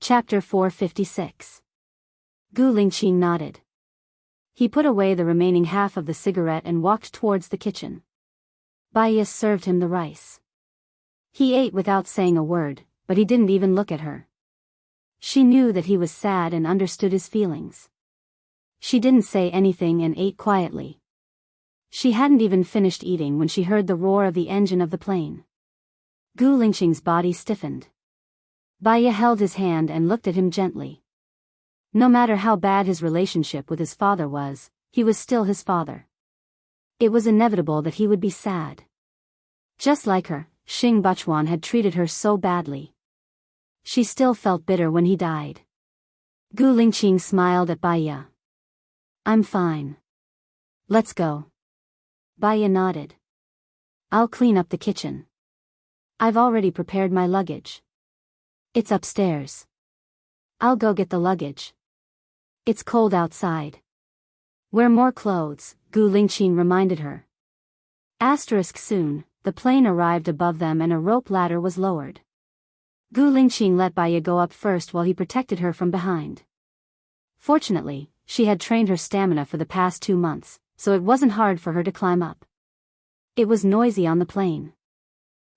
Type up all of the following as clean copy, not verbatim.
Chapter 456. Gu Lingqing nodded. He put away the remaining half of the cigarette and walked towards the kitchen. Baiya served him the rice. He ate without saying a word, but he didn't even look at her. She knew that he was sad and understood his feelings. She didn't say anything and ate quietly. She hadn't even finished eating when she heard the roar of the engine of the plane. Gu Lingqing's body stiffened. Baiya held his hand and looked at him gently. No matter how bad his relationship with his father was, he was still his father. It was inevitable that he would be sad. Just like her, Xing Bachuan had treated her so badly. She still felt bitter when he died. Gu Lingqing smiled at Baiya. "I'm fine. Let's go." Baiya nodded. "I'll clean up the kitchen. I've already prepared my luggage. It's upstairs. I'll go get the luggage. It's cold outside. Wear more clothes," Gu Lingqing reminded her. Soon, the plane arrived above them and a rope ladder was lowered. Gu Lingqing let Baiya go up first while he protected her from behind. Fortunately, she had trained her stamina for the past 2 months, so it wasn't hard for her to climb up. It was noisy on the plane.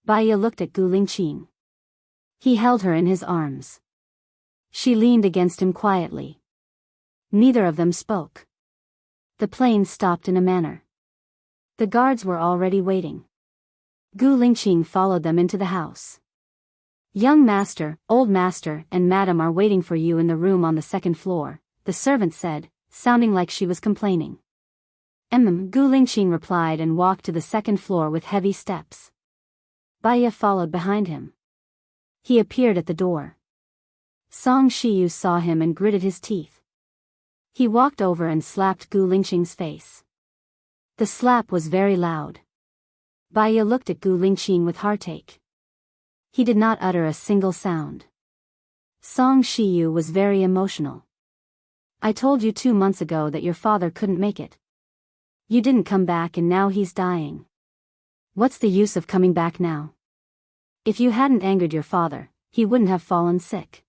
Baiya looked at Gu Lingqing. He held her in his arms. She leaned against him quietly. Neither of them spoke. The plane stopped in a manner. The guards were already waiting. Gu Lingqing followed them into the house. "Young master, old master, and madam are waiting for you in the room on the 2nd floor," the servant said, sounding like she was complaining. Gu Lingqing replied and walked to the 2nd floor with heavy steps. Baiya followed behind him. He appeared at the door. Song Shiyu saw him and gritted his teeth. He walked over and slapped Gu Lingqing's face. The slap was very loud. Baiya looked at Gu Lingqing with heartache. He did not utter a single sound. Song Shiyu was very emotional. "I told you 2 months ago that your father couldn't make it. You didn't come back and now he's dying. What's the use of coming back now? If you hadn't angered your father, he wouldn't have fallen sick."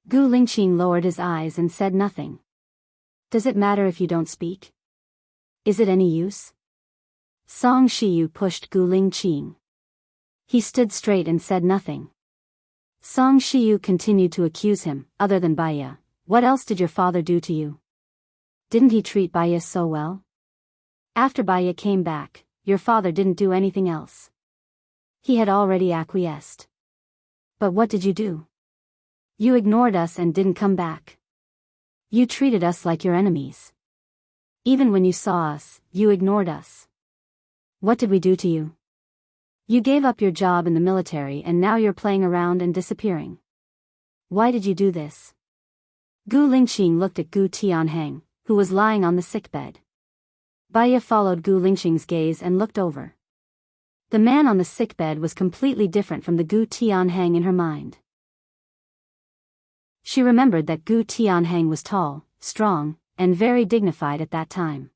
Gu Lingqing lowered his eyes and said nothing. "Does it matter if you don't speak? Is it any use?" Song Shiyu pushed Gu Lingqing. He stood straight and said nothing. Song Shiyu continued to accuse him. "Other than Baiya, what else did your father do to you? Didn't he treat Baiya so well? After Baiya came back, your father didn't do anything else. He had already acquiesced. But what did you do? You ignored us and didn't come back. You treated us like your enemies. Even when you saw us, you ignored us. What did we do to you? You gave up your job in the military and now you're playing around and disappearing. Why did you do this?" Gu Lingqing looked at Gu Tianheng, who was lying on the sickbed. Baiya followed Gu Lingqing's gaze and looked over. The man on the sickbed was completely different from the Gu Tianheng in her mind. She remembered that Gu Tianheng was tall, strong, and very dignified at that time.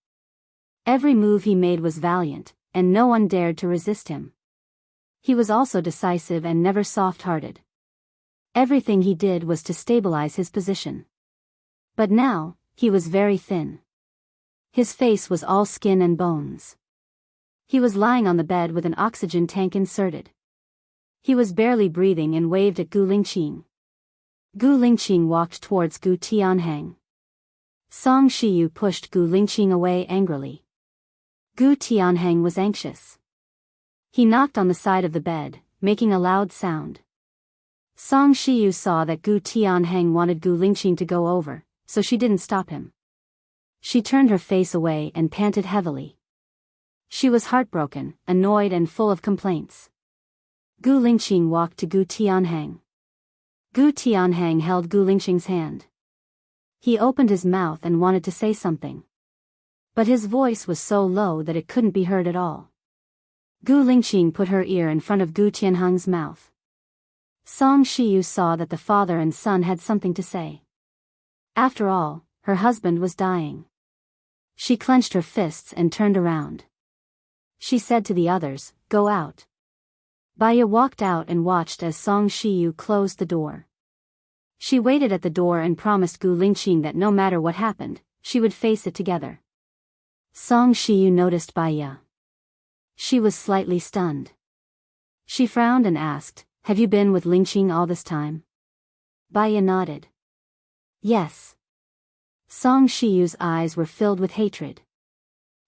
Every move he made was valiant, and no one dared to resist him. He was also decisive and never soft-hearted. Everything he did was to stabilize his position. But now, he was very thin. His face was all skin and bones. He was lying on the bed with an oxygen tank inserted. He was barely breathing and waved at Gu Lingqing. Gu Lingqing walked towards Gu Tianheng. Song Shiyu pushed Gu Lingqing away angrily. Gu Tianheng was anxious. He knocked on the side of the bed, making a loud sound. Song Shiyu saw that Gu Tianheng wanted Gu Lingqing to go over, so she didn't stop him. She turned her face away and panted heavily. She was heartbroken, annoyed and full of complaints. Gu Lingqing walked to Gu Tianheng. Gu Tianheng held Gu Lingqing's hand. He opened his mouth and wanted to say something. But his voice was so low that it couldn't be heard at all. Gu Lingqing put her ear in front of Gu Tianheng's mouth. Song Shiyu saw that the father and son had something to say. After all, her husband was dying. She clenched her fists and turned around. She said to the others, "Go out." Baiya walked out and watched as Song Shiyu closed the door. She waited at the door and promised Gu Lingqing that no matter what happened, she would face it together. Song Shiyu noticed Baiya. She was slightly stunned. She frowned and asked, "Have you been with Lingqing all this time?" Baiya nodded. "Yes." Song Shiyu's eyes were filled with hatred.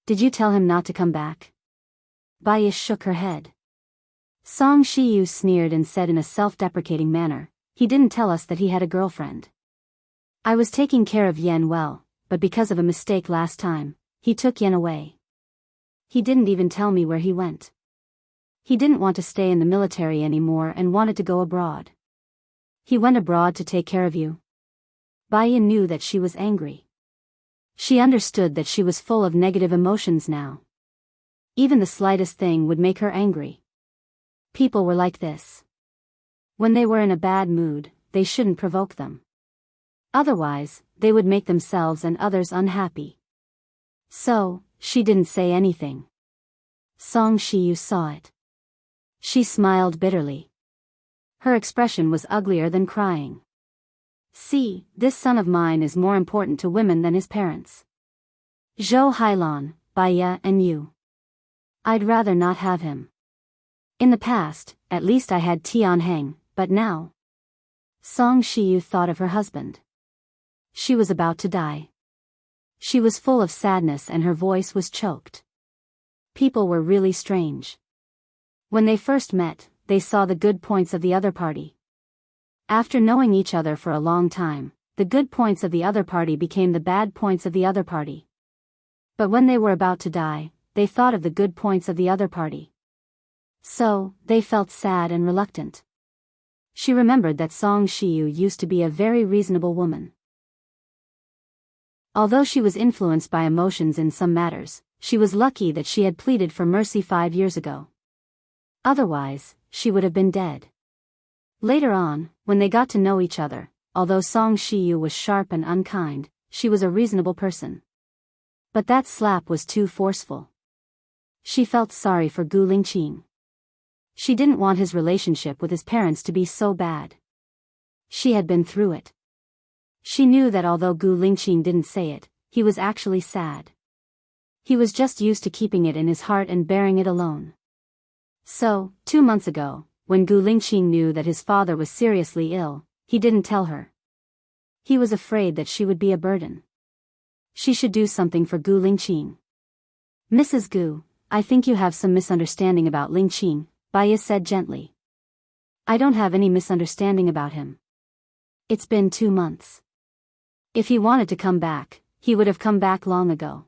"Did you tell him not to come back?" Baiya shook her head. Song Shiyu sneered and said in a self-deprecating manner, "He didn't tell us that he had a girlfriend. I was taking care of Yen well, but because of a mistake last time, he took Yen away. He didn't even tell me where he went. He didn't want to stay in the military anymore and wanted to go abroad." "He went abroad to take care of you?" Baiya knew that she was angry. She understood that she was full of negative emotions now. Even the slightest thing would make her angry. People were like this. When they were in a bad mood, they shouldn't provoke them. Otherwise, they would make themselves and others unhappy. So, she didn't say anything. Song Shiyu saw it. She smiled bitterly. Her expression was uglier than crying. "See, this son of mine is more important to women than his parents. Zhou Hailan, Baiya and you. I'd rather not have him. In the past, at least I had Tianheng, but now." Song Shiyu thought of her husband. She was about to die. She was full of sadness and her voice was choked. People were really strange. When they first met, they saw the good points of the other party. After knowing each other for a long time, the good points of the other party became the bad points of the other party. But when they were about to die, they thought of the good points of the other party. So, they felt sad and reluctant. She remembered that Song Shiyu used to be a very reasonable woman. Although she was influenced by emotions in some matters, she was lucky that she had pleaded for mercy 5 years ago. Otherwise, she would have been dead. Later on, when they got to know each other, although Song Shiyu was sharp and unkind, she was a reasonable person. But that slap was too forceful. She felt sorry for Gu Lingqing. She didn't want his relationship with his parents to be so bad. She had been through it. She knew that although Gu Lingqing didn't say it, he was actually sad. He was just used to keeping it in his heart and bearing it alone. So, 2 months ago, when Gu Lingqing knew that his father was seriously ill, he didn't tell her. He was afraid that she would be a burden. She should do something for Gu Lingqing. "Mrs. Gu, I think you have some misunderstanding about Lingqing," Baiya said gently. "I don't have any misunderstanding about him. It's been 2 months. If he wanted to come back, he would have come back long ago.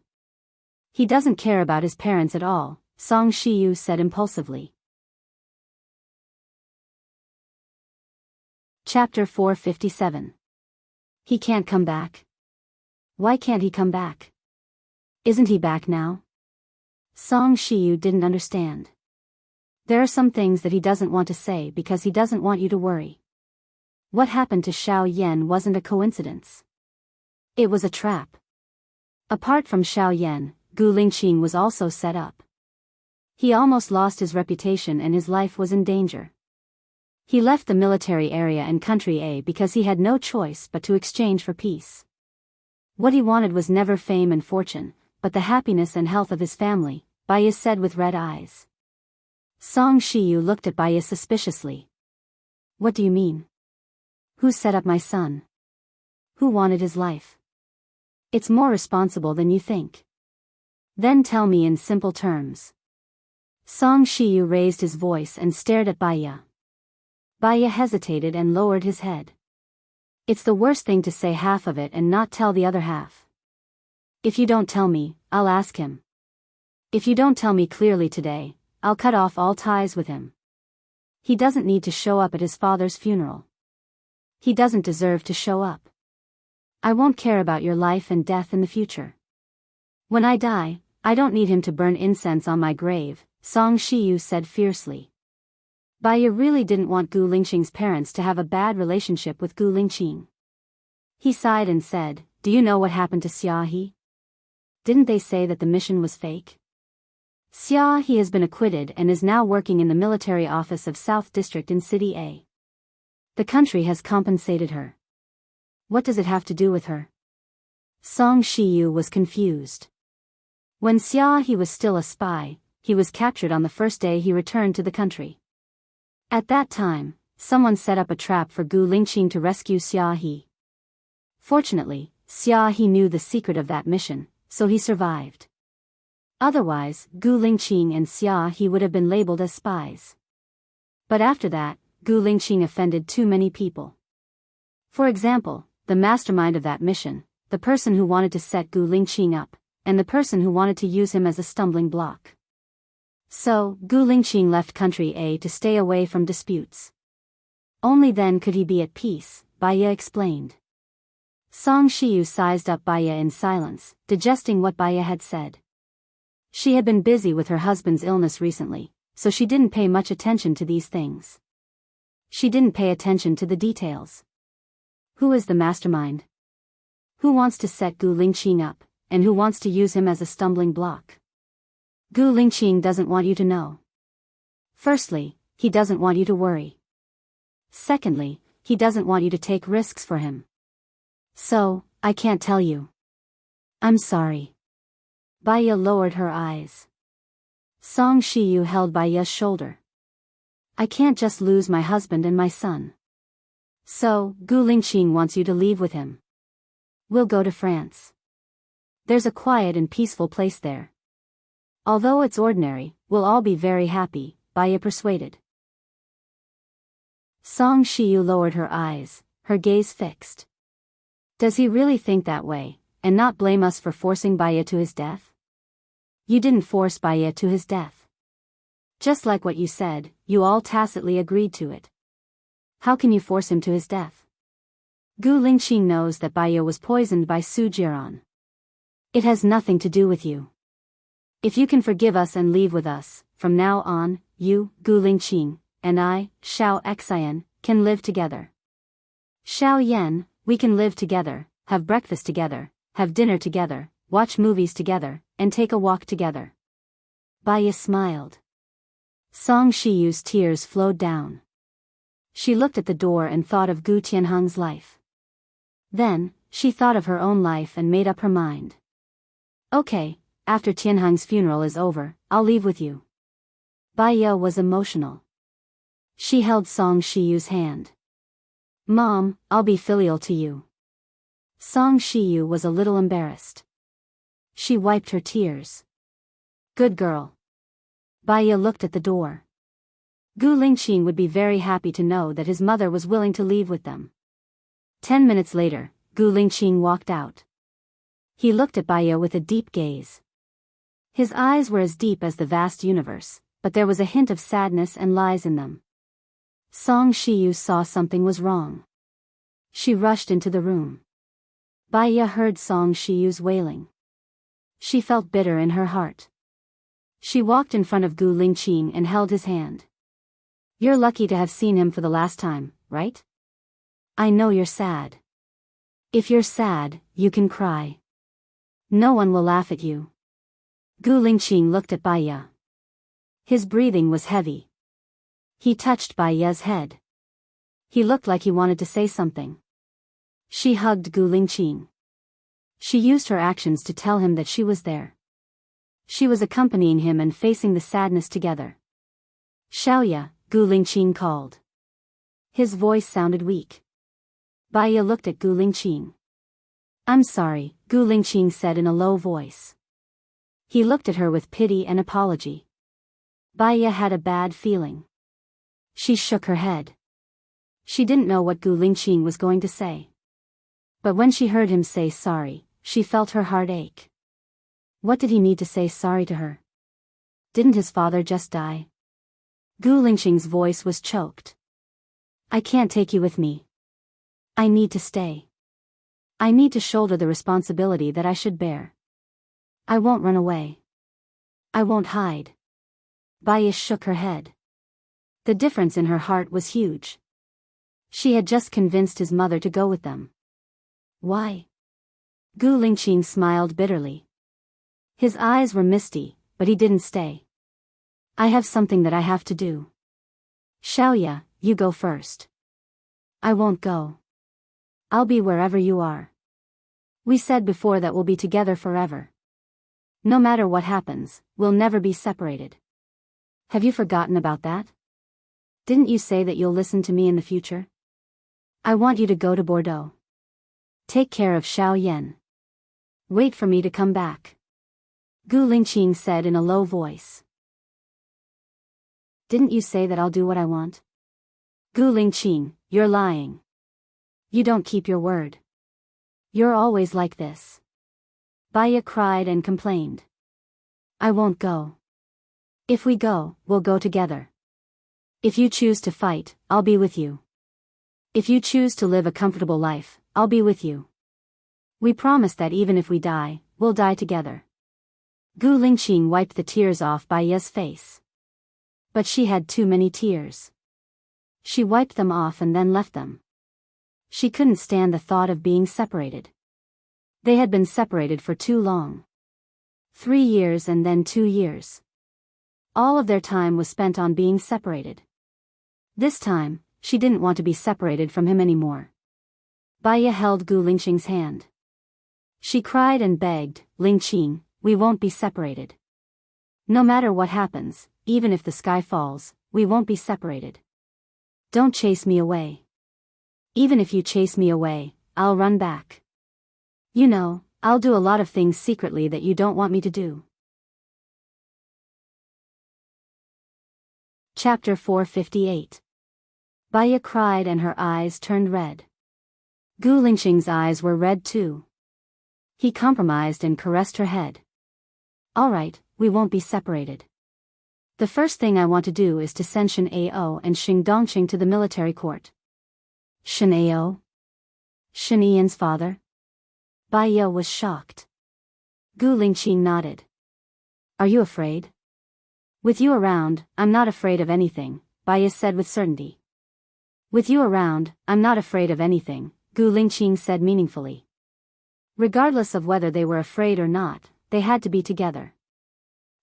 He doesn't care about his parents at all," Song Shiyu said impulsively. Chapter 457. He can't come back. Why can't he come back? Isn't he back now? Song Shiyu didn't understand. There are some things that he doesn't want to say because he doesn't want you to worry. What happened to Xiao Yan wasn't a coincidence. It was a trap. Apart from Xiao Yan, Gu Lingqing was also set up. He almost lost his reputation and his life was in danger. He left the military area and country A because he had no choice but to exchange for peace. What he wanted was never fame and fortune, but the happiness and health of his family, Baiya said with red eyes. Song Shiyu looked at Baiya suspiciously. "What do you mean? Who set up my son? Who wanted his life? It's more responsible than you think. Then tell me in simple terms." Song Shiyu raised his voice and stared at Baiya. Baiya hesitated and lowered his head. "It's the worst thing to say half of it and not tell the other half. If you don't tell me, I'll ask him. If you don't tell me clearly today, I'll cut off all ties with him. He doesn't need to show up at his father's funeral. He doesn't deserve to show up. I won't care about your life and death in the future. When I die, I don't need him to burn incense on my grave," Song Shiyu said fiercely. Baiya really didn't want Gu Lingqing's parents to have a bad relationship with Gu Lingqing. He sighed and said, "Do you know what happened to Xia He? Didn't they say that the mission was fake? Xia He has been acquitted and is now working in the military office of South District in City A. The country has compensated her. What does it have to do with her? Song Shiyu was confused. When Xia He was still a spy, he was captured on the first day he returned to the country. At that time, someone set up a trap for Gu Lingqing to rescue Xia He. Fortunately, Xia He knew the secret of that mission, so he survived. Otherwise, Gu Lingqing and Xia He would have been labeled as spies. But after that, Gu Lingqing offended too many people. For example, the mastermind of that mission, the person who wanted to set Gu Lingqing up, and the person who wanted to use him as a stumbling block. So, Gu Lingqing left country A to stay away from disputes. Only then could he be at peace, Baiya explained. Song Shiyu sized up Baiya in silence, digesting what Baiya had said. She had been busy with her husband's illness recently, so she didn't pay much attention to these things. She didn't pay attention to the details. Who is the mastermind? Who wants to set Gu Lingqing up, and who wants to use him as a stumbling block? Gu Lingqing doesn't want you to know. Firstly, he doesn't want you to worry. Secondly, he doesn't want you to take risks for him. So, I can't tell you. I'm sorry. Baiya lowered her eyes. Song Shiyu held Baiya's shoulder. I can't just lose my husband and my son. So, Gu Lingqing wants you to leave with him. We'll go to France. There's a quiet and peaceful place there. Although it's ordinary, we'll all be very happy, Baiya persuaded. Song Shiyu lowered her eyes, her gaze fixed. Does he really think that way, and not blame us for forcing Baiya to his death? You didn't force Baiya to his death. Just like what you said, you all tacitly agreed to it. How can you force him to his death? Gu Lingqing knows that Baiya was poisoned by Su Jiran. It has nothing to do with you. If you can forgive us and leave with us, from now on, you, Gu Lingqing, and I, Xiao Xian, can live together. Xiao Yan, we can live together, have breakfast together, have dinner together, watch movies together, and take a walk together. Baiya smiled. Song Shiyu's tears flowed down. She looked at the door and thought of Gu Tianheng's life. Then, she thought of her own life and made up her mind. Okay, after Tianheng's funeral is over, I'll leave with you. Baiya was emotional. She held Song Shiyu's hand. Mom, I'll be filial to you. Song Shiyu was a little embarrassed. She wiped her tears. Good girl. Baiya looked at the door. Gu Lingqing would be very happy to know that his mother was willing to leave with them. 10 minutes later, Gu Lingqing walked out. He looked at Baiya with a deep gaze. His eyes were as deep as the vast universe, but there was a hint of sadness and lies in them. Song Shiyu saw something was wrong. She rushed into the room. Baiya heard Song Shiyu's wailing. She felt bitter in her heart. She walked in front of Gu Lingqing and held his hand. You're lucky to have seen him for the last time, right? I know you're sad. If you're sad, you can cry. No one will laugh at you. Gu Lingqing looked at Baiya. His breathing was heavy. He touched Baiya's head. He looked like he wanted to say something. She hugged Gu Lingqing. She used her actions to tell him that she was there. She was accompanying him and facing the sadness together. Xiaoya, Gu Lingqing called. His voice sounded weak. Baiya looked at Gu Lingqing. I'm sorry, Gu Lingqing said in a low voice. He looked at her with pity and apology. Baiya had a bad feeling. She shook her head. She didn't know what Gu Lingqing was going to say. But when she heard him say sorry, she felt her heart ache. What did he need to say sorry to her? Didn't his father just die? Gu Lingqing's voice was choked. I can't take you with me. I need to stay. I need to shoulder the responsibility that I should bear. I won't run away. I won't hide. Baiya shook her head. The difference in her heart was huge. She had just convinced his mother to go with them. Why? Gu Lingqing smiled bitterly. His eyes were misty, but he didn't stay. I have something that I have to do. Xiaoya, you go first. I won't go. I'll be wherever you are. We said before that we'll be together forever. No matter what happens, we'll never be separated. Have you forgotten about that? Didn't you say that you'll listen to me in the future? I want you to go to Bordeaux. Take care of Xiao Yan. Wait for me to come back. Gu Lingqing said in a low voice. Didn't you say that I'll do what I want? Gu Lingqing, you're lying. You don't keep your word. You're always like this. Baya cried and complained. I won't go. If we go, we'll go together. If you choose to fight, I'll be with you. If you choose to live a comfortable life, I'll be with you. We promise that even if we die, we'll die together. Gu Lingqing wiped the tears off Baya's face. But she had too many tears. She wiped them off and then left them. She couldn't stand the thought of being separated. They had been separated for too long. 3 years and then 2 years. All of their time was spent on being separated. This time, she didn't want to be separated from him anymore. Baya held Gu Lingqing's hand. She cried and begged, Lingqing, we won't be separated. No matter what happens, even if the sky falls, we won't be separated. Don't chase me away. Even if you chase me away, I'll run back. You know, I'll do a lot of things secretly that you don't want me to do. Chapter 458. Baya cried and her eyes turned red. Gu Lingqing's eyes were red too. He compromised and caressed her head. All right, we won't be separated. The first thing I want to do is to send Shen Ao and Xing Dongqing to the military court. Shen Ao? Shen Yan's father? Baya was shocked. Gu Lingqing nodded. Are you afraid? With you around, I'm not afraid of anything, Baya said with certainty. With you around, I'm not afraid of anything, Gu Lingqing said meaningfully. Regardless of whether they were afraid or not, they had to be together.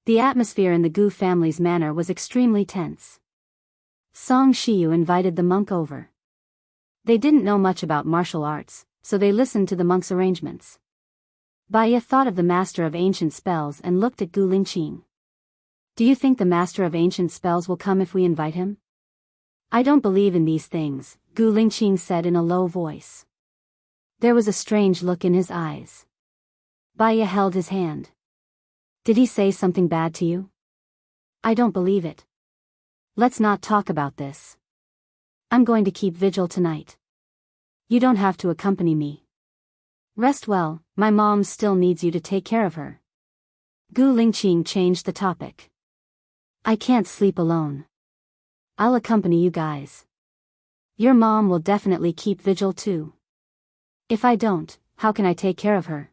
The atmosphere in the Gu family's manor was extremely tense. Song Shiyu invited the monk over. They didn't know much about martial arts, so they listened to the monk's arrangements. Baya thought of the master of ancient spells and looked at Gu Lingqing. Do you think the master of ancient spells will come if we invite him? I don't believe in these things, Gu Lingqing said in a low voice. There was a strange look in his eyes. Baya held his hand. Did he say something bad to you? I don't believe it. Let's not talk about this. I'm going to keep vigil tonight. You don't have to accompany me. Rest well, my mom still needs you to take care of her. Gu Lingqing changed the topic. I can't sleep alone. I'll accompany you guys. Your mom will definitely keep vigil too. If I don't, how can I take care of her?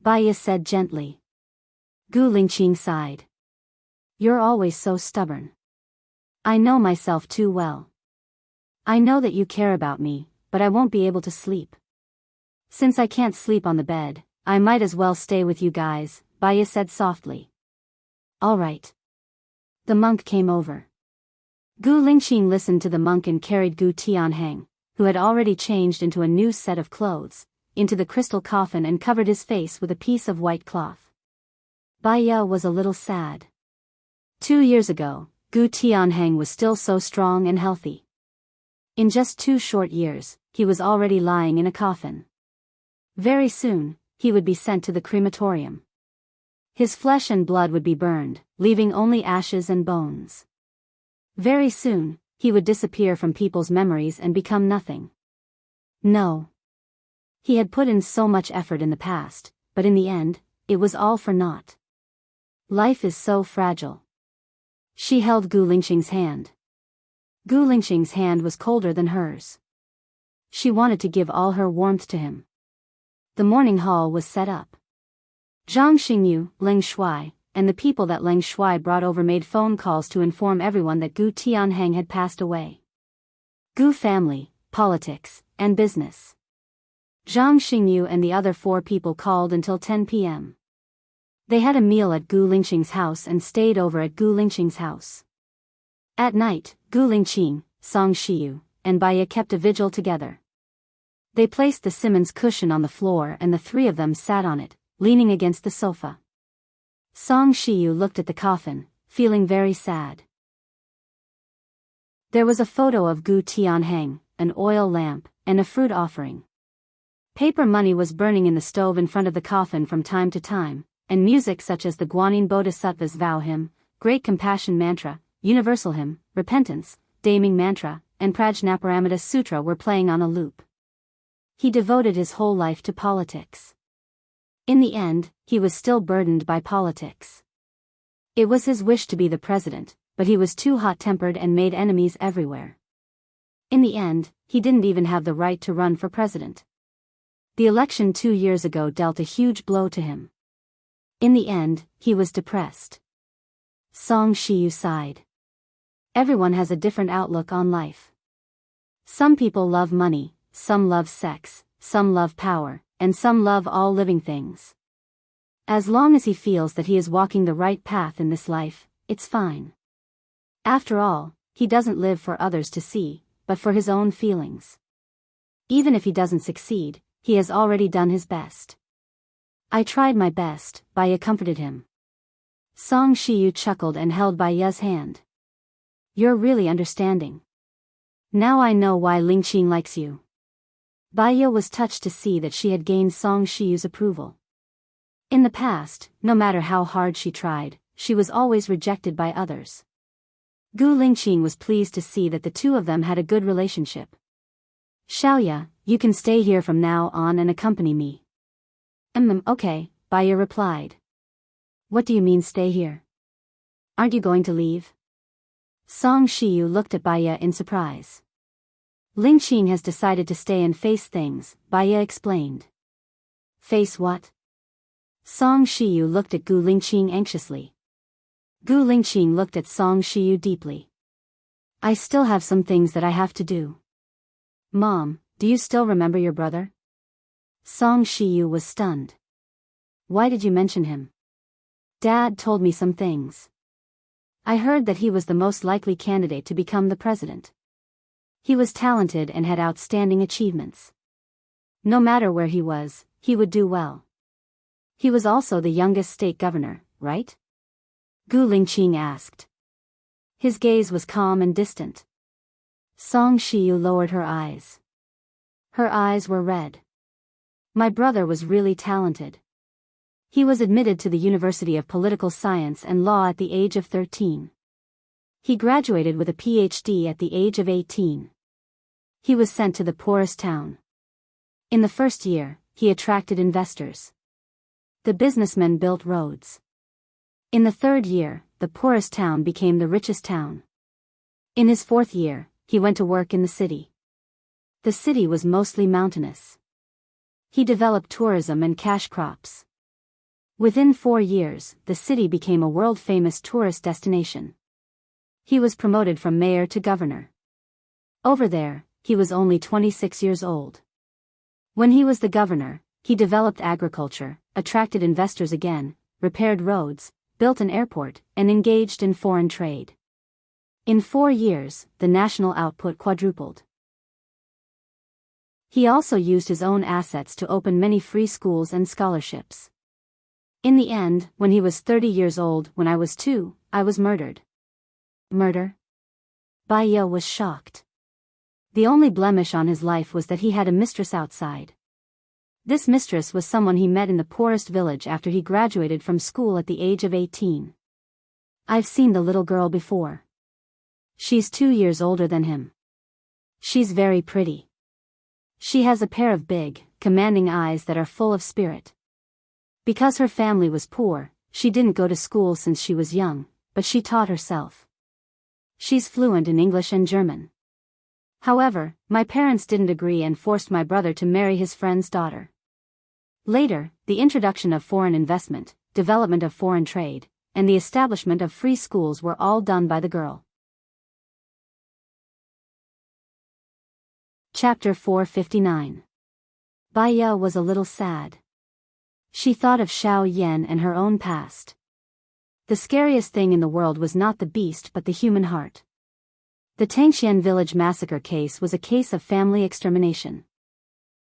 Baya said gently. Gu Lingqing sighed. You're always so stubborn. I know myself too well. I know that you care about me, but I won't be able to sleep. Since I can't sleep on the bed, I might as well stay with you guys, Baya said softly. All right. The monk came over. Gu Lingqing listened to the monk and carried Gu Tianheng, who had already changed into a new set of clothes, into the crystal coffin and covered his face with a piece of white cloth. Baya was a little sad. 2 years ago, Gu Tianheng was still so strong and healthy. In just 2 short years, he was already lying in a coffin. Very soon, he would be sent to the crematorium. His flesh and blood would be burned, leaving only ashes and bones. Very soon, he would disappear from people's memories and become nothing. No. He had put in so much effort in the past, but in the end, it was all for naught. Life is so fragile. She held Gu Lingqing's hand. Gu Lingqing's hand was colder than hers. She wanted to give all her warmth to him. The morning hall was set up. Zhang Xingyu, Leng Shuai, and the people that Leng Shuai brought over made phone calls to inform everyone that Gu Tianheng had passed away. Gu family, politics, and business. Zhang Xingyu and the other 4 people called until 10 p.m. They had a meal at Gu Lingqing's house and stayed over at Gu Lingqing's house. At night, Gu Lingqing, Song Shiyu, and Baya kept a vigil together. They placed the Simmons cushion on the floor and the three of them sat on it, leaning against the sofa. Song Shiyu looked at the coffin, feeling very sad. There was a photo of Gu Tianheng, an oil lamp, and a fruit offering. Paper money was burning in the stove in front of the coffin from time to time, and music such as the Guanyin Bodhisattva's vow hymn, Great Compassion Mantra, Universal Hymn, Repentance, Daming Mantra, and Prajnaparamita Sutra were playing on a loop. He devoted his whole life to politics. In the end, he was still burdened by politics. It was his wish to be the president, but he was too hot-tempered and made enemies everywhere. In the end, he didn't even have the right to run for president. The election 2 years ago dealt a huge blow to him. In the end, he was depressed. Song Shiyu sighed. Everyone has a different outlook on life. Some people love money, some love sex, some love power, and some love all living things. As long as he feels that he is walking the right path in this life, it's fine. After all, he doesn't live for others to see, but for his own feelings. Even if he doesn't succeed, he has already done his best. I tried my best, Baya comforted him. Song Shiyu chuckled and held Baya's hand. You're really understanding. Now I know why Lingqing likes you. Baya was touched to see that she had gained Song Shiyu's approval. In the past, no matter how hard she tried, she was always rejected by others. Gu Lingqing was pleased to see that the two of them had a good relationship. Xiaoya, you can stay here from now on and accompany me. Okay, Baya replied. What do you mean stay here? Aren't you going to leave? Song Shiyu looked at Baya in surprise. Lingqing has decided to stay and face things, Baya explained. Face what? Song Shiyu looked at Gu Lingqing anxiously. Gu Lingqing looked at Song Shiyu deeply. I still have some things that I have to do. Mom, do you still remember your brother? Song Shiyu was stunned. Why did you mention him? Dad told me some things. I heard that he was the most likely candidate to become the president. He was talented and had outstanding achievements. No matter where he was, he would do well. He was also the youngest state governor, right? Gu Lingqing asked. His gaze was calm and distant. Song Shiyu lowered her eyes. Her eyes were red. My brother was really talented. He was admitted to the University of Political Science and Law at the age of 13. He graduated with a PhD at the age of 18. He was sent to the poorest town. In the first year, he attracted investors. The businessmen built roads. In the third year, the poorest town became the richest town. In his fourth year, he went to work in the city. The city was mostly mountainous. He developed tourism and cash crops. Within 4 years, the city became a world-famous tourist destination. He was promoted from mayor to governor. Over there, he was only 26 years old. When he was the governor, he developed agriculture, attracted investors again, repaired roads, built an airport, and engaged in foreign trade. In 4 years, the national output quadrupled. He also used his own assets to open many free schools and scholarships. In the end, when he was 30 years old, when I was 2, I was murdered. Murder? Baya was shocked. The only blemish on his life was that he had a mistress outside. This mistress was someone he met in the poorest village after he graduated from school at the age of 18. I've seen the little girl before. She's 2 years older than him. She's very pretty. She has a pair of big, commanding eyes that are full of spirit. Because her family was poor, she didn't go to school since she was young, but she taught herself. She's fluent in English and German. However, my parents didn't agree and forced my brother to marry his friend's daughter. Later, the introduction of foreign investment, development of foreign trade, and the establishment of free schools were all done by the girl. Chapter 459. Baya was a little sad. She thought of Xiao Yan and her own past. The scariest thing in the world was not the beast but the human heart. The Tangxian village massacre case was a case of family extermination.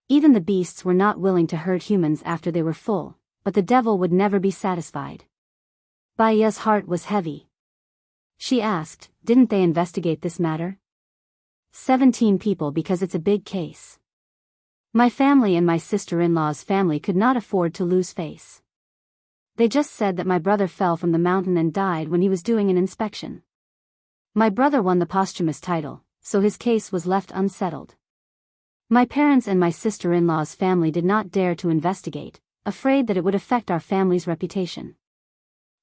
Even the beasts were not willing to hurt humans after they were full, but the devil would never be satisfied. Baiya's heart was heavy. She asked, didn't they investigate this matter? 17 people because it's a big case. My family and my sister-in-law's family could not afford to lose face. They just said that my brother fell from the mountain and died when he was doing an inspection. My brother won the posthumous title, so his case was left unsettled. My parents and my sister-in-law's family did not dare to investigate, afraid that it would affect our family's reputation.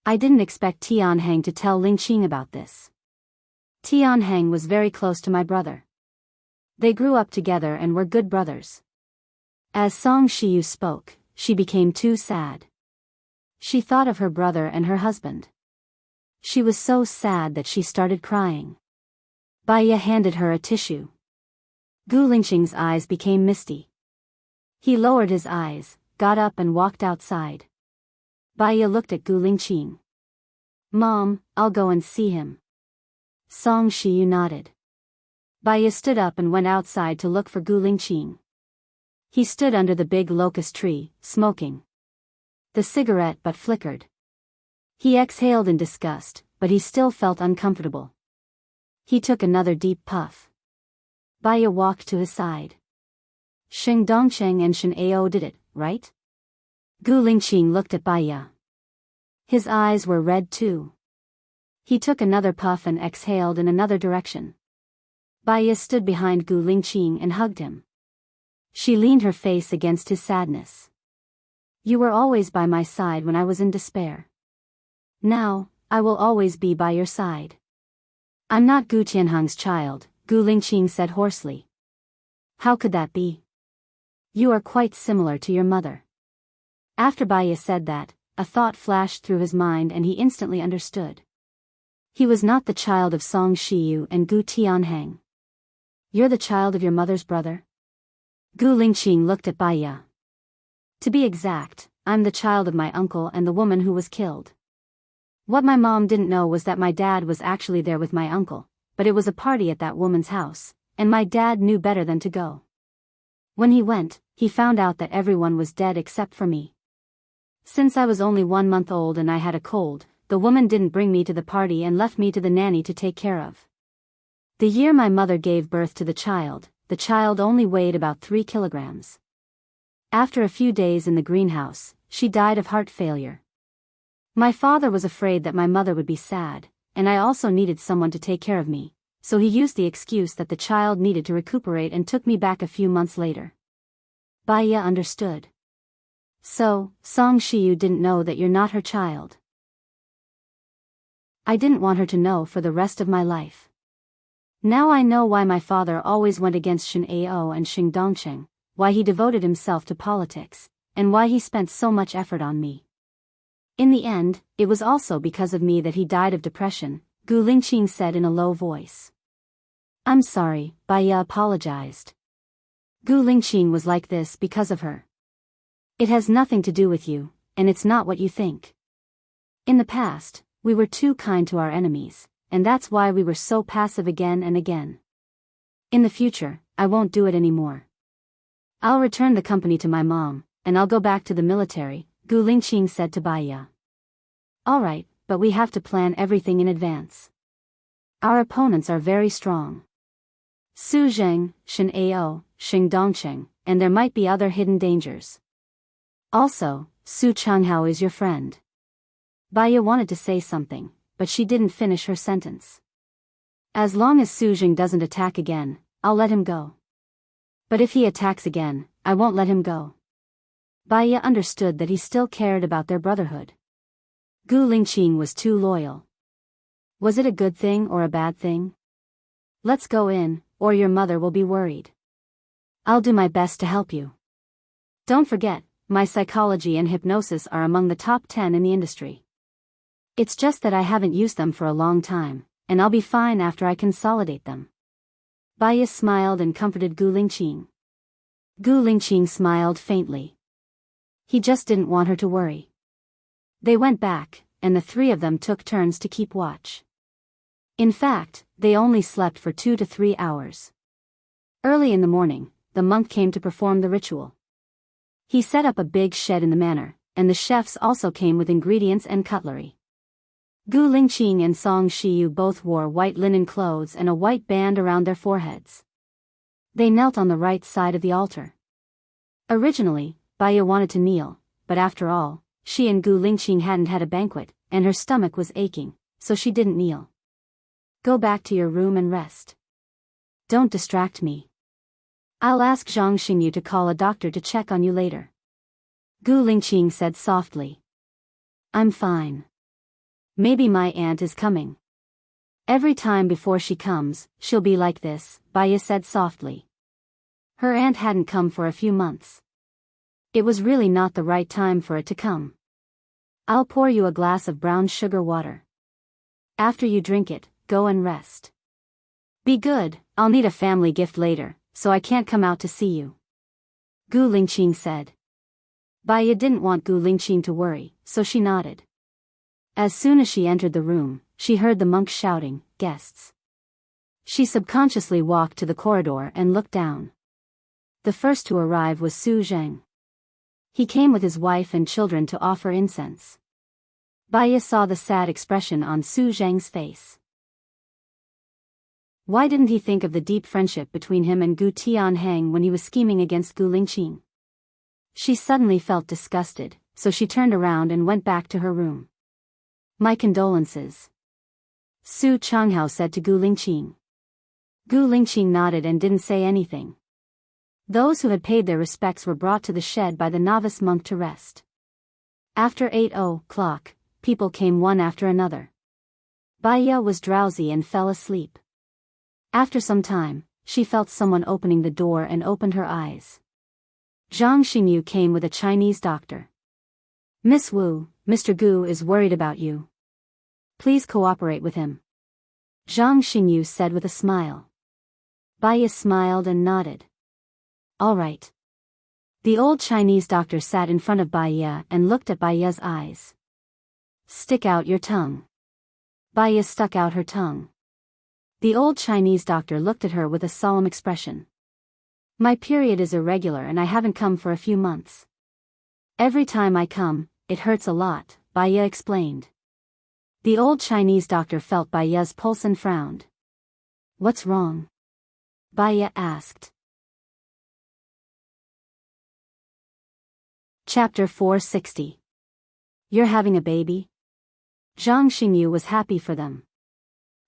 I didn't expect Tianheng to tell Lingqing about this. Tianheng was very close to my brother. They grew up together and were good brothers. As Song Shiyu spoke, she became too sad. She thought of her brother and her husband. She was so sad that she started crying. Baiya handed her a tissue. Gu Lingqing's eyes became misty. He lowered his eyes, got up and walked outside. Baiya looked at Gu Lingqing. Mom, I'll go and see him. Song Shiyu nodded. Baiya stood up and went outside to look for Gu Lingqing. He stood under the big locust tree, smoking. The cigarette but flickered. He exhaled in disgust, but he still felt uncomfortable. He took another deep puff. Baiya walked to his side. Xing Dongsheng and Shen Ao did it, right? Gu Lingqing looked at Baiya. His eyes were red too. He took another puff and exhaled in another direction. Baiya stood behind Gu Lingqing and hugged him. She leaned her face against his sadness. You were always by my side when I was in despair. Now, I will always be by your side. I'm not Gu Tianheng's child, Gu Lingqing said hoarsely. How could that be? You are quite similar to your mother. After Baiya said that, a thought flashed through his mind and he instantly understood. He was not the child of Song Shiyu and Gu Tianheng. You're the child of your mother's brother? Gu Lingqing looked at Baiya. To be exact, I'm the child of my uncle and the woman who was killed. What my mom didn't know was that my dad was actually there with my uncle, but it was a party at that woman's house, and my dad knew better than to go. When he went, he found out that everyone was dead except for me. Since I was only 1 month old and I had a cold, the woman didn't bring me to the party and left me to the nanny to take care of. The year my mother gave birth to the child only weighed about 3 kilograms. After a few days in the greenhouse, she died of heart failure. My father was afraid that my mother would be sad, and I also needed someone to take care of me, so he used the excuse that the child needed to recuperate and took me back a few months later. Baiya understood. So, Song Shiyu didn't know that you're not her child. I didn't want her to know for the rest of my life. Now I know why my father always went against Shen Ao and Xing Dongsheng, why he devoted himself to politics, and why he spent so much effort on me. In the end, it was also because of me that he died of depression, Gu Lingqing said in a low voice. I'm sorry, Baiya apologized. Gu Lingqing was like this because of her. It has nothing to do with you, and it's not what you think. In the past, we were too kind to our enemies, and that's why we were so passive again and again. In the future, I won't do it anymore. I'll return the company to my mom, and I'll go back to the military, Gu Lingqing said to Baiya. Alright, but we have to plan everything in advance. Our opponents are very strong. Su Zheng, Shen Ao, Xing Dongsheng, and there might be other hidden dangers. Also, Su Changhao is your friend. Baiya wanted to say something, but she didn't finish her sentence. As long as Su Zheng doesn't attack again, I'll let him go. But if he attacks again, I won't let him go. Baiya understood that he still cared about their brotherhood. Gu Lingqing was too loyal. Was it a good thing or a bad thing? Let's go in, or your mother will be worried. I'll do my best to help you. Don't forget, my psychology and hypnosis are among the top 10 in the industry. It's just that I haven't used them for a long time, and I'll be fine after I consolidate them. Baiya smiled and comforted Gu Lingqing. Gu Lingqing smiled faintly. He just didn't want her to worry. They went back, and the three of them took turns to keep watch. In fact, they only slept for 2 to 3 hours. Early in the morning, the monk came to perform the ritual. He set up a big shed in the manor, and the chefs also came with ingredients and cutlery. Gu Lingqing and Song Shiyu both wore white linen clothes and a white band around their foreheads. They knelt on the right side of the altar. Originally, Baiya wanted to kneel, but after all, she and Gu Lingqing hadn't had a banquet, and her stomach was aching, so she didn't kneel. Go back to your room and rest. Don't distract me. I'll ask Zhang Xingyu to call a doctor to check on you later. Gu Lingqing said softly. I'm fine. Maybe my aunt is coming. Every time before she comes, she'll be like this, Baiya said softly. Her aunt hadn't come for a few months. It was really not the right time for it to come. I'll pour you a glass of brown sugar water. After you drink it, go and rest. Be good, I'll need a family gift later, so I can't come out to see you. Gu Lingqing said. Baiya didn't want Gu Lingqing to worry, so she nodded. As soon as she entered the room, she heard the monk shouting, "Guests." She subconsciously walked to the corridor and looked down. The first to arrive was Su Zheng. He came with his wife and children to offer incense. Baiya saw the sad expression on Su Zheng's face. Why didn't he think of the deep friendship between him and Gu Tianheng when he was scheming against Gu Lingqing? She suddenly felt disgusted, so she turned around and went back to her room. My condolences. Su Changhao said to Gu Lingqing. Gu Lingqing nodded and didn't say anything. Those who had paid their respects were brought to the shed by the novice monk to rest. After 8 o'clock, people came one after another. Baiya was drowsy and fell asleep. After some time, she felt someone opening the door and opened her eyes. Zhang Xingyu came with a Chinese doctor. Miss Wu, Mr. Gu is worried about you. Please cooperate with him. Zhang Xingyu said with a smile. Baiya smiled and nodded. All right. The old Chinese doctor sat in front of Baiya and looked at Baiya's eyes. Stick out your tongue. Baiya stuck out her tongue. The old Chinese doctor looked at her with a solemn expression. My period is irregular and I haven't come for a few months. Every time I come, it hurts a lot, Baiya explained. The old Chinese doctor felt Baiya's pulse and frowned. What's wrong? Baiya asked. Chapter 460. You're having a baby? Zhang Xingyu was happy for them.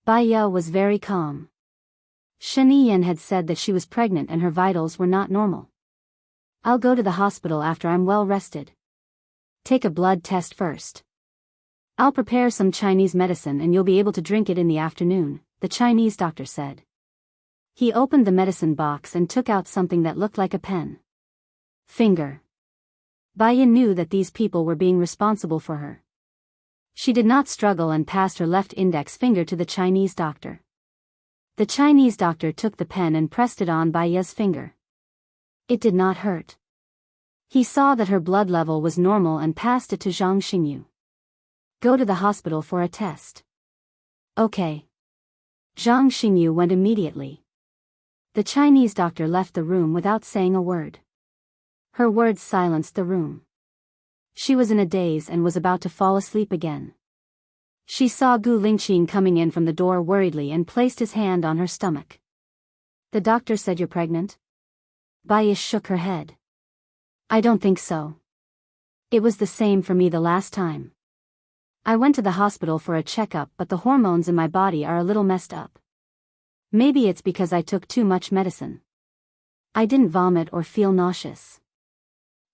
Baiya was very calm. Shen Yiyan had said that she was pregnant and her vitals were not normal. I'll go to the hospital after I'm well rested. Take a blood test first. I'll prepare some Chinese medicine and you'll be able to drink it in the afternoon, the Chinese doctor said. He opened the medicine box and took out something that looked like a pen. Finger. Baiya knew that these people were being responsible for her. She did not struggle and passed her left index finger to the Chinese doctor. The Chinese doctor took the pen and pressed it on Baiya's finger. It did not hurt. He saw that her blood level was normal and passed it to Zhang Xingyu. Go to the hospital for a test. Okay. Zhang Xingyu went immediately. The Chinese doctor left the room without saying a word. Her words silenced the room. She was in a daze and was about to fall asleep again. She saw Gu Lingqing coming in from the door worriedly and placed his hand on her stomach. The doctor said you're pregnant? Baiya shook her head. I don't think so. It was the same for me the last time. I went to the hospital for a checkup but the hormones in my body are a little messed up. Maybe it's because I took too much medicine. I didn't vomit or feel nauseous.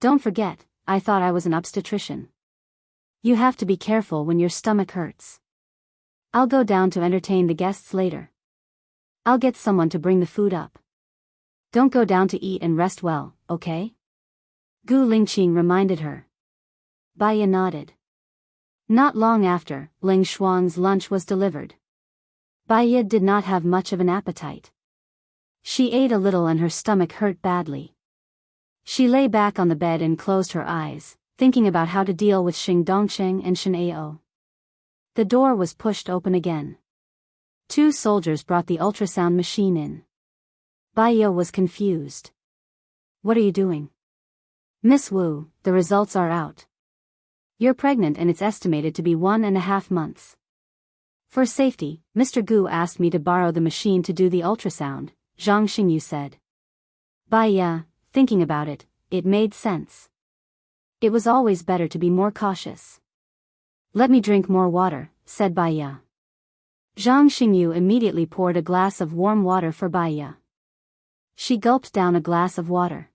Don't forget, I thought I was an obstetrician. You have to be careful when your stomach hurts. I'll go down to entertain the guests later. I'll get someone to bring the food up. Don't go down to eat and rest well, okay? Gu Lingqing reminded her. Baiya nodded. Not long after, Ling Shuang's lunch was delivered. Baiya did not have much of an appetite. She ate a little and her stomach hurt badly. She lay back on the bed and closed her eyes, thinking about how to deal with Xing Dongcheng and Shen Ao. The door was pushed open again. 2 soldiers brought the ultrasound machine in. Baiya was confused. What are you doing? Miss Wu, the results are out. You're pregnant and it's estimated to be 1.5 months. For safety, Mr. Gu asked me to borrow the machine to do the ultrasound, Zhang Xingyu said. Baiya, thinking about it, it made sense. It was always better to be more cautious. Let me drink more water, said Baiya. Zhang Xingyu immediately poured a glass of warm water for Baiya. She gulped down a glass of water.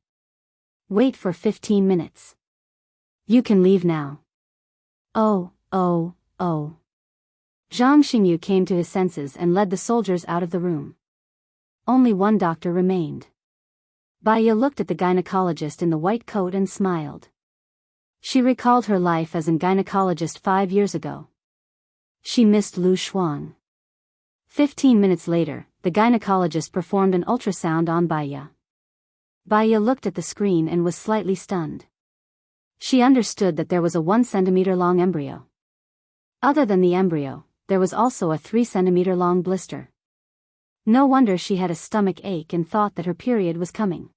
Wait for 15 minutes. You can leave now. Oh. Zhang Xingyu came to his senses and led the soldiers out of the room. Only one doctor remained. Baiya looked at the gynecologist in the white coat and smiled. She recalled her life as a gynecologist 5 years ago. She missed Lu Xuan. 15 minutes later, the gynecologist performed an ultrasound on Baiya. Baiya looked at the screen and was slightly stunned. She understood that there was a 1 centimeter long embryo. Other than the embryo, there was also a 3 centimeter long blister. No wonder she had a stomach ache and thought that her period was coming.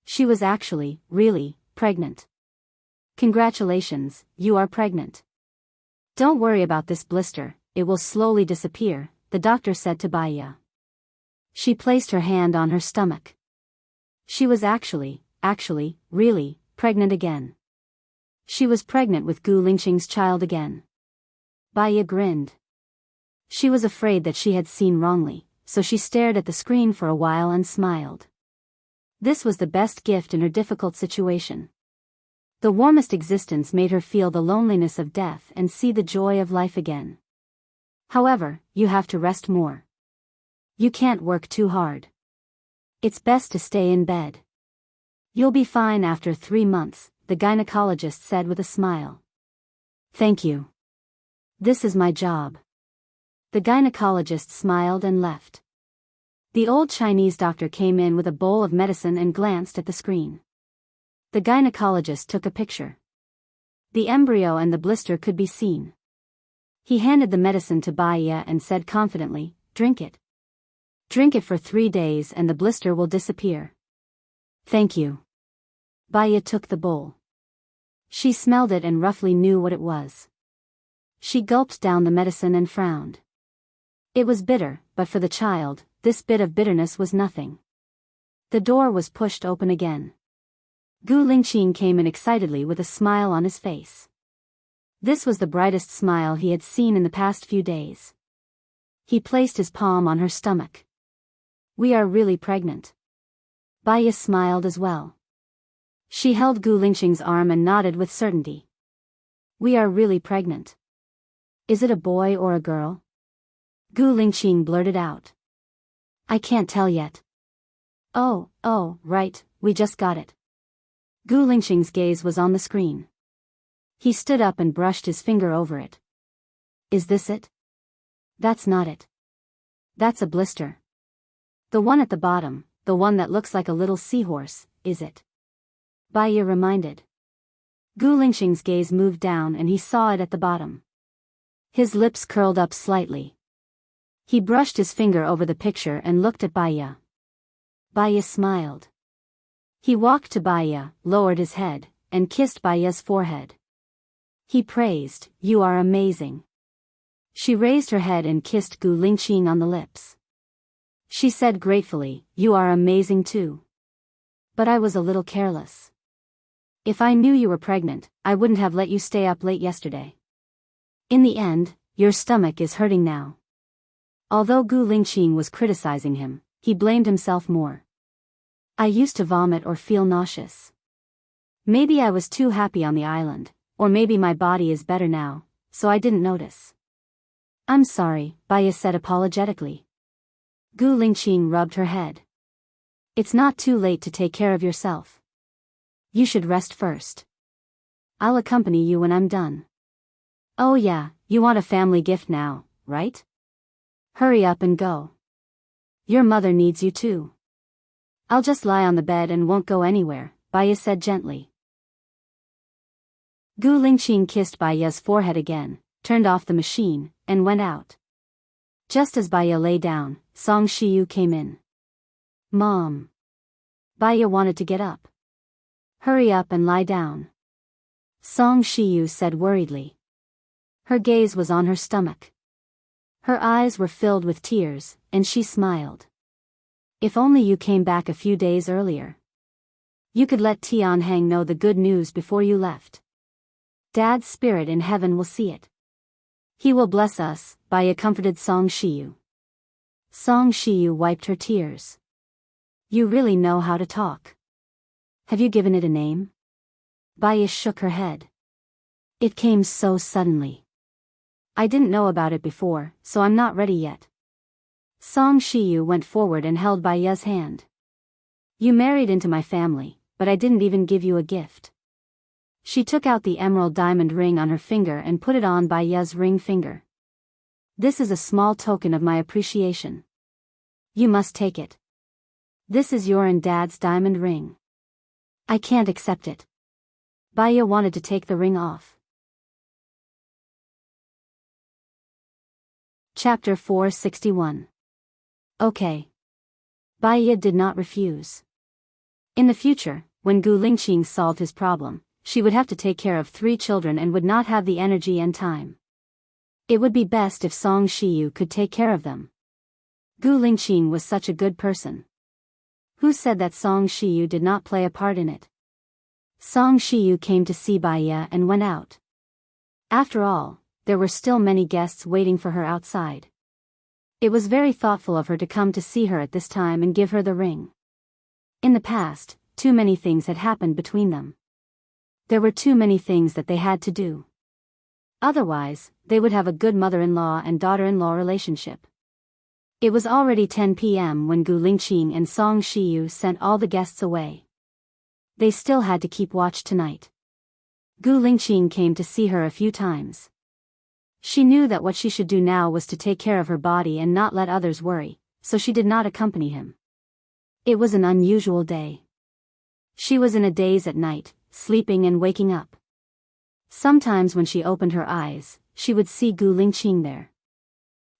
She was actually, really, pregnant. Congratulations, you are pregnant. Don't worry about this blister, it will slowly disappear, the doctor said to Baiya. She placed her hand on her stomach. She was actually, really, pregnant again. She was pregnant with Gu Lingqing's child again. Baiya grinned. She was afraid that she had seen wrongly, so she stared at the screen for a while and smiled. This was the best gift in her difficult situation. The warmest existence made her feel the loneliness of death and see the joy of life again. However, you have to rest more. You can't work too hard. It's best to stay in bed. You'll be fine after 3 months, the gynecologist said with a smile. Thank you. This is my job. The gynecologist smiled and left. The old Chinese doctor came in with a bowl of medicine and glanced at the screen. The gynecologist took a picture. The embryo and the blister could be seen. He handed the medicine to Baiya and said confidently, "Drink it. Drink it for 3 days and the blister will disappear." Thank you. Baiya took the bowl. She smelled it and roughly knew what it was. She gulped down the medicine and frowned. It was bitter, but for the child, this bit of bitterness was nothing. The door was pushed open again. Gu Lingqing came in excitedly with a smile on his face. This was the brightest smile he had seen in the past few days. He placed his palm on her stomach. We are really pregnant. Baiya smiled as well. She held Gu Lingqing's arm and nodded with certainty. We are really pregnant. Is it a boy or a girl? Gu Lingqing blurted out. I can't tell yet. Oh, right, we just got it. Gu Lingqing's gaze was on the screen. He stood up and brushed his finger over it. Is this it? That's not it. That's a blister. The one at the bottom, the one that looks like a little seahorse, is it? Baiya reminded. Gu Lingqing's gaze moved down and he saw it at the bottom. His lips curled up slightly. He brushed his finger over the picture and looked at Baiya. Baiya smiled. He walked to Baiya, lowered his head, and kissed Baiya's forehead. He praised, "You are amazing." She raised her head and kissed Gu Lingqing on the lips. She said gratefully, "You are amazing too. But I was a little careless. If I knew you were pregnant, I wouldn't have let you stay up late yesterday. In the end, your stomach is hurting now." Although Gu Lingqing was criticizing him, he blamed himself more. I used to vomit or feel nauseous. Maybe I was too happy on the island, or maybe my body is better now, so I didn't notice. I'm sorry, Baiya said apologetically. Gu Lingqing rubbed her head. It's not too late to take care of yourself. You should rest first. I'll accompany you when I'm done. Oh yeah, you want a family gift now, right? Hurry up and go. Your mother needs you too. I'll just lie on the bed and won't go anywhere, Baiya said gently. Gu Lingqing kissed Baiya's forehead again, turned off the machine, and went out. Just as Baiya lay down, Song Shiyu came in. Mom. Baiya wanted to get up. Hurry up and lie down, Song Shiyu said worriedly. Her gaze was on her stomach. Her eyes were filled with tears, and she smiled. If only you came back a few days earlier. You could let Tianheng know the good news before you left. Dad's spirit in heaven will see it. He will bless us, Baiya comforted Song Shiyu. Song Shiyu wiped her tears. You really know how to talk. Have you given it a name? Baiya shook her head. It came so suddenly. I didn't know about it before, so I'm not ready yet. Song Shiyu went forward and held Baiya's hand. You married into my family, but I didn't even give you a gift. She took out the emerald diamond ring on her finger and put it on Baiya's ring finger. This is a small token of my appreciation. You must take it. This is your and Dad's diamond ring. I can't accept it. Baiya wanted to take the ring off. Chapter 461. Okay. Baiya did not refuse. In the future, when Gu Lingqing solved his problem, she would have to take care of 3 children and would not have the energy and time. It would be best if Song Shiyu could take care of them. Gu Lingqing was such a good person. Who said that Song Shiyu did not play a part in it? Song Shiyu came to see Baiya and went out. After all, there were still many guests waiting for her outside. It was very thoughtful of her to come to see her at this time and give her the ring. In the past, too many things had happened between them. There were too many things that they had to do. Otherwise, they would have a good mother-in-law and daughter-in-law relationship. It was already 10 p.m. when Gu Lingqing and Song Shiyu sent all the guests away. They still had to keep watch tonight. Gu Lingqing came to see her a few times. She knew that what she should do now was to take care of her body and not let others worry, so she did not accompany him. It was an unusual day. She was in a daze at night, sleeping and waking up. Sometimes when she opened her eyes, she would see Gu Lingqing there.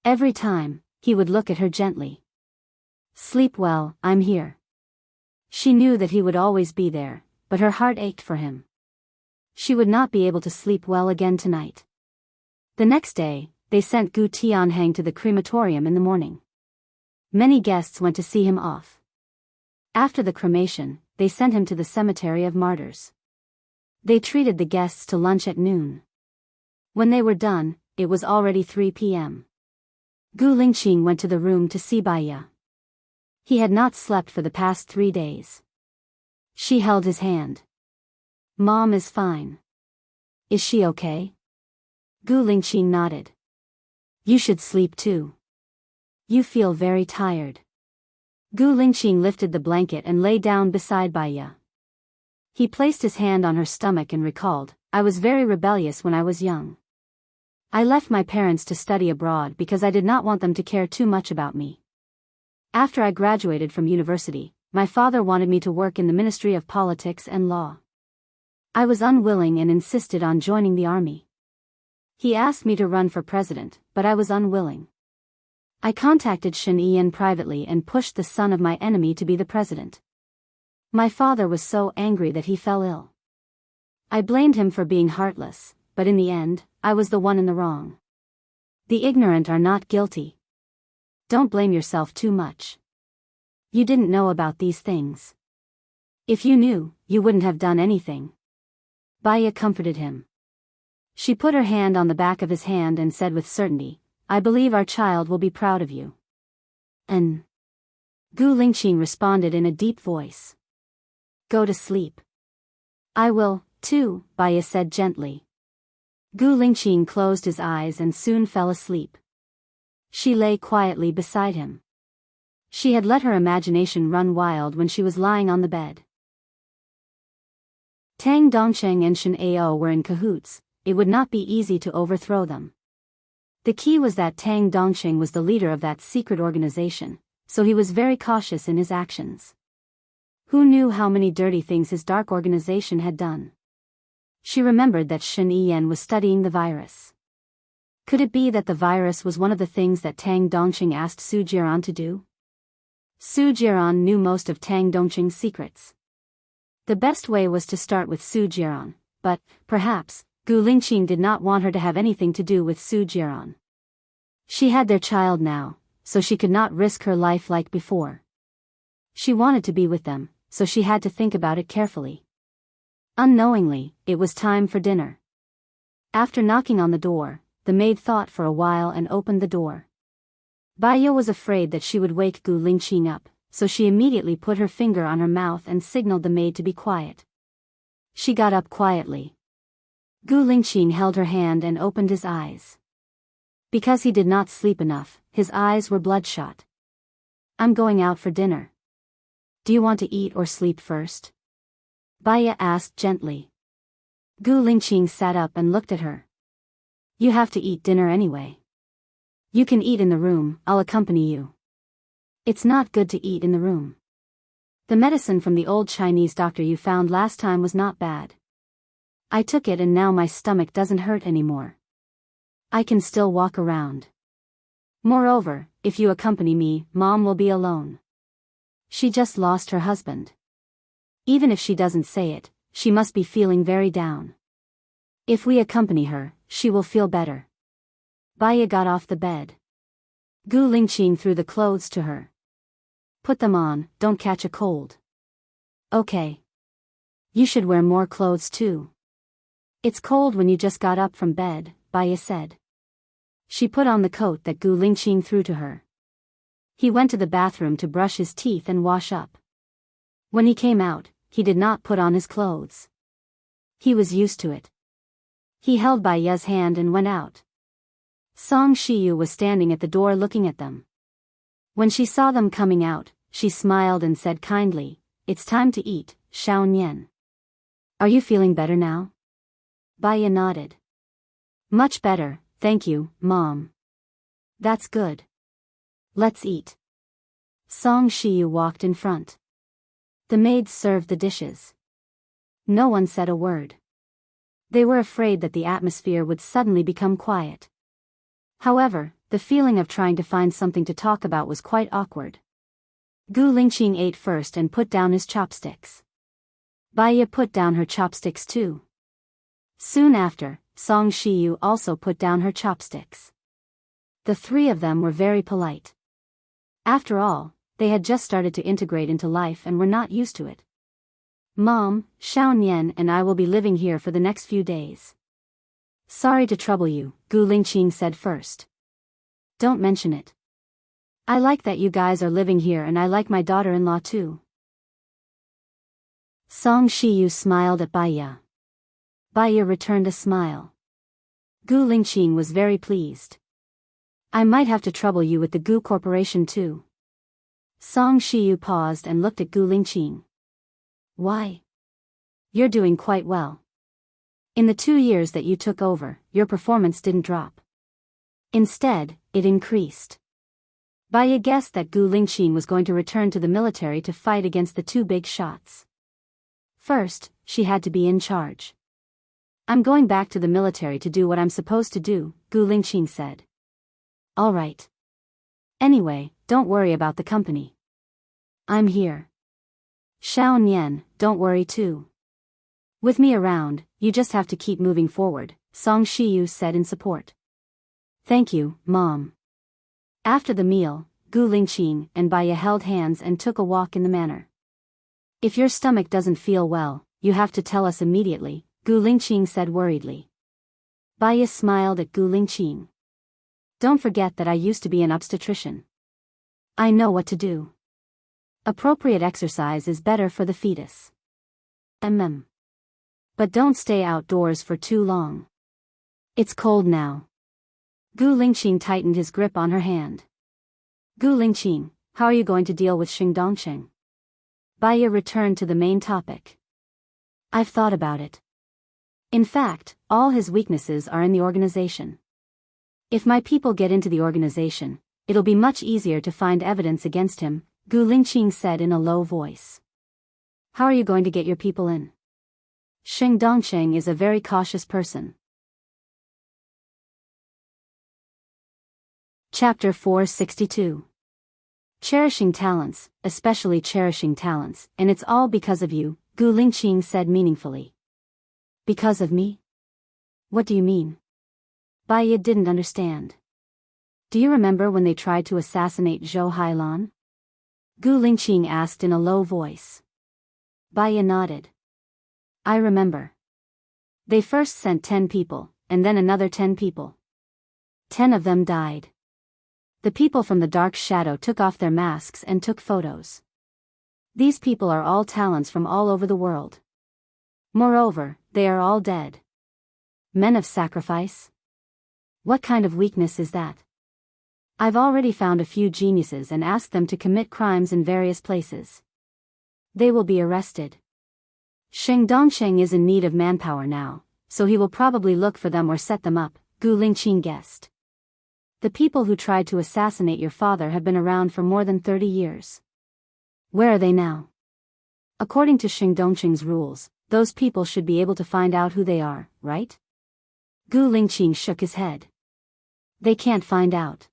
Every time, he would look at her gently. Sleep well, I'm here. She knew that he would always be there, but her heart ached for him. She would not be able to sleep well again tonight. The next day, they sent Gu Tianheng to the crematorium in the morning. Many guests went to see him off. After the cremation, they sent him to the cemetery of martyrs. They treated the guests to lunch at noon. When they were done, it was already 3 p.m. Gu Lingqing went to the room to see Baiya. He had not slept for the past 3 days. She held his hand. Mom is fine. Is she okay? Gu Lingqing nodded. You should sleep too. You feel very tired. Gu Lingqing lifted the blanket and lay down beside Baiya. He placed his hand on her stomach and recalled, I was very rebellious when I was young. I left my parents to study abroad because I did not want them to care too much about me. After I graduated from university, my father wanted me to work in the Ministry of Politics and Law. I was unwilling and insisted on joining the army. He asked me to run for president, but I was unwilling. I contacted Shen Yan privately and pushed the son of my enemy to be the president. My father was so angry that he fell ill. I blamed him for being heartless, but in the end, I was the one in the wrong. The ignorant are not guilty. Don't blame yourself too much. You didn't know about these things. If you knew, you wouldn't have done anything. Baiya comforted him. She put her hand on the back of his hand and said with certainty, I believe our child will be proud of you. And Gu Lingqing responded in a deep voice. Go to sleep. I will, too, Baiya said gently. Gu Lingqing closed his eyes and soon fell asleep. She lay quietly beside him. She had let her imagination run wild when she was lying on the bed. Tang Dongsheng and Shen Ao were in cahoots. It would not be easy to overthrow them. The key was that Tang Dongsheng was the leader of that secret organization, so he was very cautious in his actions. Who knew how many dirty things his dark organization had done? She remembered that Shen Yan was studying the virus. Could it be that the virus was one of the things that Tang Dongsheng asked Su Jiran to do? Su Jiran knew most of Tang Dongqing's secrets. The best way was to start with Su Jiran, but, perhaps, Gu Lingqing did not want her to have anything to do with Su Jiran. She had their child now, so she could not risk her life like before. She wanted to be with them, so she had to think about it carefully. Unknowingly, it was time for dinner. After knocking on the door, the maid thought for a while and opened the door. Baiya was afraid that she would wake Gu Lingqing up, so she immediately put her finger on her mouth and signaled the maid to be quiet. She got up quietly. Gu Lingqing held her hand and opened his eyes. Because he did not sleep enough, his eyes were bloodshot. I'm going out for dinner. Do you want to eat or sleep first? Baiya asked gently. Gu Lingqing sat up and looked at her. You have to eat dinner anyway. You can eat in the room, I'll accompany you. It's not good to eat in the room. The medicine from the old Chinese doctor you found last time was not bad. I took it and now my stomach doesn't hurt anymore. I can still walk around. Moreover, if you accompany me, Mom will be alone. She just lost her husband. Even if she doesn't say it, she must be feeling very down. If we accompany her, she will feel better. Baiya got off the bed. Gu Lingqing threw the clothes to her. Put them on, don't catch a cold. Okay. You should wear more clothes too. It's cold when you just got up from bed, Baiya said. She put on the coat that Gu Lingqing threw to her. He went to the bathroom to brush his teeth and wash up. When he came out, he did not put on his clothes. He was used to it. He held Baiya's hand and went out. Song Shiyu was standing at the door looking at them. When she saw them coming out, she smiled and said kindly, It's time to eat, Xiao Nian. Are you feeling better now? Baiya nodded. Much better, thank you, Mom. That's good. Let's eat. Song Shiyu walked in front. The maids served the dishes. No one said a word. They were afraid that the atmosphere would suddenly become quiet. However, the feeling of trying to find something to talk about was quite awkward. Gu Lingqing ate first and put down his chopsticks. Baiya put down her chopsticks too. Soon after, Song Shiyu also put down her chopsticks. The three of them were very polite. After all, they had just started to integrate into life and were not used to it. Mom, Xiao Nian and I will be living here for the next few days. Sorry to trouble you, Gu Lingqing said first. Don't mention it. I like that you guys are living here and I like my daughter-in-law too. Song Shiyu smiled at Baiya. Baiya returned a smile. Gu Lingqing was very pleased. I might have to trouble you with the Gu Corporation too. Song Shiyu paused and looked at Gu Lingqing. Why? You're doing quite well. In the 2 years that you took over, your performance didn't drop. Instead, it increased. Baiya guessed that Gu Lingqing was going to return to the military to fight against the two big shots. First, she had to be in charge. I'm going back to the military to do what I'm supposed to do, Gu Lingqing said. All right. Anyway, don't worry about the company. I'm here. Xiao Nian, don't worry too. With me around, you just have to keep moving forward, Song Shiyu said in support. Thank you, Mom. After the meal, Gu Lingqing and Baiya held hands and took a walk in the manor. If your stomach doesn't feel well, you have to tell us immediately, Gu Lingqing said worriedly. Baiya smiled at Gu Lingqing. Don't forget that I used to be an obstetrician. I know what to do. Appropriate exercise is better for the fetus. But don't stay outdoors for too long. It's cold now. Gu Lingqing tightened his grip on her hand. Gu Lingqing, how are you going to deal with Xingdongsheng? Baiya returned to the main topic. I've thought about it. In fact, all his weaknesses are in the organization. If my people get into the organization, it'll be much easier to find evidence against him, Gu Lingqing said in a low voice. How are you going to get your people in? Xingdongsheng is a very cautious person. Chapter 462. Cherishing talents, especially cherishing talents, and it's all because of you, Gu Lingqing said meaningfully. Because of me? What do you mean? Bai Ye didn't understand. Do you remember when they tried to assassinate Zhou Hailan? Gu Lingqing asked in a low voice. Bai Ye nodded. I remember. They first sent 10 people, and then another 10 people. 10 of them died. The people from the dark shadow took off their masks and took photos. These people are all talents from all over the world. Moreover, they are all dead. Men of sacrifice? What kind of weakness is that? I've already found a few geniuses and asked them to commit crimes in various places. They will be arrested. Sheng Dongsheng is in need of manpower now, so he will probably look for them or set them up, Gu Lingqing guessed. The people who tried to assassinate your father have been around for more than 30 years. Where are they now? According to Sheng Dongsheng's rules, those people should be able to find out who they are, right? Gu Lingqing shook his head. They can't find out.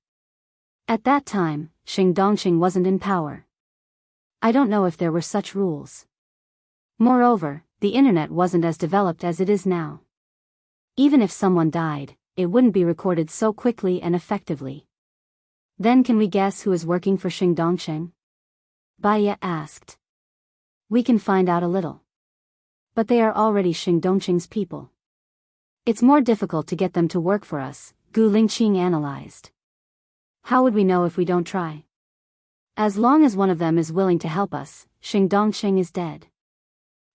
At that time, Sheng Dongsheng wasn't in power. I don't know if there were such rules. Moreover, the internet wasn't as developed as it is now. Even if someone died, it wouldn't be recorded so quickly and effectively. Then can we guess who is working for Sheng Dongsheng? Bai Ye asked. We can find out a little. But they are already Sheng Dongsheng's people. It's more difficult to get them to work for us, Gu Lingqing analyzed. How would we know if we don't try? As long as one of them is willing to help us, Sheng Dongsheng is dead.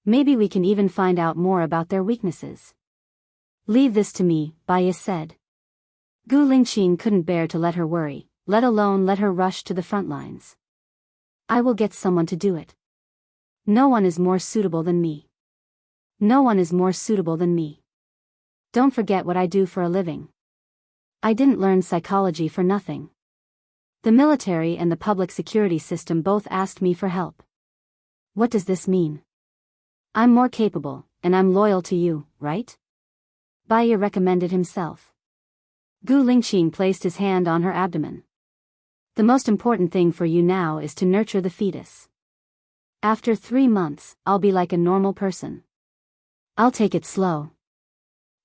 Maybe we can even find out more about their weaknesses. Leave this to me, Bai Ye said. Gu Lingqing couldn't bear to let her worry, let alone let her rush to the front lines. I will get someone to do it. No one is more suitable than me. No one is more suitable than me. Don't forget what I do for a living. I didn't learn psychology for nothing. The military and the public security system both asked me for help. What does this mean? I'm more capable, and I'm loyal to you, right? Bai Ye recommended himself. Gu Lingqing placed his hand on her abdomen. The most important thing for you now is to nurture the fetus. After 3 months, I'll be like a normal person. I'll take it slow.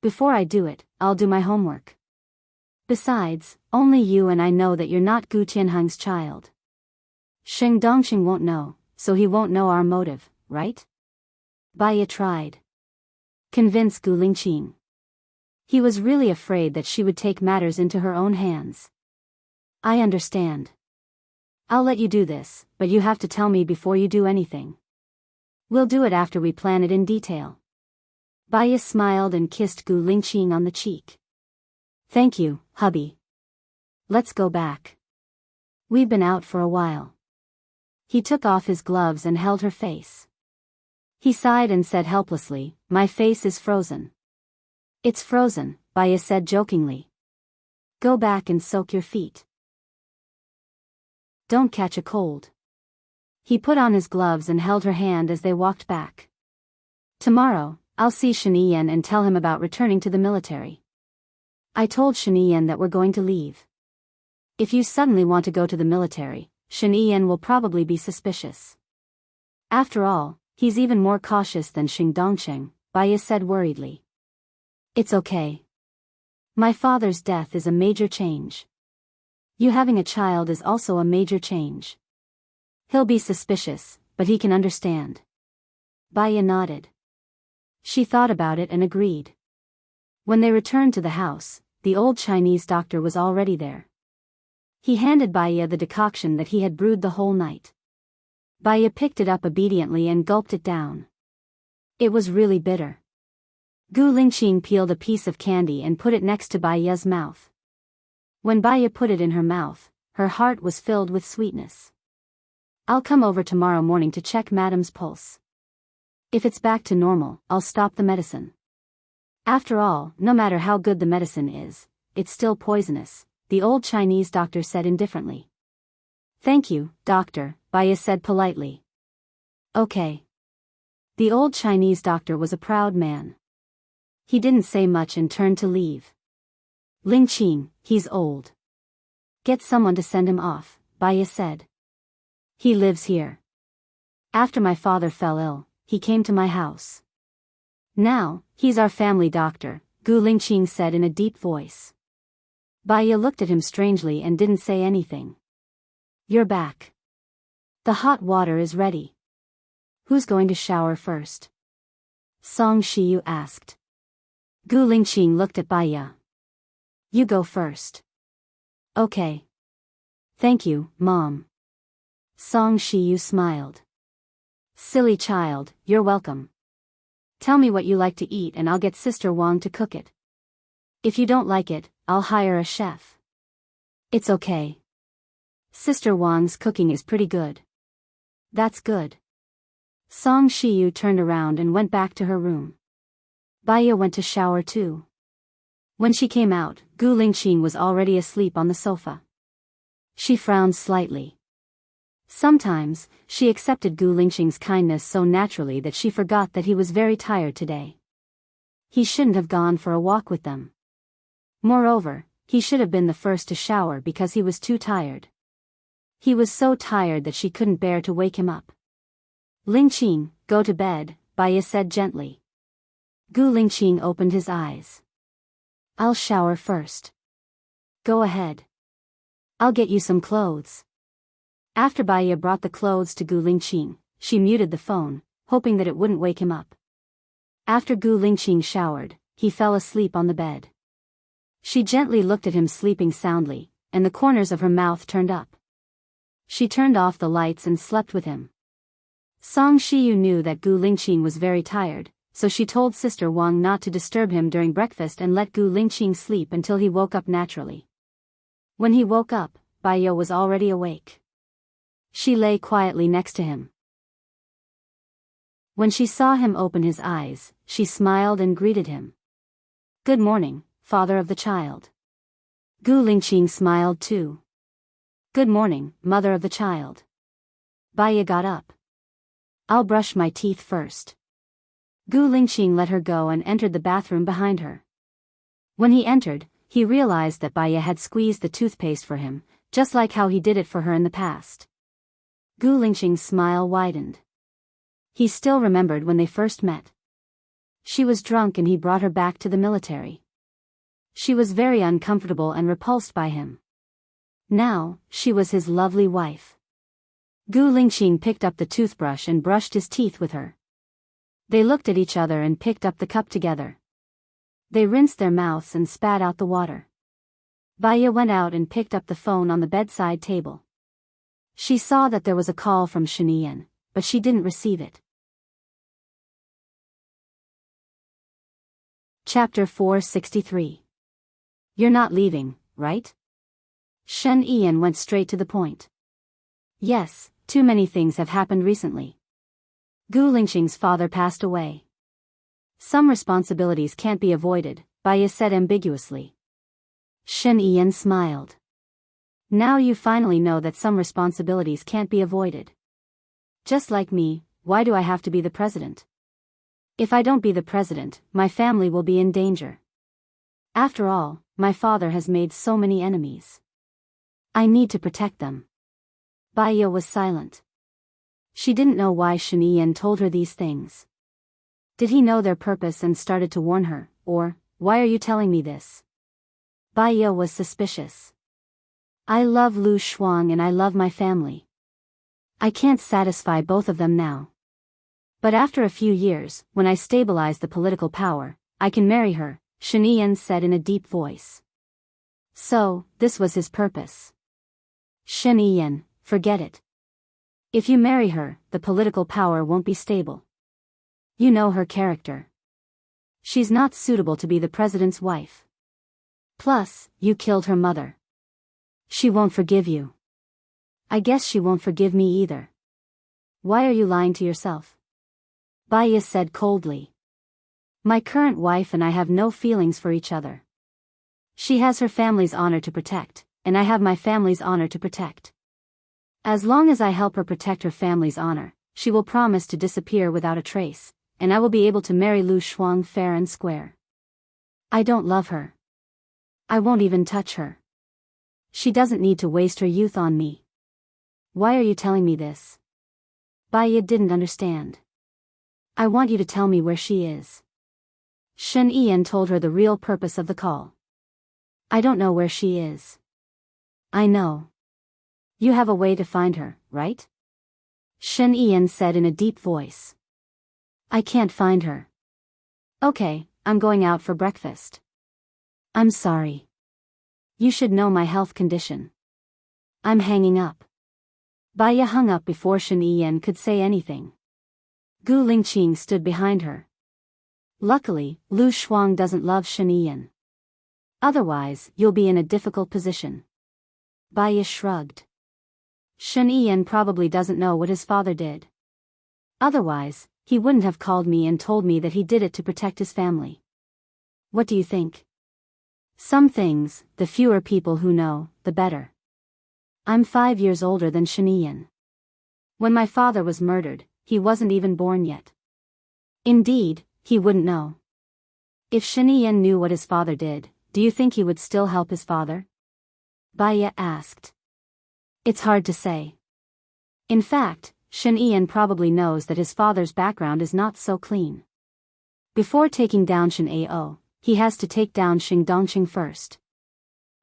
Before I do it, I'll do my homework. Besides, only you and I know that you're not Gu Tianheng's child. Sheng Dongsheng won't know, so he won't know our motive, right? Bai Ye tried. Convince Gu Lingqing. He was really afraid that she would take matters into her own hands. I understand. I'll let you do this, but you have to tell me before you do anything. We'll do it after we plan it in detail. Bai Ye smiled and kissed Gu Lingqing on the cheek. Thank you, hubby. Let's go back. We've been out for a while. He took off his gloves and held her face. He sighed and said helplessly, my face is frozen. It's frozen, Bai Ye said jokingly. Go back and soak your feet. Don't catch a cold. He put on his gloves and held her hand as they walked back. Tomorrow, I'll see Shen Yiyan and tell him about returning to the military. I told Shen Yiyan that we're going to leave. If you suddenly want to go to the military, Shen Yiyan will probably be suspicious. After all, he's even more cautious than Sheng Dongsheng, Bai Ye said worriedly. It's okay. My father's death is a major change. You having a child is also a major change. He'll be suspicious, but he can understand. Bai Ye nodded. She thought about it and agreed. When they returned to the house, the old Chinese doctor was already there. He handed Bai Ye the decoction that he had brewed the whole night. Bai Ye picked it up obediently and gulped it down. It was really bitter. Gu Lingqing peeled a piece of candy and put it next to Bai Ye's mouth. When Bai Ye put it in her mouth, her heart was filled with sweetness. I'll come over tomorrow morning to check Madam's pulse. If it's back to normal, I'll stop the medicine. After all, no matter how good the medicine is, it's still poisonous, the old Chinese doctor said indifferently. Thank you, doctor, Bai Ye said politely. Okay. The old Chinese doctor was a proud man. He didn't say much and turned to leave. Lingqing, he's old. Get someone to send him off, Bai Ye said. He lives here. After my father fell ill, he came to my house. Now, he's our family doctor, Gu Lingqing said in a deep voice. Baiya looked at him strangely and didn't say anything. You're back. The hot water is ready. Who's going to shower first? Song Shiyu asked. Gu Lingqing looked at Baiya. You go first. Okay. Thank you, Mom. Song Shiyu smiled. Silly child, you're welcome. Tell me what you like to eat and I'll get Sister Wang to cook it. If you don't like it, I'll hire a chef. It's okay. Sister Wang's cooking is pretty good. That's good. Song Shiyu turned around and went back to her room. Baiya went to shower too. When she came out, Gu Lingqing was already asleep on the sofa. She frowned slightly. Sometimes, she accepted Gu Lingqing's kindness so naturally that she forgot that he was very tired today. He shouldn't have gone for a walk with them. Moreover, he should have been the first to shower because he was too tired. He was so tired that she couldn't bear to wake him up. Lingqing, go to bed, Baiya said gently. Gu Lingqing opened his eyes. I'll shower first. Go ahead. I'll get you some clothes. After Baiya brought the clothes to Gu Lingqing, she muted the phone, hoping that it wouldn't wake him up. After Gu Lingqing showered, he fell asleep on the bed. She gently looked at him sleeping soundly, and the corners of her mouth turned up. She turned off the lights and slept with him. Song Shiyu knew that Gu Lingqing was very tired, so she told Sister Wang not to disturb him during breakfast and let Gu Lingqing sleep until he woke up naturally. When he woke up, Baiya was already awake. She lay quietly next to him. When she saw him open his eyes, she smiled and greeted him. Good morning, father of the child. Gu Lingqing smiled too. Good morning, mother of the child. Baiya got up. I'll brush my teeth first. Gu Lingqing let her go and entered the bathroom behind her. When he entered, he realized that Baiya had squeezed the toothpaste for him, just like how he did it for her in the past. Gu Lingqing's smile widened. He still remembered when they first met. She was drunk and he brought her back to the military. She was very uncomfortable and repulsed by him. Now, she was his lovely wife. Gu Lingqing picked up the toothbrush and brushed his teeth with her. They looked at each other and picked up the cup together. They rinsed their mouths and spat out the water. Baiya went out and picked up the phone on the bedside table. She saw that there was a call from Shinian, but she didn't receive it. Chapter 463. You're not leaving, right? Shen Ian went straight to the point. Yes, too many things have happened recently. Gu Lingqing's father passed away. Some responsibilities can't be avoided, Baiya said ambiguously. Shen Ian smiled. Now you finally know that some responsibilities can't be avoided. Just like me, why do I have to be the president? If I don't be the president, my family will be in danger. After all, my father has made so many enemies. I need to protect them. Baiya was silent. She didn't know why Shen Ian told her these things. Did he know their purpose and started to warn her, or, why are you telling me this? Baiya was suspicious. I love Lu Shuang and I love my family. I can't satisfy both of them now. But after a few years, when I stabilize the political power, I can marry her, Shen Ian said in a deep voice. So, this was his purpose. Shen Ian, forget it. If you marry her, the political power won't be stable. You know her character. She's not suitable to be the president's wife. Plus, you killed her mother. She won't forgive you. I guess she won't forgive me either. Why are you lying to yourself? Baiya said coldly. My current wife and I have no feelings for each other. She has her family's honor to protect, and I have my family's honor to protect. As long as I help her protect her family's honor, she will promise to disappear without a trace, and I will be able to marry Lu Shuang fair and square. I don't love her. I won't even touch her. She doesn't need to waste her youth on me. Why are you telling me this? Baya didn't understand. I want you to tell me where she is. Shen Ian told her the real purpose of the call. I don't know where she is. I know. You have a way to find her, right? Shen Ian said in a deep voice. I can't find her. Okay, I'm going out for breakfast. I'm sorry. You should know my health condition. I'm hanging up. Baya hung up before Shen Ian could say anything. Gu Lingqing stood behind her. Luckily, Lu Shuang doesn't love Shen Ian. Otherwise, you'll be in a difficult position. Baya shrugged. Shen Ian probably doesn't know what his father did. Otherwise, he wouldn't have called me and told me that he did it to protect his family. What do you think? Some things, the fewer people who know, the better. I'm 5 years older than Shen Ian. When my father was murdered, he wasn't even born yet. Indeed, he wouldn't know. If Shen Ian knew what his father did, do you think he would still help his father? Baya asked. It's hard to say. In fact, Shen Ian probably knows that his father's background is not so clean. Before taking down Shen Ao, he has to take down Xing Dongqing first.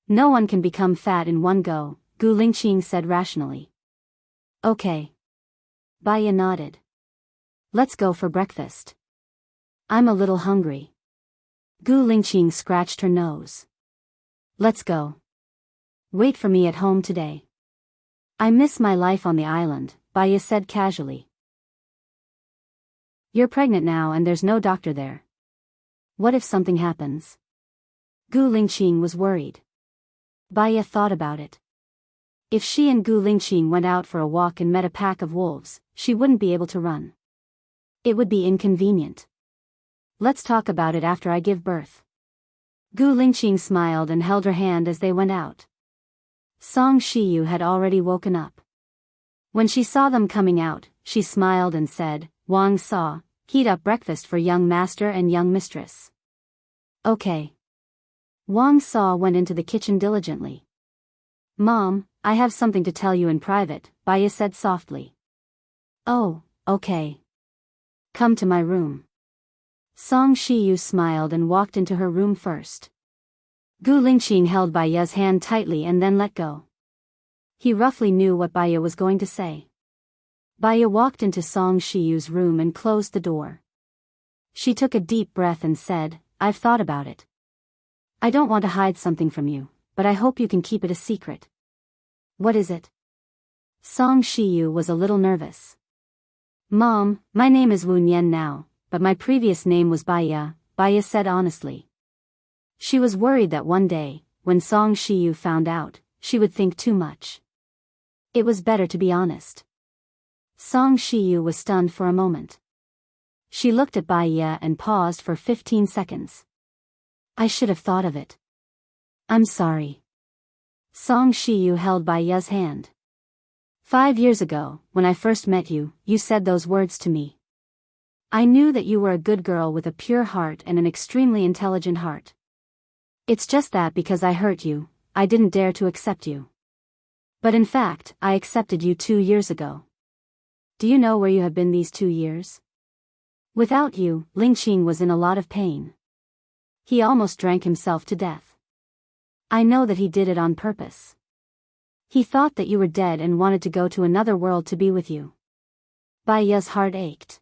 No one can become fat in one go, Gu Lingqing said rationally. Okay. Baya nodded. Let's go for breakfast. I'm a little hungry. Gu Lingqing scratched her nose. Let's go. Wait for me at home today. I miss my life on the island, Baya said casually. You're pregnant now and there's no doctor there. What if something happens? Gu Lingqing was worried. Baya thought about it. If she and Gu Lingqing went out for a walk and met a pack of wolves, she wouldn't be able to run. It would be inconvenient. Let's talk about it after I give birth. Gu Lingqing smiled and held her hand as they went out. Song Shiyu had already woken up. When she saw them coming out, she smiled and said, Wang Sa, heat up breakfast for young master and young mistress. Okay. Wang Sa went into the kitchen diligently. Mom, I have something to tell you in private, Baya said softly. Oh, okay. Come to my room. Song Shiyu smiled and walked into her room first. Gu Lingqing held Baya's hand tightly and then let go. He roughly knew what Baya was going to say. Baya walked into Song Shiyu's room and closed the door. She took a deep breath and said, I've thought about it. I don't want to hide something from you, but I hope you can keep it a secret. What is it? Song Shiyu was a little nervous. Mom, my name is Wu Nian now, but my previous name was Baya, Baya said honestly. She was worried that one day, when Song Shiyu found out, she would think too much. It was better to be honest. Song Shiyu was stunned for a moment. She looked at Baya and paused for 15 seconds. I should have thought of it. I'm sorry. Song Shiyu held Baya's hand. 5 years ago, when I first met you, you said those words to me. I knew that you were a good girl with a pure heart and an extremely intelligent heart. It's just that because I hurt you, I didn't dare to accept you. But in fact, I accepted you 2 years ago. Do you know where you have been these 2 years? Without you, Lingqing was in a lot of pain. He almost drank himself to death. I know that he did it on purpose. He thought that you were dead and wanted to go to another world to be with you. Baya's heart ached.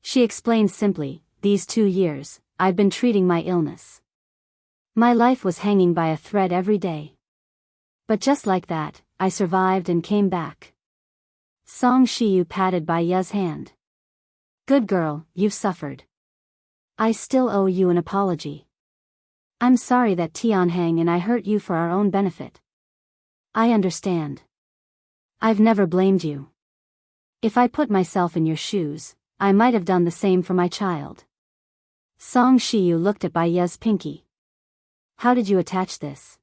She explained simply, these 2 years, I've been treating my illness. My life was hanging by a thread every day. But just like that, I survived and came back. Song Shiyu patted Baya's hand. Good girl, you've suffered. I still owe you an apology. I'm sorry that Tianheng and I hurt you for our own benefit. I understand. I've never blamed you. If I put myself in your shoes, I might have done the same for my child. Song Shiyu looked at Baya's pinky. How did you attach this?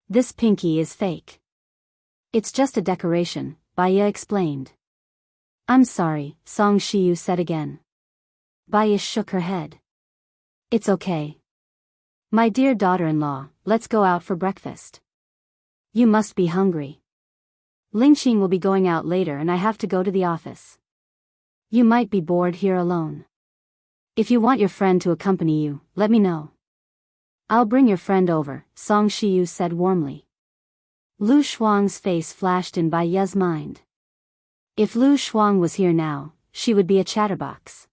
This pinky is fake. It's just a decoration, Baya explained. I'm sorry, Song Shiyu said again. Baya shook her head. It's okay. My dear daughter-in-law, let's go out for breakfast. You must be hungry. Lingxing will be going out later and I have to go to the office. You might be bored here alone. If you want your friend to accompany you, let me know. I'll bring your friend over, Song Shiyu said warmly. Lu Shuang's face flashed in Bai Ye's mind. If Lu Shuang was here now, she would be a chatterbox.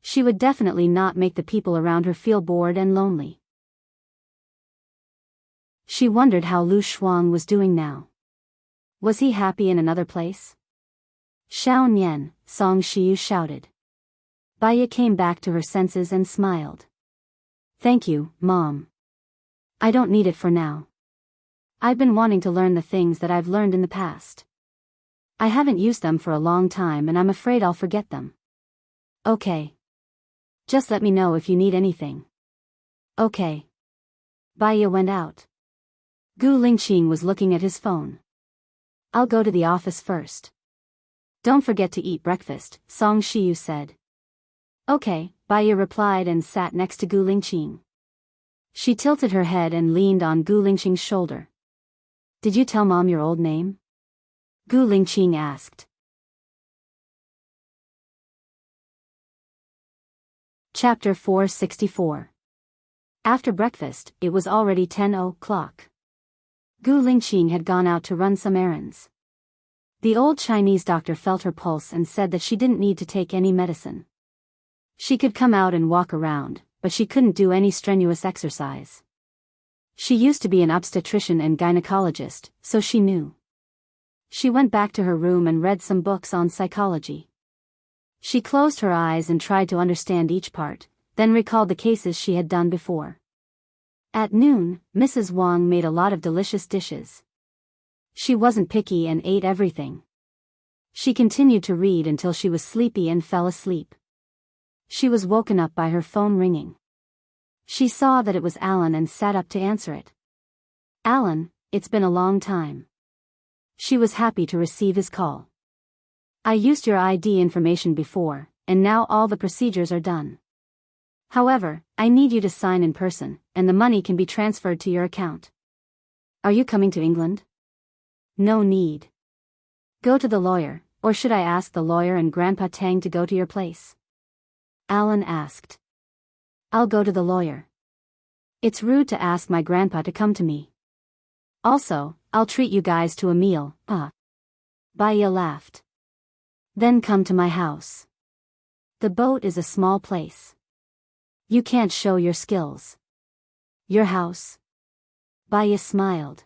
She would definitely not make the people around her feel bored and lonely. She wondered how Lu Shuang was doing now. Was he happy in another place? Xiao Nian, Song Shiyu shouted. Bai Ye came back to her senses and smiled. Thank you, Mom. I don't need it for now. I've been wanting to learn the things that I've learned in the past. I haven't used them for a long time and I'm afraid I'll forget them. Okay. Just let me know if you need anything. Okay. Bai Ye went out. Gu Lingqing was looking at his phone. I'll go to the office first. Don't forget to eat breakfast, Song Shiyu said. Okay, Bai Ye replied and sat next to Gu Lingqing. She tilted her head and leaned on Gu Lingqing's shoulder. Did you tell Mom your old name? Gu Lingqing asked. Chapter 464. After breakfast, it was already 10 o'clock. Gu Lingqing had gone out to run some errands. The old Chinese doctor felt her pulse and said that she didn't need to take any medicine. She could come out and walk around, but she couldn't do any strenuous exercise. She used to be an obstetrician and gynecologist, so she knew. She went back to her room and read some books on psychology. She closed her eyes and tried to understand each part, then recalled the cases she had done before. At noon, Mrs. Wang made a lot of delicious dishes. She wasn't picky and ate everything. She continued to read until she was sleepy and fell asleep. She was woken up by her phone ringing. She saw that it was Alan and sat up to answer it. Alan, it's been a long time. She was happy to receive his call. I used your ID information before, and now all the procedures are done. However, I need you to sign in person, and the money can be transferred to your account. Are you coming to England? No need. Go to the lawyer, or should I ask the lawyer and Grandpa Tang to go to your place? Alan asked. I'll go to the lawyer. It's rude to ask my grandpa to come to me. Also, I'll treat you guys to a meal, Bai Ye laughed. Then come to my house. The boat is a small place. You can't show your skills. Your house? Bai Ye smiled.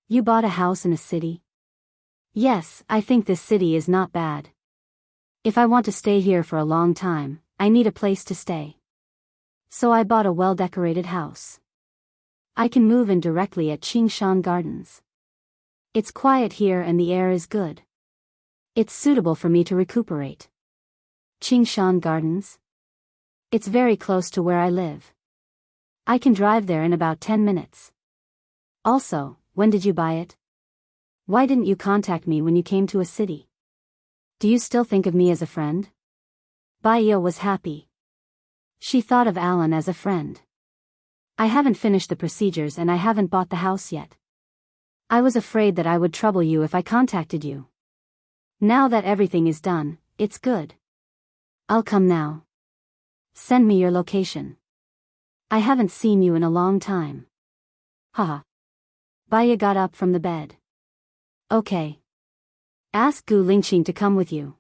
You bought a house in a city? Yes, I think this city is not bad. If I want to stay here for a long time, I need a place to stay. So I bought a well-decorated house. I can move in directly at Qingshan Gardens. It's quiet here and the air is good. It's suitable for me to recuperate. Qingshan Gardens? It's very close to where I live. I can drive there in about 10 minutes. Also, when did you buy it? Why didn't you contact me when you came to a city? Do you still think of me as a friend? Bai Ye was happy. She thought of Alan as a friend. I haven't finished the procedures and I haven't bought the house yet. I was afraid that I would trouble you if I contacted you. Now that everything is done, it's good. I'll come now. Send me your location. I haven't seen you in a long time. Haha. Bai Ye got up from the bed. Okay. Ask Gu Lingqing to come with you.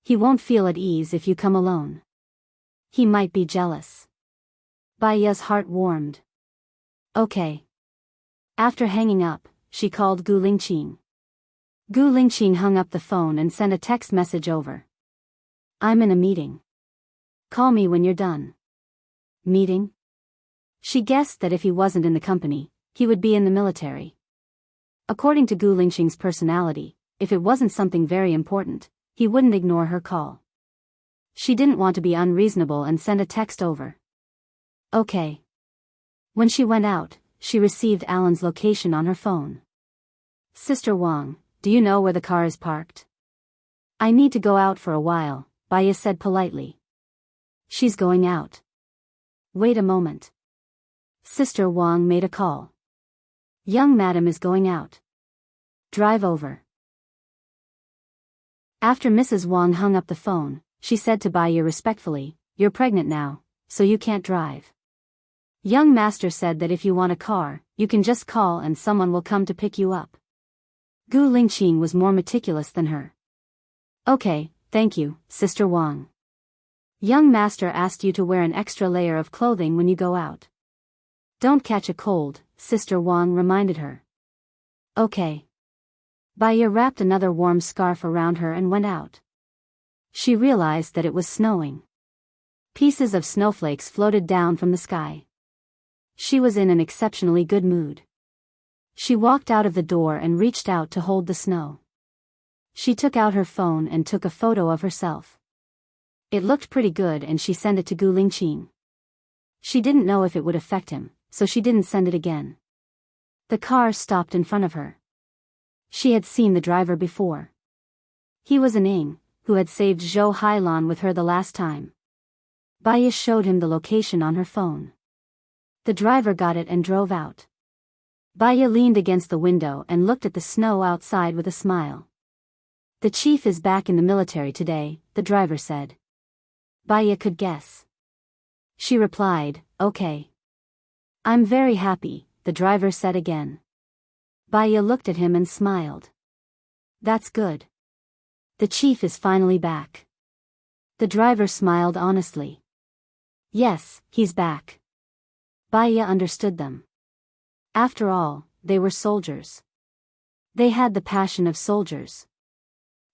He won't feel at ease if you come alone. He might be jealous. Bai Ye's heart warmed. Okay. After hanging up, she called Gu Lingqing. Gu Lingqing hung up the phone and sent a text message over. I'm in a meeting. Call me when you're done. Meeting? She guessed that if he wasn't in the company, he would be in the military. According to Gu Lingqing's personality, if it wasn't something very important, he wouldn't ignore her call. She didn't want to be unreasonable and sent a text over. Okay. When she went out, she received Alan's location on her phone. Sister Wang, do you know where the car is parked? I need to go out for a while, Bai Ye said politely. She's going out. Wait a moment. Sister Wang made a call. Young madam is going out. Drive over. After Mrs. Wang hung up the phone, she said to Baiya respectfully, "You're pregnant now, so you can't drive. Young master said that if you want a car, you can just call and someone will come to pick you up." Gu Lingqing was more meticulous than her. "Okay, thank you, Sister Wang. Young master asked you to wear an extra layer of clothing when you go out. Don't catch a cold," Sister Wang reminded her. "Okay." Baiya wrapped another warm scarf around her and went out. She realized that it was snowing. Pieces of snowflakes floated down from the sky. She was in an exceptionally good mood. She walked out of the door and reached out to hold the snow. She took out her phone and took a photo of herself. It looked pretty good and she sent it to Gu Lingqing. She didn't know if it would affect him, so she didn't send it again. The car stopped in front of her. She had seen the driver before. He was an Ing, who had saved Zhou Hailan with her the last time. Baiya showed him the location on her phone. The driver got it and drove out. Baiya leaned against the window and looked at the snow outside with a smile. "The chief is back in the military today," the driver said. Baiya could guess. She replied, "Okay. I'm very happy," the driver said again. Baiya looked at him and smiled. "That's good. The chief is finally back." The driver smiled honestly. "Yes, he's back." Baiya understood them. After all, they were soldiers. They had the passion of soldiers.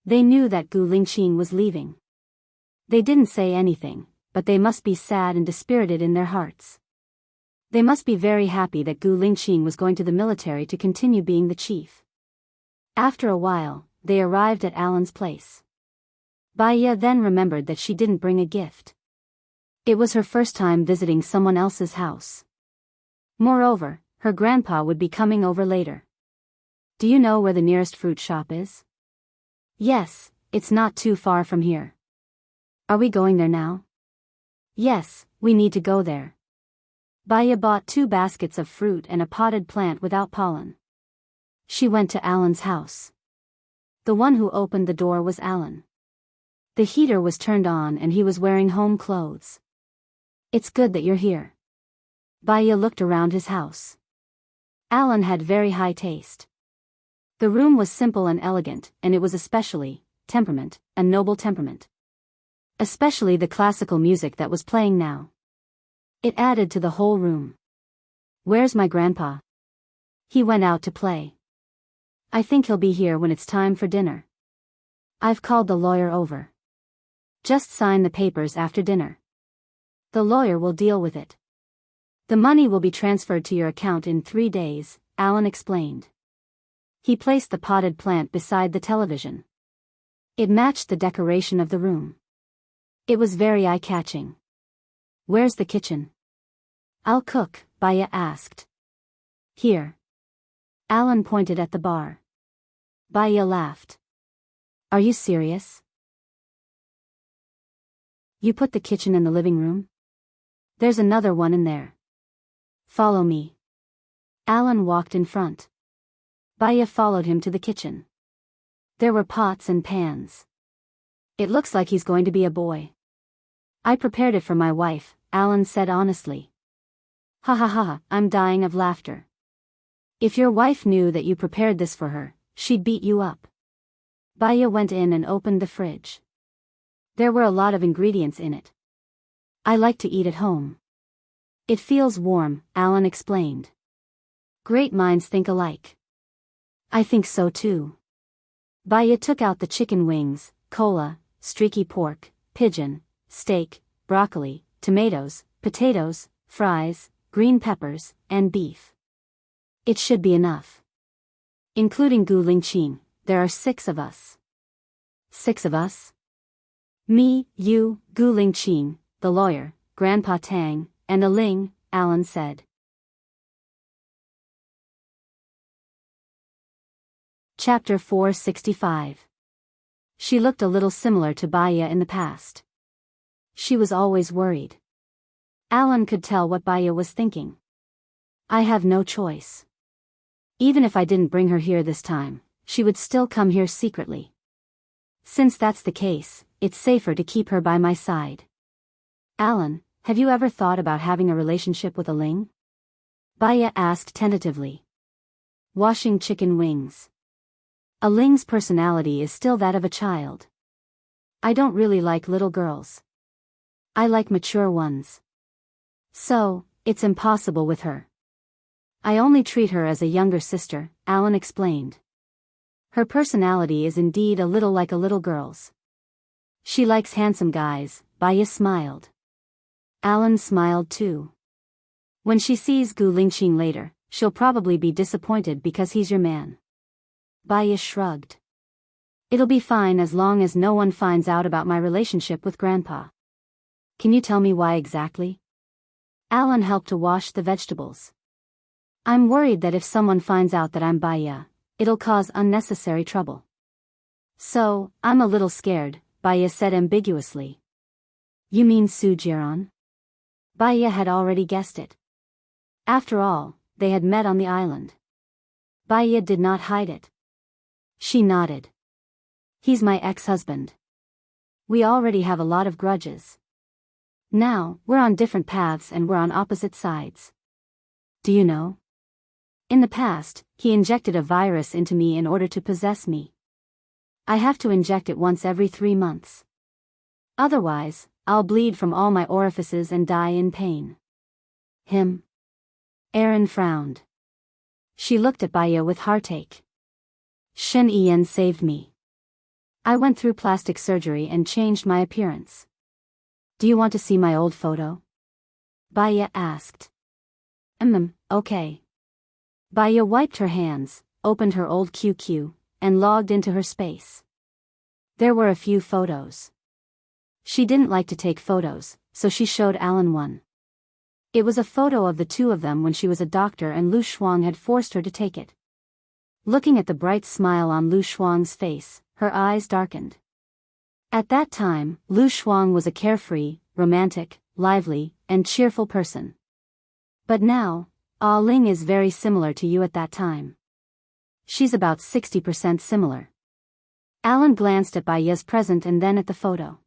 They knew that Gu Lingqing was leaving. They didn't say anything, but they must be sad and dispirited in their hearts. They must be very happy that Gu Lingqing was going to the military to continue being the chief. After a while, they arrived at Alan's place. Baiya then remembered that she didn't bring a gift. It was her first time visiting someone else's house. Moreover, her grandpa would be coming over later. "Do you know where the nearest fruit shop is?" "Yes, it's not too far from here." "Are we going there now?" "Yes, we need to go there." Baiya bought 2 baskets of fruit and a potted plant without pollen. She went to Alan's house. The one who opened the door was Alan. The heater was turned on and he was wearing home clothes. "It's good that you're here." Baiya looked around his house. Alan had very high taste. The room was simple and elegant, and it was especially a noble temperament. Especially the classical music that was playing now. It added to the whole room. "Where's my grandpa?" "He went out to play. I think he'll be here when it's time for dinner. I've called the lawyer over. Just sign the papers after dinner. The lawyer will deal with it. The money will be transferred to your account in 3 days," Alan explained. He placed the potted plant beside the television. It matched the decoration of the room. It was very eye-catching. "Where's the kitchen?" "I'll cook," Baiya asked. "Here." Alan pointed at the bar. Baiya laughed. "Are you serious? You put the kitchen in the living room? There's another one in there. Follow me." Alan walked in front. Baiya followed him to the kitchen. There were pots and pans. "It looks like he's going to be a boy." "I prepared it for my wife," Alan said honestly. "Ha ha ha, I'm dying of laughter. If your wife knew that you prepared this for her, she'd beat you up." Baiya went in and opened the fridge. There were a lot of ingredients in it. "I like to eat at home. It feels warm," Alan explained. "Great minds think alike." "I think so too." Baiya took out the chicken wings, cola, streaky pork, pigeon, steak, broccoli, tomatoes, potatoes, fries, green peppers, and beef. "It should be enough. Including Gu Lingqing, there are 6 of us." "6 of us?" "Me, you, Gu Lingqing, the lawyer, Grandpa Tang, and a Ling," Alan said. Chapter 465. She looked a little similar to Baiya in the past. She was always worried. Alan could tell what Baiya was thinking. "I have no choice. Even if I didn't bring her here this time, she would still come here secretly. Since that's the case, it's safer to keep her by my side. Alan, have you ever thought about having a relationship with a ling? Baya asked tentatively. Washing chicken wings. A ling's personality is still that of a child. I don't really like little girls. I like mature ones. So, it's impossible with her. I only treat her as a younger sister, Alan explained. Her personality is indeed a little like a little girl's. She likes handsome guys, Baya smiled. Alan smiled too. When she sees Gu Lingqing later, she'll probably be disappointed because he's your man. Baya shrugged. It'll be fine as long as no one finds out about my relationship with Grandpa. Can you tell me why exactly? Alan helped to wash the vegetables. I'm worried that if someone finds out that I'm Baya, it'll cause unnecessary trouble. So, I'm a little scared, Baya said ambiguously. You mean Su Jiran? Baya had already guessed it. After all, they had met on the island. Baya did not hide it. She nodded. He's my ex-husband. We already have a lot of grudges. Now, we're on different paths and we're on opposite sides. Do you know? In the past, he injected a virus into me in order to possess me. I have to inject it once every 3 months. Otherwise, I'll bleed from all my orifices and die in pain. Him? Erin frowned. She looked at Baya with heartache. Shen Ian saved me. I went through plastic surgery and changed my appearance. Do you want to see my old photo? Baya asked. Okay. Baya wiped her hands, opened her old QQ, and logged into her space. There were a few photos. She didn't like to take photos, so she showed Alan one. It was a photo of the two of them when she was a doctor and Lu Shuang had forced her to take it. Looking at the bright smile on Lu Shuang's face, her eyes darkened. At that time, Lu Shuang was a carefree, romantic, lively, and cheerful person. But now, Ah Ling is very similar to you at that time. She's about 60% similar. Alan glanced at Baya's present and then at the photo.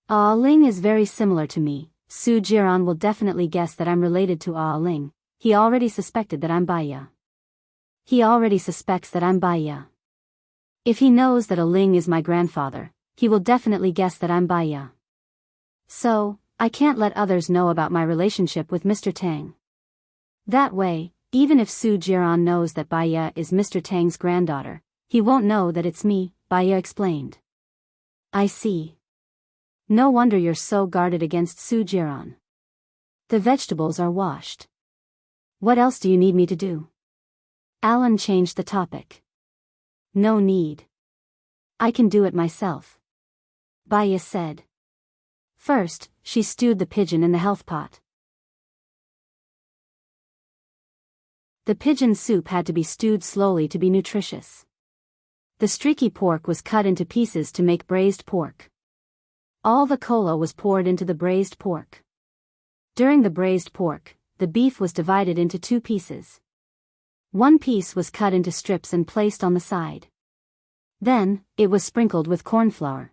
Ah Ling is very similar to me. Su Jiran will definitely guess that I'm related to Ah Ling. He already suspected that I'm Baya. He already suspects that I'm Baya. If he knows that Ah Ling is my grandfather, he will definitely guess that I'm Baya. So, I can't let others know about my relationship with Mr. Tang. That way, even if Su Jiran knows that Baya is Mr. Tang's granddaughter, he won't know that it's me, Baya explained. I see. No wonder you're so guarded against Su Jiran. The vegetables are washed. What else do you need me to do? Alan changed the topic. No need. I can do it myself. Baya said. First, she stewed the pigeon in the health pot. The pigeon soup had to be stewed slowly to be nutritious. The streaky pork was cut into pieces to make braised pork. All the cola was poured into the braised pork. During the braised pork, the beef was divided into 2 pieces. One piece was cut into strips and placed on the side. Then, it was sprinkled with cornflour.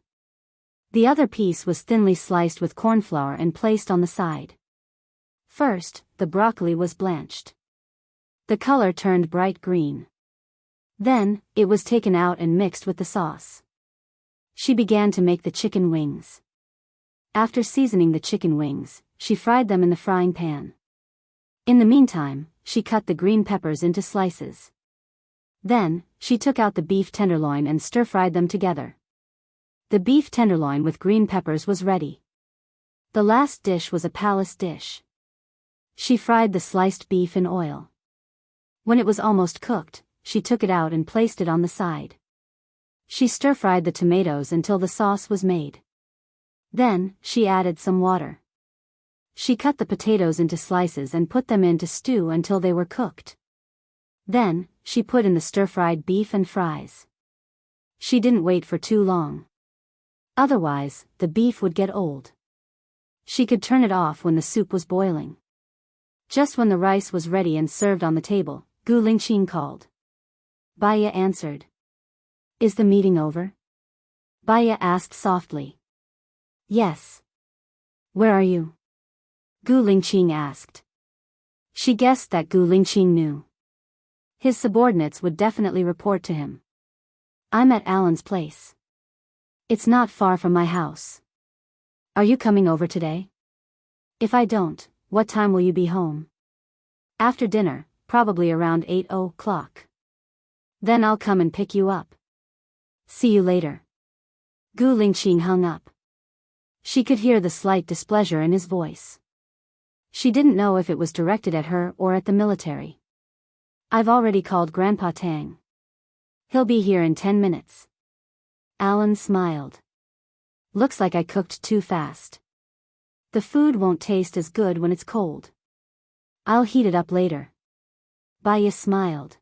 The other piece was thinly sliced with cornflour and placed on the side. First, the broccoli was blanched. The color turned bright green. Then, it was taken out and mixed with the sauce. She began to make the chicken wings. After seasoning the chicken wings, she fried them in the frying pan. In the meantime, she cut the green peppers into slices. Then, she took out the beef tenderloin and stir-fried them together. The beef tenderloin with green peppers was ready. The last dish was a palace dish. She fried the sliced beef in oil. When it was almost cooked, she took it out and placed it on the side. She stir-fried the tomatoes until the sauce was made. Then, she added some water. She cut the potatoes into slices and put them in to stew until they were cooked. Then, she put in the stir-fried beef and fries. She didn't wait for too long. Otherwise, the beef would get old. She could turn it off when the soup was boiling. Just when the rice was ready and served on the table, Gu Lingqing called. Baya answered. Is the meeting over? Baya asked softly. Yes. Where are you? Gu Lingqing asked. She guessed that Gu Lingqing knew. His subordinates would definitely report to him. I'm at Alan's place. It's not far from my house. Are you coming over today? If I don't, what time will you be home? After dinner, probably around 8 o'clock. Then I'll come and pick you up. See you later. Gu Lingqing hung up. She could hear the slight displeasure in his voice. She didn't know if it was directed at her or at the military. I've already called Grandpa Tang. He'll be here in 10 minutes. Alan smiled. Looks like I cooked too fast. The food won't taste as good when it's cold. I'll heat it up later. Baya smiled.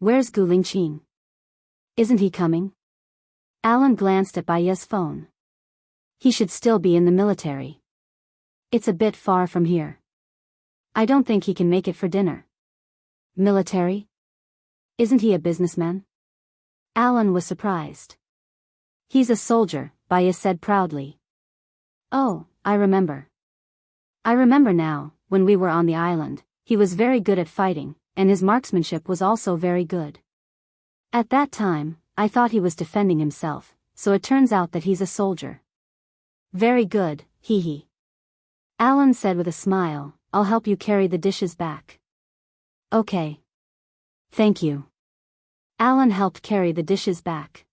Where's Gu Lingqing? Isn't he coming? Alan glanced at Baya's phone. He should still be in the military. It's a bit far from here. I don't think he can make it for dinner. Military? Isn't he a businessman? Alan was surprised. He's a soldier, Baya said proudly. Oh, I remember. I remember now, when we were on the island, he was very good at fighting, and his marksmanship was also very good. At that time, I thought he was defending himself, so it turns out that he's a soldier. Very good, hee hee. Alan said with a smile, I'll help you carry the dishes back. Okay. Thank you. Alan helped carry the dishes back.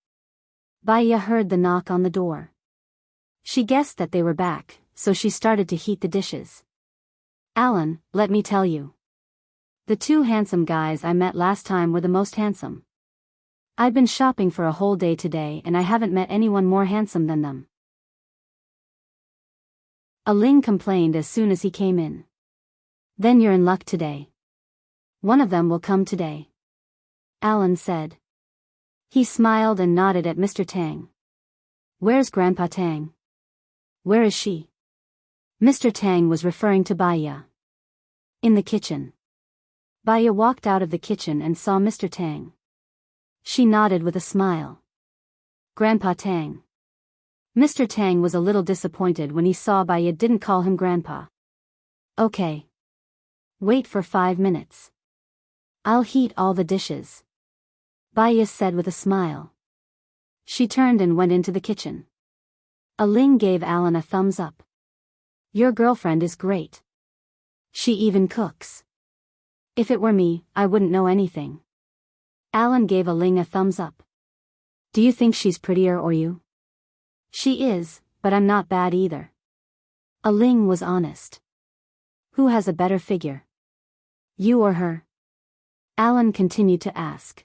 Baya heard the knock on the door. She guessed that they were back, so she started to heat the dishes. Alan, let me tell you. The two handsome guys I met last time were the most handsome. I've been shopping for a whole day today and I haven't met anyone more handsome than them. Ling complained as soon as he came in. Then you're in luck today. One of them will come today. Alan said. He smiled and nodded at Mr. Tang. Where's Grandpa Tang? Where is she? Mr. Tang was referring to Baya. In the kitchen. Baya walked out of the kitchen and saw Mr. Tang. She nodded with a smile. Grandpa Tang. Mr. Tang was a little disappointed when he saw Baya didn't call him Grandpa. Okay. Wait for 5 minutes. I'll heat all the dishes. Baya said with a smile. She turned and went into the kitchen. Ling gave Alan a thumbs up. Your girlfriend is great. She even cooks. If it were me, I wouldn't know anything. Alan gave Ling a thumbs up. Do you think she's prettier or you? She is, but I'm not bad either. Ling was honest. Who has a better figure? You or her? Alan continued to ask.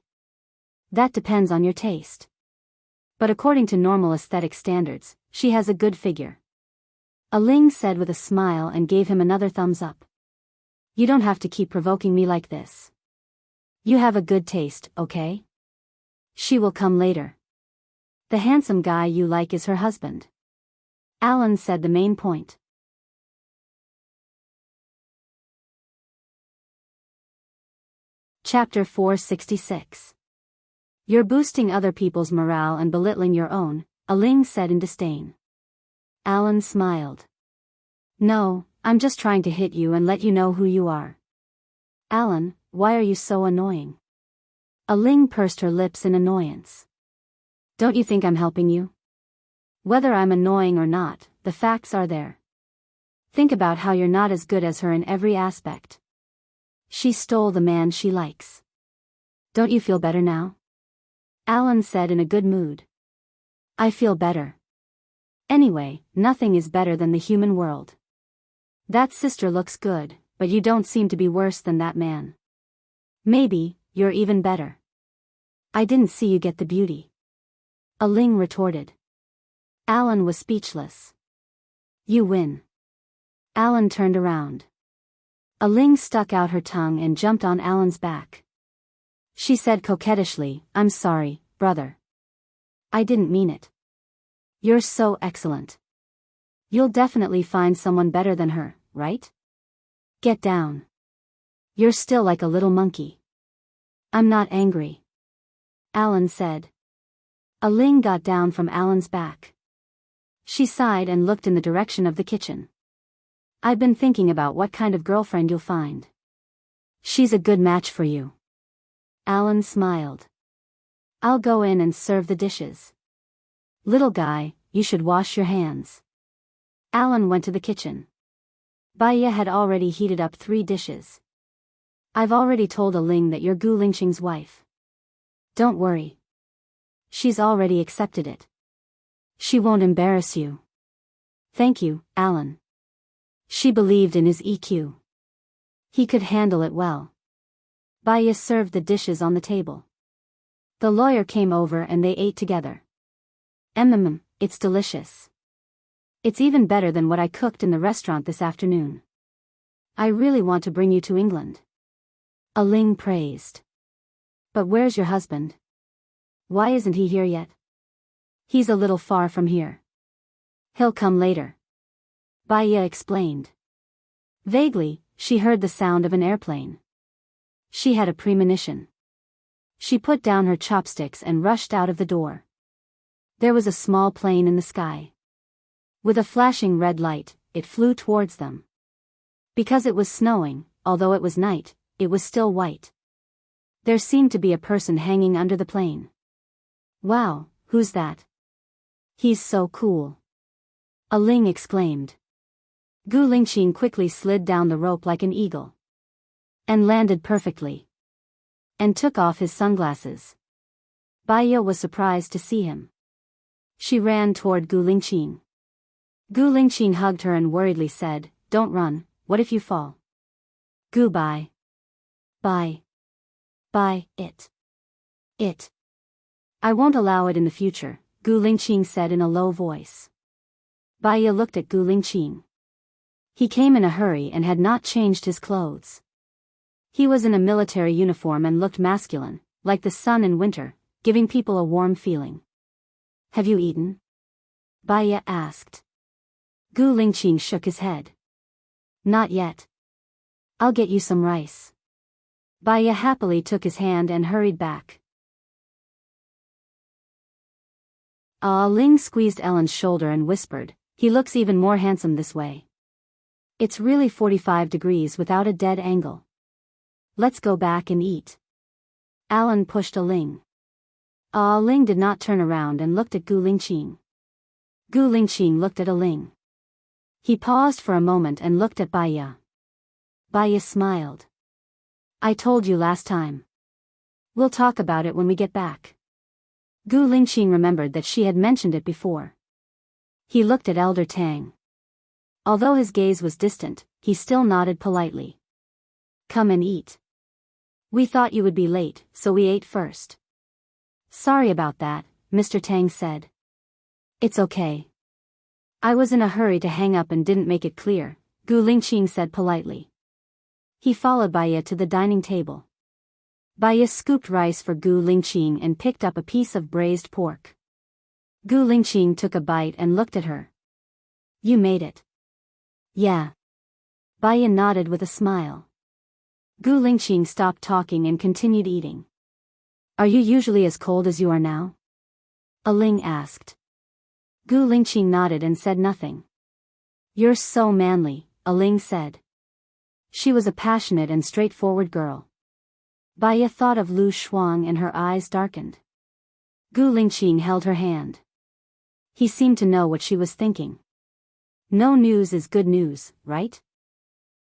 That depends on your taste. But according to normal aesthetic standards, she has a good figure. Ling said with a smile and gave him another thumbs up. You don't have to keep provoking me like this. You have a good taste, okay? She will come later. The handsome guy you like is her husband. Alan said the main point. Chapter 466. You're boosting other people's morale and belittling your own, Ling said in disdain. Alan smiled. No, I'm just trying to hit you and let you know who you are. Alan, why are you so annoying? Ling pursed her lips in annoyance. Don't you think I'm helping you? Whether I'm annoying or not, the facts are there. Think about how you're not as good as her in every aspect. She stole the man she likes. Don't you feel better now? Alan said in a good mood. I feel better. Anyway, nothing is better than the human world. That sister looks good, but you don't seem to be worse than that man. Maybe, you're even better. I didn't see you get the beauty. Ling retorted. Alan was speechless. You win. Alan turned around. Ling stuck out her tongue and jumped on Alan's back. She said coquettishly, I'm sorry, brother. I didn't mean it. You're so excellent. You'll definitely find someone better than her, right? Get down. You're still like a little monkey. I'm not angry. Alan said. Ling got down from Alan's back. She sighed and looked in the direction of the kitchen. I've been thinking about what kind of girlfriend you'll find. She's a good match for you. Alan smiled. I'll go in and serve the dishes. Little guy, you should wash your hands. Alan went to the kitchen. Baya had already heated up 3 dishes. I've already told Ling that you're Gu Lingqing's wife. Don't worry. She's already accepted it. She won't embarrass you. Thank you, Alan. She believed in his EQ. He could handle it well. Baya served the dishes on the table. The lawyer came over and they ate together. It's delicious. It's even better than what I cooked in the restaurant this afternoon. I really want to bring you to England. Ling praised. But where's your husband? Why isn't he here yet? He's a little far from here. He'll come later. Baya explained. Vaguely, she heard the sound of an airplane. She had a premonition. She put down her chopsticks and rushed out of the door. There was a small plane in the sky. With a flashing red light, it flew towards them. Because it was snowing, although it was night, it was still white. There seemed to be a person hanging under the plane. Wow, who's that? He's so cool. Ling exclaimed. Gu Lingqing quickly slid down the rope like an eagle. And landed perfectly. And took off his sunglasses. Baya was surprised to see him. She ran toward Gu Lingqing. Gu Lingqing hugged her and worriedly said, Don't run, what if you fall? Gu bye. Bye. Bye, it. I won't allow it in the future, Gu Lingqing said in a low voice. Baya looked at Gu Lingqing. He came in a hurry and had not changed his clothes. He was in a military uniform and looked masculine, like the sun in winter, giving people a warm feeling. Have you eaten? Baya asked. Gu Lingqing shook his head. Not yet. I'll get you some rice. Baya happily took his hand and hurried back. Ling squeezed Ellen's shoulder and whispered, He looks even more handsome this way. It's really 45 degrees without a dead angle. Let's go back and eat. Alan pushed Ling. Ling did not turn around and looked at Gu Lingqing. Gu Lingqing looked at Ling. He paused for a moment and looked at Baya. Baya smiled. I told you last time. We'll talk about it when we get back. Gu Lingqing remembered that she had mentioned it before. He looked at Elder Tang. Although his gaze was distant, he still nodded politely. Come and eat. We thought you would be late, so we ate first. Sorry about that, Mr. Tang said. It's okay. I was in a hurry to hang up and didn't make it clear, Gu Lingqing said politely. He followed Baya to the dining table. Baya scooped rice for Gu Lingqing and picked up a piece of braised pork. Gu Lingqing took a bite and looked at her. You made it. Yeah. Baya nodded with a smile. Gu Lingqing stopped talking and continued eating. Are you usually as cold as you are now? Ling asked. Gu Lingqing nodded and said nothing. You're so manly, Ling said. She was a passionate and straightforward girl. Baya thought of Lu Shuang and her eyes darkened. Gu Lingqing held her hand. He seemed to know what she was thinking. No news is good news, right?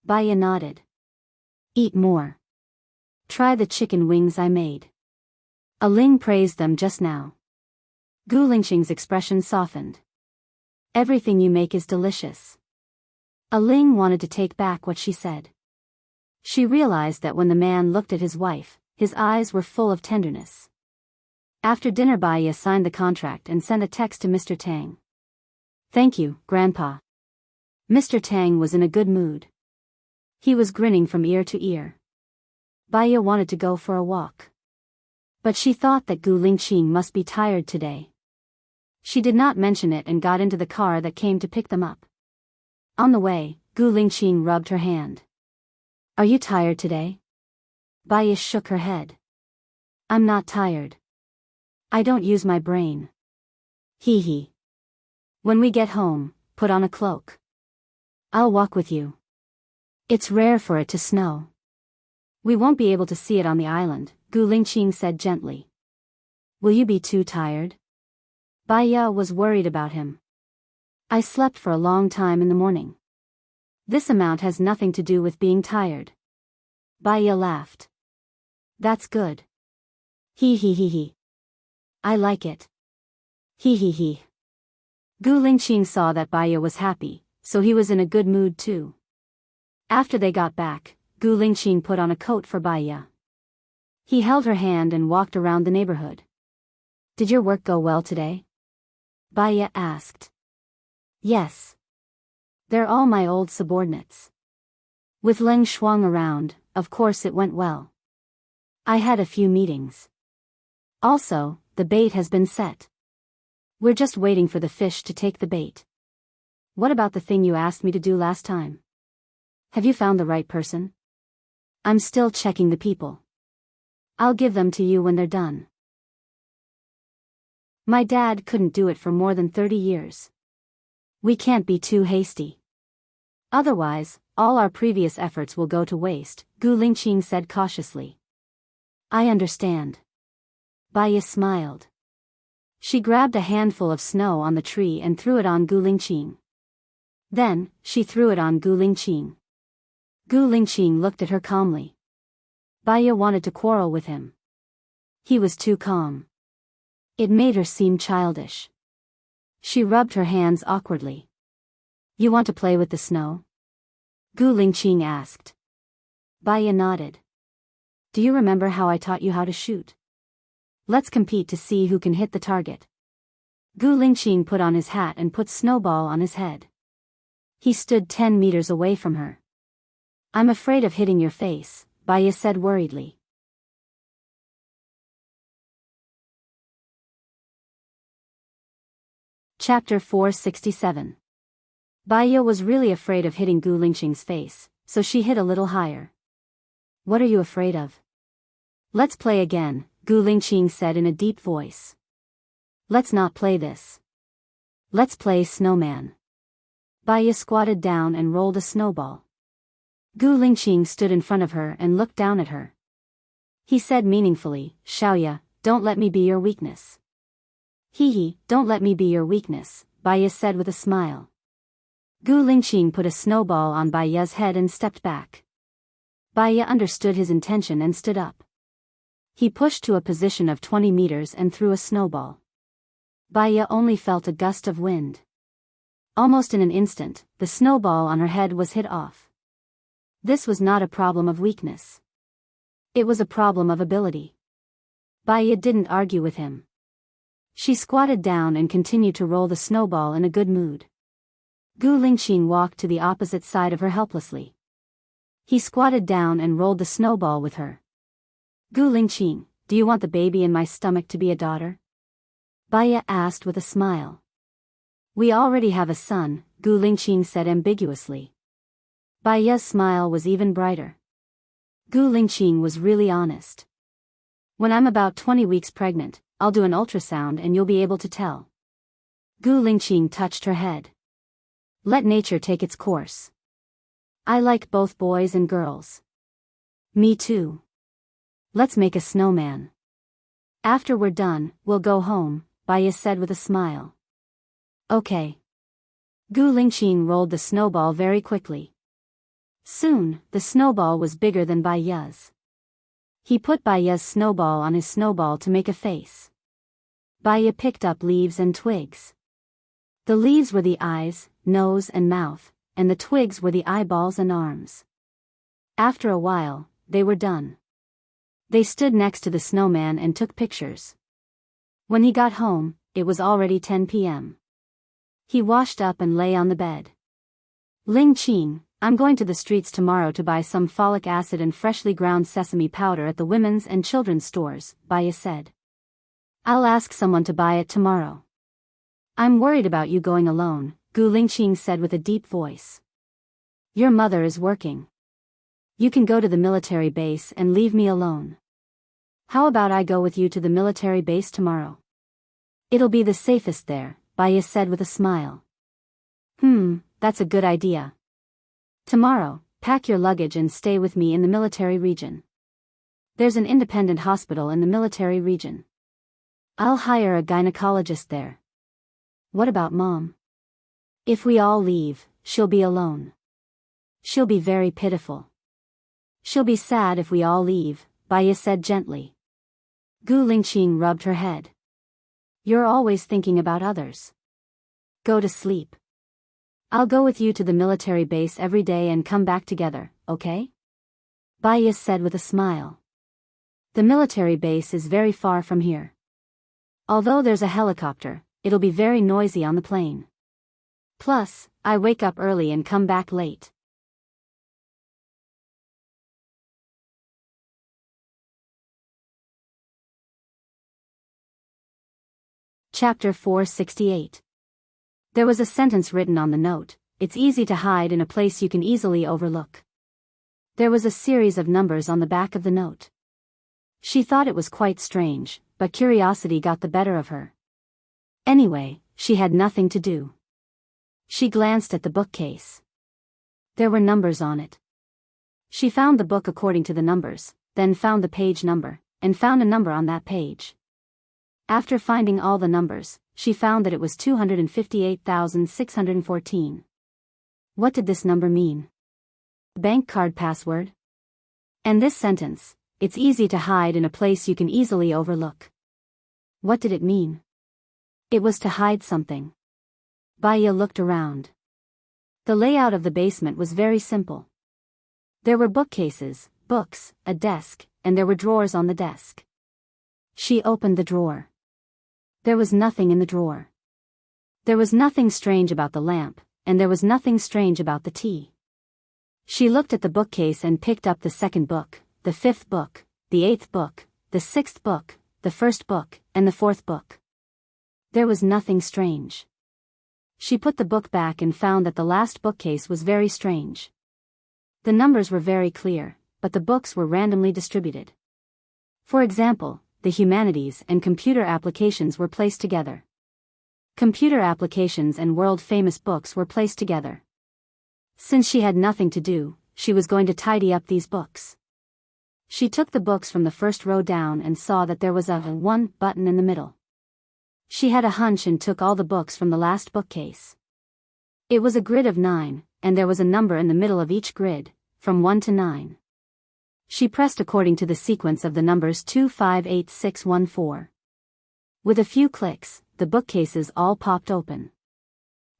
Baya nodded. Eat more. Try the chicken wings I made. Ling praised them just now. Gu Lingqing's expression softened. Everything you make is delicious. Ling wanted to take back what she said. She realized that when the man looked at his wife, his eyes were full of tenderness. After dinner, Baya signed the contract and sent a text to Mr. Tang. Thank you, Grandpa. Mr. Tang was in a good mood. He was grinning from ear to ear. Baya wanted to go for a walk. But she thought that Gu Lingqing must be tired today. She did not mention it and got into the car that came to pick them up. On the way, Gu Lingqing rubbed her hand. Are you tired today? Baya shook her head. I'm not tired. I don't use my brain. Hee hee. When we get home, put on a cloak. I'll walk with you. It's rare for it to snow. We won't be able to see it on the island, Gu Lingqing said gently. Will you be too tired? Bai Ye was worried about him. I slept for a long time in the morning. This amount has nothing to do with being tired. Bai Ye laughed. That's good. Hee hee hee hee. I like it. Hee hee hee. Gu Lingqing saw that Bai Ye was happy, so he was in a good mood too. After they got back, Gu Lingqing put on a coat for Bai Ye. He held her hand and walked around the neighborhood. Did your work go well today? Bai Ye asked. Yes. They're all my old subordinates. With Leng Shuang around, of course it went well. I had a few meetings. Also, the bait has been set. We're just waiting for the fish to take the bait. What about the thing you asked me to do last time? Have you found the right person? I'm still checking the people. I'll give them to you when they're done. My dad couldn't do it for more than 30 years. We can't be too hasty. Otherwise, all our previous efforts will go to waste, Gu Lingqing said cautiously. I understand. Bai Ye smiled. She grabbed a handful of snow on the tree and threw it on Gu Lingqing. Then, she threw it on Gu Lingqing. Gu Lingqing looked at her calmly. Bai Ye wanted to quarrel with him. He was too calm. It made her seem childish. She rubbed her hands awkwardly. You want to play with the snow? Gu Lingqing asked. Bai Ye nodded. Do you remember how I taught you how to shoot? Let's compete to see who can hit the target. Gu Lingqing put on his hat and put Snowball on his head. He stood 10 meters away from her. I'm afraid of hitting your face, Bai Ye said worriedly. Chapter 467. Bai Ye was really afraid of hitting Gu Lingqing's face, so she hit a little higher. What are you afraid of? Let's play again, Gu Lingqing said in a deep voice. Let's not play this. Let's play snowman. Bai Ye squatted down and rolled a snowball. Gu Lingqing stood in front of her and looked down at her. He said meaningfully, Xiaoya, don't let me be your weakness. Hee hee, don't let me be your weakness, Bai Ye said with a smile. Gu Lingqing put a snowball on Bai Ye's head and stepped back. Bai Ye understood his intention and stood up. He pushed to a position of 20 meters and threw a snowball. Bai Ye only felt a gust of wind. Almost in an instant, the snowball on her head was hit off. This was not a problem of weakness. It was a problem of ability. Bai Ye didn't argue with him. She squatted down and continued to roll the snowball in a good mood. Gu Lingqing walked to the opposite side of her helplessly. He squatted down and rolled the snowball with her. Gu Lingqing, do you want the baby in my stomach to be a daughter? Bai Ye asked with a smile. We already have a son, Gu Lingqing said ambiguously. Bai Ye's smile was even brighter. Gu Lingqing was really honest. When I'm about 20 weeks pregnant, I'll do an ultrasound and you'll be able to tell. Gu Lingqing touched her head. Let nature take its course. I like both boys and girls. Me too. Let's make a snowman. After we're done, we'll go home, Bai Ye said with a smile. Okay. Gu Lingqing rolled the snowball very quickly. Soon, the snowball was bigger than Bai Ye's. He put Bai Ye's snowball on his snowball to make a face. Bai Ye picked up leaves and twigs. The leaves were the eyes, nose and mouth, and the twigs were the eyeballs and arms. After a while, they were done. They stood next to the snowman and took pictures. When he got home, it was already 10 p.m. He washed up and lay on the bed. Lingqing, I'm going to the streets tomorrow to buy some folic acid and freshly ground sesame powder at the women's and children's stores, Bai Ye said. I'll ask someone to buy it tomorrow. I'm worried about you going alone, Gu Lingqing said with a deep voice. Your mother is working. You can go to the military base and leave me alone. How about I go with you to the military base tomorrow? It'll be the safest there, Baya said with a smile. That's a good idea. Tomorrow, pack your luggage and stay with me in the military region. There's an independent hospital in the military region. I'll hire a gynecologist there. What about Mom? If we all leave, she'll be alone. She'll be very pitiful. She'll be sad if we all leave, Baya said gently. Gu Lingqing rubbed her head. You're always thinking about others. Go to sleep. I'll go with you to the military base every day and come back together, okay? Baya said with a smile. The military base is very far from here. Although there's a helicopter, it'll be very noisy on the plane. Plus, I wake up early and come back late. Chapter 468. There was a sentence written on the note, "It's easy to hide in a place you can easily overlook." There was a series of numbers on the back of the note. She thought it was quite strange, but curiosity got the better of her. Anyway, she had nothing to do. She glanced at the bookcase. There were numbers on it. She found the book according to the numbers, then found the page number, and found a number on that page. After finding all the numbers, she found that it was 258,614. What did this number mean? Bank card password? And this sentence, "It's easy to hide in a place you can easily overlook." What did it mean? It was to hide something. Baya looked around. The layout of the basement was very simple. There were bookcases, books, a desk, and there were drawers on the desk. She opened the drawer. There was nothing in the drawer. There was nothing strange about the lamp, and there was nothing strange about the tea. She looked at the bookcase and picked up the second book, the fifth book, the eighth book, the sixth book, the first book, and the fourth book. There was nothing strange. She put the book back and found that the last bookcase was very strange. The numbers were very clear, but the books were randomly distributed. For example, the humanities and computer applications were placed together. Computer applications and world-famous books were placed together. Since she had nothing to do, she was going to tidy up these books. She took the books from the first row down and saw that there was a 1 button in the middle. She had a hunch and took all the books from the last bookcase. It was a grid of 9, and there was a number in the middle of each grid, from 1 to 9. She pressed according to the sequence of the numbers 2, 5, 8, 6, 1, 4. With a few clicks, the bookcases all popped open.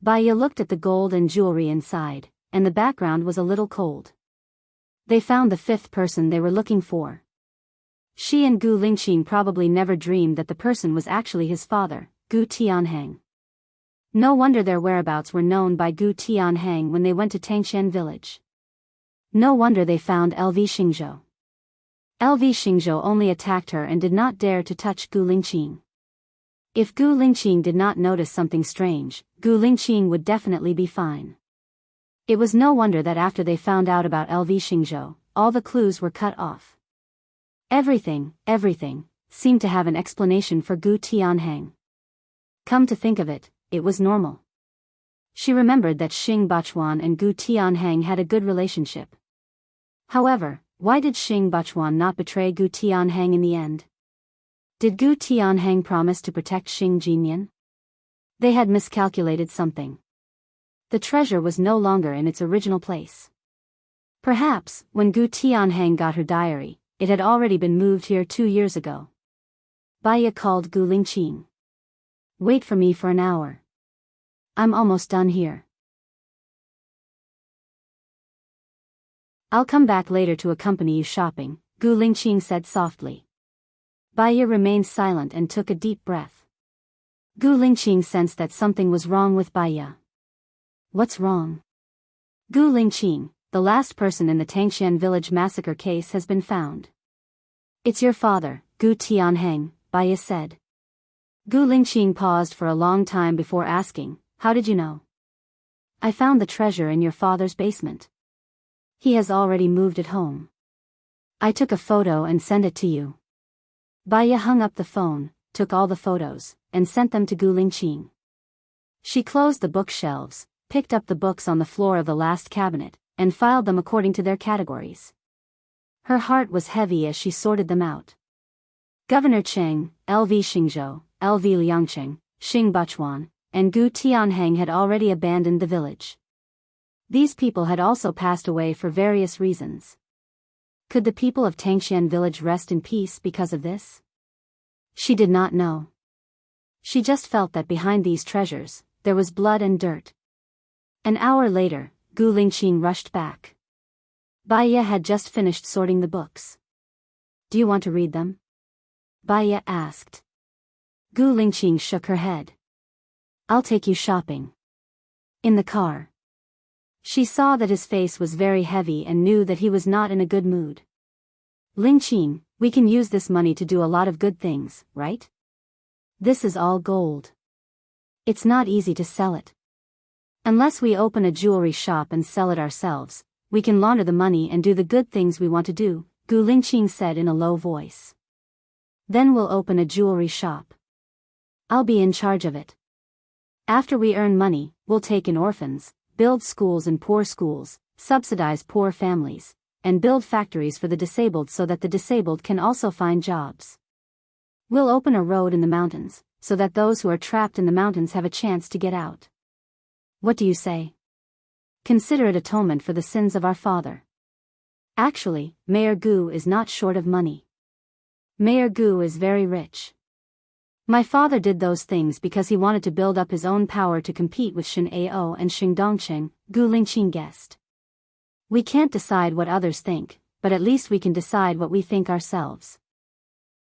Baya looked at the gold and jewelry inside, and the background was a little cold. They found the fifth person they were looking for. She and Gu Lingqing probably never dreamed that the person was actually his father, Gu Tianhang. No wonder their whereabouts were known by Gu Tianhang when they went to Tangshan village. No wonder they found LV Xingzhou. LV Xingzhou only attacked her and did not dare to touch Gu Lingqing. If Gu Lingqing did not notice something strange, Gu Lingqing would definitely be fine. It was no wonder that after they found out about LV Xingzhou, all the clues were cut off. Everything seemed to have an explanation for Gu Tianhang. Come to think of it, it was normal. She remembered that Xing Bachuan and Gu Tianhang had a good relationship. However, why did Xing Bachuan not betray Gu Tianhang in the end? Did Gu Tianhang promise to protect Xing Jinyan? They had miscalculated something. The treasure was no longer in its original place. Perhaps, when Gu Tianhang got her diary, it had already been moved here 2 years ago. Baya called Gu Lingqing. Wait for me for an hour. I'm almost done here. I'll come back later to accompany you shopping, Gu Lingqing said softly. Baya remained silent and took a deep breath. Gu Lingqing sensed that something was wrong with Baya. What's wrong? Gu Lingqing, the last person in the Tangshan village massacre case has been found. It's your father, Gu Tianhang, Baya said. Gu Lingqing paused for a long time before asking, how did you know? I found the treasure in your father's basement. He has already moved it home. I took a photo and sent it to you. Baya hung up the phone, took all the photos, and sent them to Gu Lingqing. She closed the bookshelves, picked up the books on the floor of the last cabinet, and filed them according to their categories. Her heart was heavy as she sorted them out. Governor Cheng, LV Xingzhou, LV Liangqing, Xing Buchuan, and Gu Tianheng had already abandoned the village. These people had also passed away for various reasons. Could the people of Tangxian village rest in peace because of this? She did not know. She just felt that behind these treasures, there was blood and dirt. An hour later, Gu Lingqing rushed back. Baiya had just finished sorting the books. Do you want to read them? Baiya asked. Gu Lingqing shook her head. I'll take you shopping. In the car. She saw that his face was very heavy and knew that he was not in a good mood. Lingqing, we can use this money to do a lot of good things, right? This is all gold. It's not easy to sell it. Unless we open a jewelry shop and sell it ourselves, we can launder the money and do the good things we want to do, Gu Lingqing said in a low voice. Then we'll open a jewelry shop. I'll be in charge of it. After we earn money, we'll take in orphans, build schools in poor schools, subsidize poor families, and build factories for the disabled so that the disabled can also find jobs. We'll open a road in the mountains, so that those who are trapped in the mountains have a chance to get out. What do you say? Consider it atonement for the sins of our father. Actually, Mayor Gu is not short of money. Mayor Gu is very rich. My father did those things because he wanted to build up his own power to compete with Shen Ao and Xing Dongqing, Gu Lingqing guessed. We can't decide what others think, but at least we can decide what we think ourselves.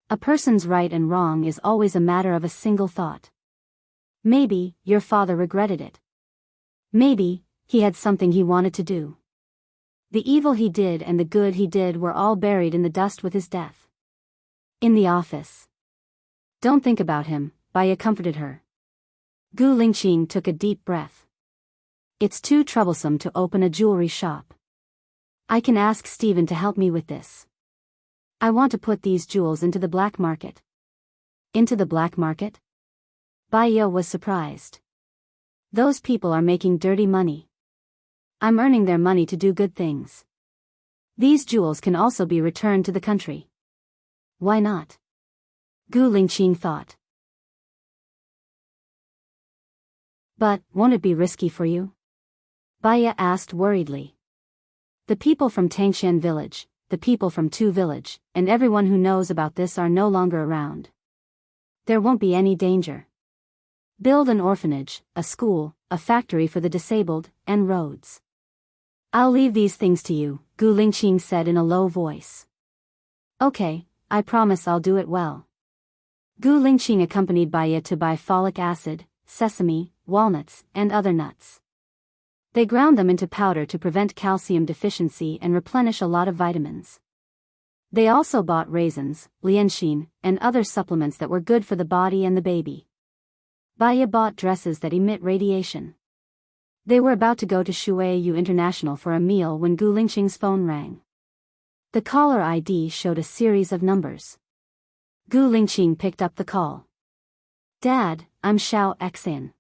A person's right and wrong is always a matter of a single thought. Maybe, your father regretted it. Maybe, he had something he wanted to do. The evil he did and the good he did were all buried in the dust with his death. In the office. Don't think about him, Baiya comforted her. Gu Lingqing took a deep breath. It's too troublesome to open a jewelry shop. I can ask Stephen to help me with this. I want to put these jewels into the black market. Into the black market? Baiya was surprised. Those people are making dirty money. I'm earning their money to do good things. These jewels can also be returned to the country. Why not? Gu Lingqing thought. But, won't it be risky for you? Baiya asked worriedly. The people from Tangxian village, the people from Tu village, and everyone who knows about this are no longer around. There won't be any danger. Build an orphanage, a school, a factory for the disabled, and roads. I'll leave these things to you, Gu Lingqing said in a low voice. Okay, I promise I'll do it well. Gu Lingqing accompanied Baiya to buy folic acid, sesame, walnuts, and other nuts. They ground them into powder to prevent calcium deficiency and replenish a lot of vitamins. They also bought raisins, lianxin, and other supplements that were good for the body and the baby. Baiya bought dresses that emit radiation. They were about to go to Shuaiyu International for a meal when Gu Lingqing's phone rang. The caller ID showed a series of numbers. Gu Lingqing picked up the call. Dad, I'm Xiao Xin.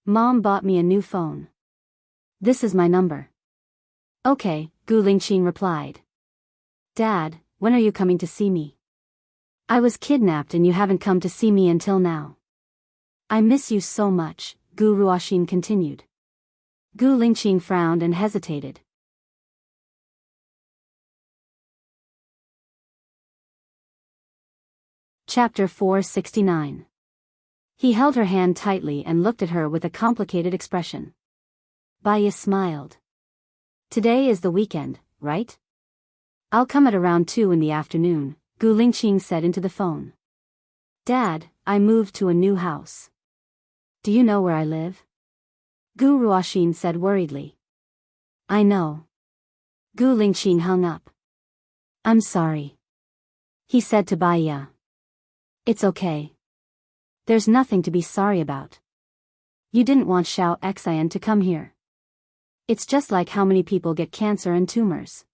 Mom bought me a new phone. This is my number. Okay, Gu Lingqing replied. Dad, when are you coming to see me? I was kidnapped and you haven't come to see me until now. I miss you so much, Gu Ruoxin continued. Gu Lingqing frowned and hesitated. Chapter 469. He held her hand tightly and looked at her with a complicated expression. Baiya smiled. Today is the weekend, right? I'll come at around 2 in the afternoon, Gu Lingqing said into the phone. Dad, I moved to a new house. Do you know where I live? Gu Ruoxin said worriedly. I know. Gu Lingqing hung up. I'm sorry. He said to Baiya. It's okay. There's nothing to be sorry about. You didn't want Xiao Xian to come here. It's just like how many people get cancer and tumors.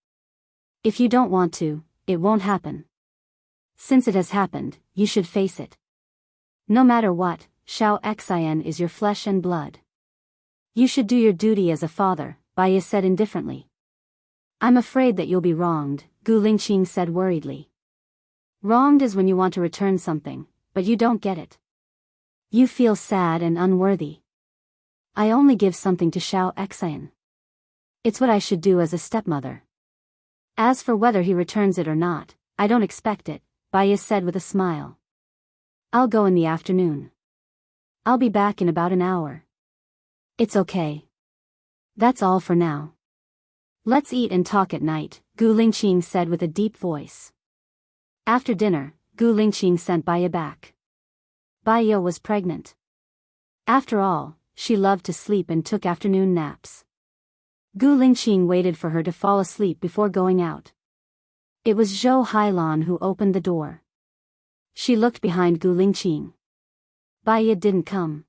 If you don't want to, it won't happen. Since it has happened, you should face it. No matter what, Xiao Xian is your flesh and blood. You should do your duty as a father, Baiya said indifferently. I'm afraid that you'll be wronged, Gu Lingqing said worriedly. Wronged is when you want to return something, but you don't get it. You feel sad and unworthy. I only give something to Xiao Xian. It's what I should do as a stepmother. As for whether he returns it or not, I don't expect it, Baiya said with a smile. I'll go in the afternoon. I'll be back in about an hour. It's okay. That's all for now. Let's eat and talk at night, Gu Lingqing said with a deep voice. After dinner, Gu Lingqing sent Baiya back. Baiya was pregnant. After all, she loved to sleep and took afternoon naps. Gu Lingqing waited for her to fall asleep before going out. It was Zhou Hailan who opened the door. She looked behind Gu Lingqing. Baiya didn't come.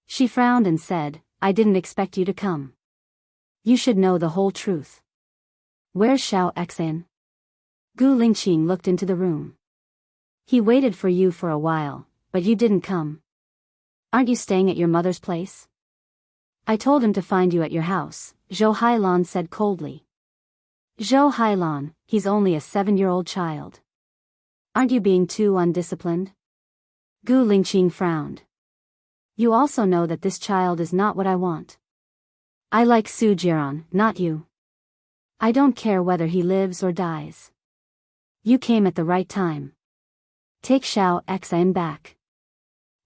She frowned and said, I didn't expect you to come. You should know the whole truth. Where's Xiao Xian? Gu Lingqing looked into the room. He waited for you for a while, but you didn't come. Aren't you staying at your mother's place? I told him to find you at your house, Zhou Hailan said coldly. Zhou Hailan, he's only a 7-year-old child. Aren't you being too undisciplined? Gu Lingqing frowned. You also know that this child is not what I want. I like Su Jiran, not you. I don't care whether he lives or dies. You came at the right time. Take Xiao Xian back.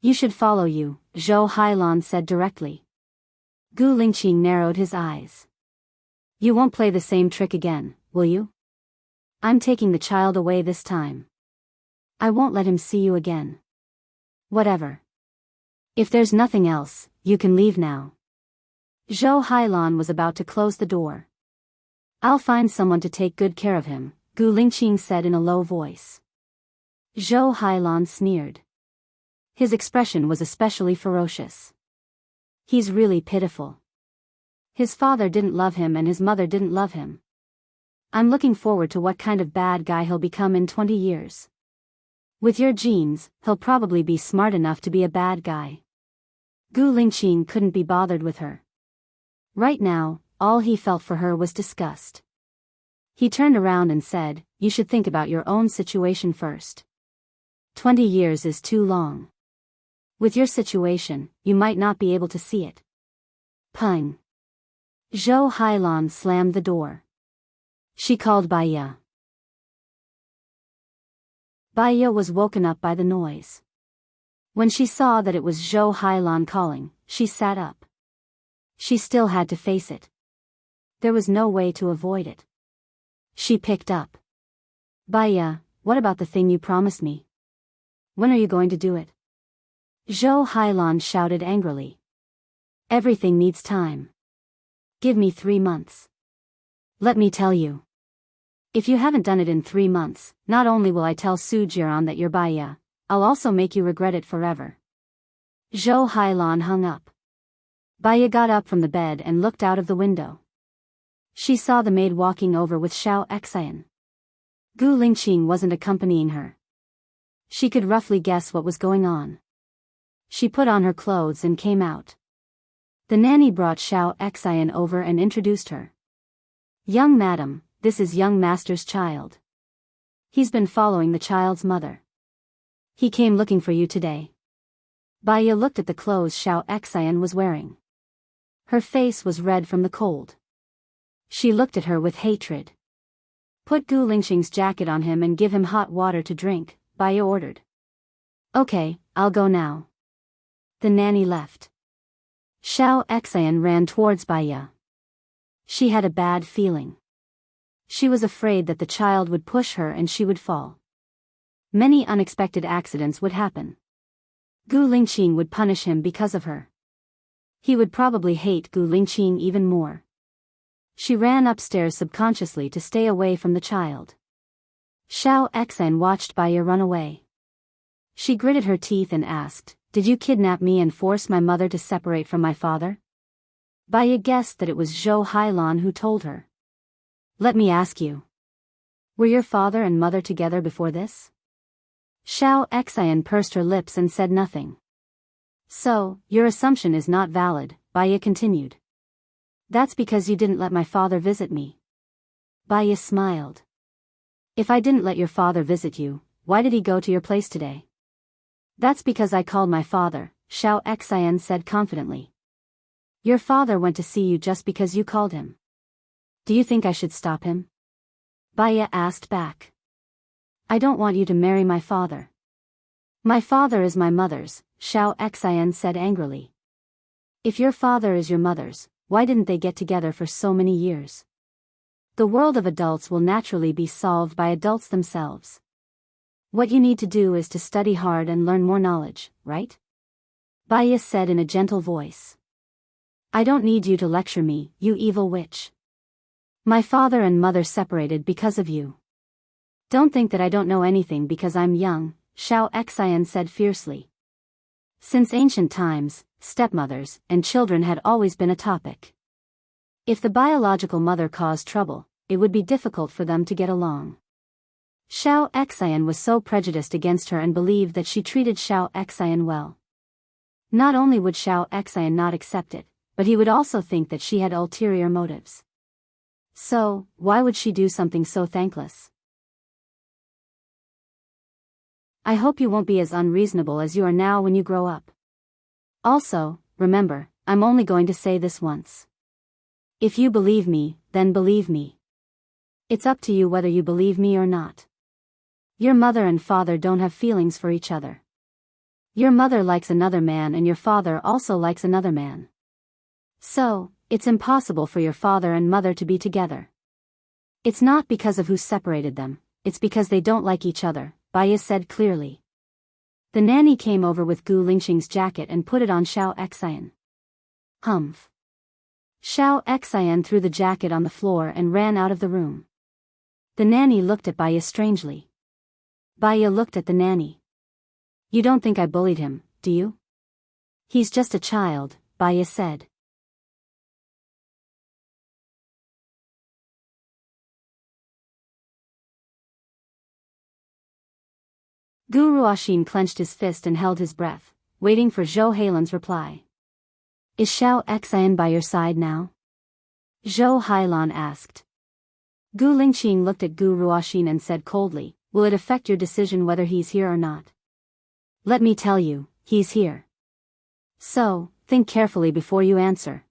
You should follow you, Zhou Hailan said directly. Gu Lingqing narrowed his eyes. You won't play the same trick again, will you? I'm taking the child away this time. I won't let him see you again. Whatever. If there's nothing else, you can leave now. Zhou Hailan was about to close the door. I'll find someone to take good care of him, Gu Lingqing said in a low voice. Zhou Hailan sneered. His expression was especially ferocious. He's really pitiful. His father didn't love him and his mother didn't love him. I'm looking forward to what kind of bad guy he'll become in 20 years. With your genes, he'll probably be smart enough to be a bad guy. Gu Lingqing couldn't be bothered with her. Right now, all he felt for her was disgust. He turned around and said, You should think about your own situation first. 20 years is too long. With your situation, you might not be able to see it. Pun. Zhou Hailan slammed the door. She called Baiya. Baiya was woken up by the noise. When she saw that it was Zhou Hailan calling, she sat up. She still had to face it. There was no way to avoid it. She picked up. Baiya, what about the thing you promised me? When are you going to do it? Zhou Hailan shouted angrily. Everything needs time. Give me 3 months. Let me tell you. If you haven't done it in 3 months, not only will I tell Su Jiran that you're Baiya, I'll also make you regret it forever. Zhou Hailan hung up. Baiya got up from the bed and looked out of the window. She saw the maid walking over with Xiao Xian. Gu Lingqing wasn't accompanying her. She could roughly guess what was going on. She put on her clothes and came out. The nanny brought Xiao Xian over and introduced her. Young madam, this is young master's child. He's been following the child's mother. He came looking for you today. Baiya looked at the clothes Xiao Xian was wearing. Her face was red from the cold. She looked at her with hatred. Put Gu Lingqing's jacket on him and give him hot water to drink, Baiya ordered. Okay, I'll go now. The nanny left. Xiao Xian ran towards Baiya. She had a bad feeling. She was afraid that the child would push her and she would fall. Many unexpected accidents would happen. Gu Lingqing would punish him because of her. He would probably hate Gu Lingqing even more. She ran upstairs subconsciously to stay away from the child. Xiao Xian watched Baiya run away. She gritted her teeth and asked, Did you kidnap me and force my mother to separate from my father? Baiya guessed that it was Zhou Hailan who told her. Let me ask you. Were your father and mother together before this? Xiao Xian pursed her lips and said nothing. So, your assumption is not valid, Baya continued. That's because you didn't let my father visit me. Baya smiled. If I didn't let your father visit you, why did he go to your place today? That's because I called my father, Xiao Xian said confidently. Your father went to see you just because you called him. Do you think I should stop him? Baya asked back. I don't want you to marry my father. My father is my mother's, Xiao Xian said angrily. If your father is your mother's, why didn't they get together for so many years? The world of adults will naturally be solved by adults themselves. What you need to do is to study hard and learn more knowledge, right? Baya said in a gentle voice. I don't need you to lecture me, you evil witch. My father and mother separated because of you. Don't think that I don't know anything because I'm young, Xiao Xian said fiercely. Since ancient times, stepmothers and children had always been a topic. If the biological mother caused trouble, it would be difficult for them to get along. Xiao Xian was so prejudiced against her and believed that she treated Xiao Xian well. Not only would Xiao Xian not accept it, but he would also think that she had ulterior motives. So, why would she do something so thankless? I hope you won't be as unreasonable as you are now when you grow up. Also, remember, I'm only going to say this once. If you believe me, then believe me. It's up to you whether you believe me or not. Your mother and father don't have feelings for each other. Your mother likes another man and your father also likes another man. So, it's impossible for your father and mother to be together. It's not because of who separated them, it's because they don't like each other, Baya said clearly. The nanny came over with Gu Lingqing's jacket and put it on Xiao Xian. Humph. Xiao Xian threw the jacket on the floor and ran out of the room. The nanny looked at Baya strangely. Baya looked at the nanny. You don't think I bullied him, do you? He's just a child, Baya said. Gu Ruoxin clenched his fist and held his breath, waiting for Zhou Heilan's reply. Is Xiao Xian by your side now? Zhou Heilan asked. Gu Lingqing looked at Gu Ruoxin and said coldly, will it affect your decision whether he's here or not? Let me tell you, he's here. So, think carefully before you answer.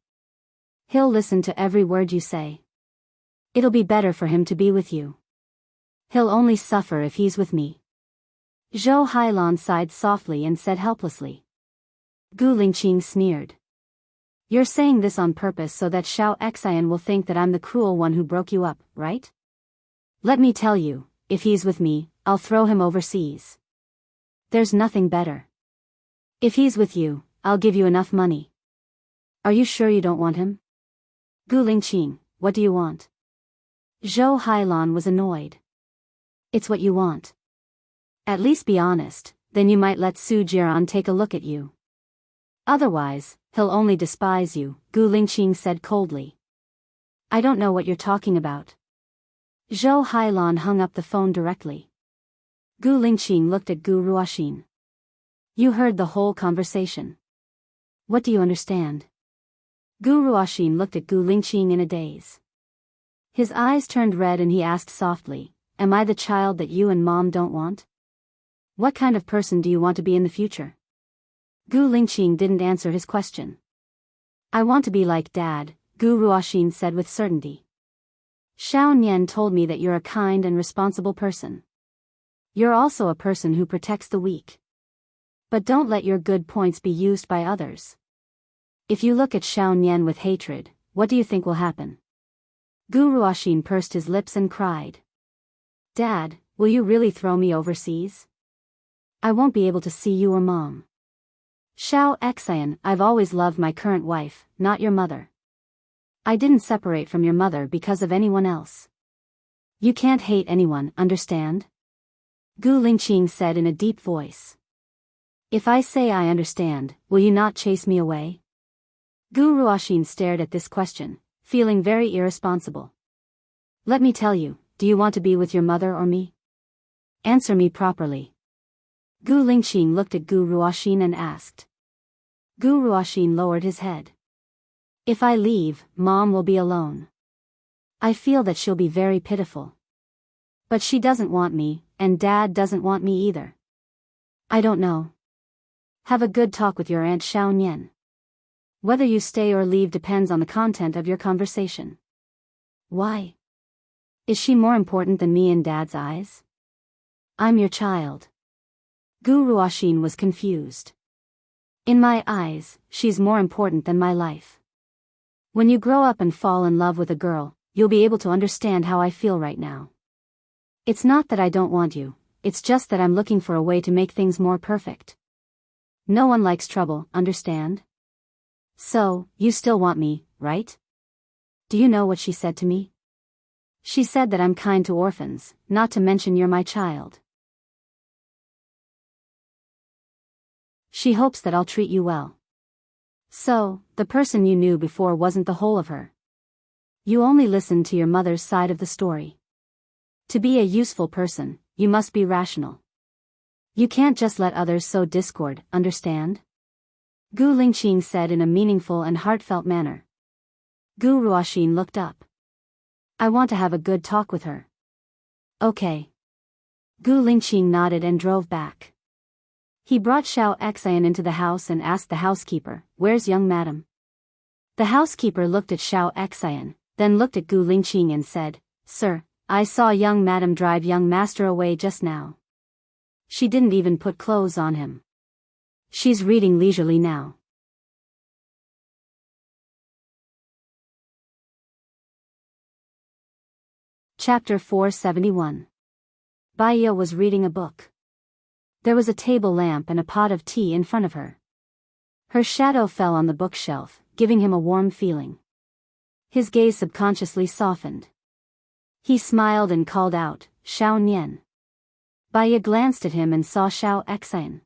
He'll listen to every word you say. It'll be better for him to be with you. He'll only suffer if he's with me. Zhou Heilan sighed softly and said helplessly. Gu Lingqing sneered. You're saying this on purpose so that Xiao Xian will think that I'm the cruel one who broke you up, right? Let me tell you, if he's with me, I'll throw him overseas. There's nothing better. If he's with you, I'll give you enough money. Are you sure you don't want him? Gu Lingqing, what do you want? Zhou Heilan was annoyed. It's what you want. At least be honest, then you might let Su Jiran take a look at you. Otherwise, he'll only despise you, Gu Lingqing said coldly. I don't know what you're talking about. Zhou Heilan hung up the phone directly. Gu Lingqing looked at Gu Ruoxin. You heard the whole conversation. What do you understand? Gu Ruoxin looked at Gu Lingqing in a daze. His eyes turned red and he asked softly, am I the child that you and Mom don't want? What kind of person do you want to be in the future? Gu Lingqing didn't answer his question. I want to be like Dad, Gu Ruoxin said with certainty. Xiao Nian told me that you're a kind and responsible person. You're also a person who protects the weak. But don't let your good points be used by others. If you look at Xiao Nian with hatred, what do you think will happen? Gu Ruoxin pursed his lips and cried. Dad, will you really throw me overseas? I won't be able to see you or Mom. Xiao Xian, I've always loved my current wife, not your mother. I didn't separate from your mother because of anyone else. You can't hate anyone, understand? Gu Lingqing said in a deep voice. If I say I understand, will you not chase me away? Gu Ruoxin stared at this question, feeling very irresponsible. Let me tell you, do you want to be with your mother or me? Answer me properly. Gu Lingqing looked at Gu Ruoxin and asked. Gu Ruoxin lowered his head. If I leave, Mom will be alone. I feel that she'll be very pitiful. But she doesn't want me, and Dad doesn't want me either. I don't know. Have a good talk with your Aunt Xiao Nian. Whether you stay or leave depends on the content of your conversation. Why? Is she more important than me in Dad's eyes? I'm your child. Gu Ruoxin was confused. In my eyes, she's more important than my life. When you grow up and fall in love with a girl, you'll be able to understand how I feel right now. It's not that I don't want you, it's just that I'm looking for a way to make things more perfect. No one likes trouble, understand? So, you still want me, right? Do you know what she said to me? She said that I'm kind to orphans, not to mention you're my child. She hopes that I'll treat you well. So, the person you knew before wasn't the whole of her. You only listened to your mother's side of the story. To be a useful person, you must be rational. You can't just let others sow discord, understand? Gu Lingqing said in a meaningful and heartfelt manner. Gu Ruoxin looked up. I want to have a good talk with her. Okay. Gu Lingqing nodded and drove back. He brought Xiao Xian into the house and asked the housekeeper, "Where's young madam?" The housekeeper looked at Xiao Xian, then looked at Gu Lingqing and said, "Sir, I saw young madam drive young master away just now. She didn't even put clothes on him. She's reading leisurely now." Chapter 471. Baiya was reading a book. There was a table lamp and a pot of tea in front of her. Her shadow fell on the bookshelf, giving him a warm feeling. His gaze subconsciously softened. He smiled and called out, "Xiao Nian." Baiya glanced at him and saw Xiao Xian.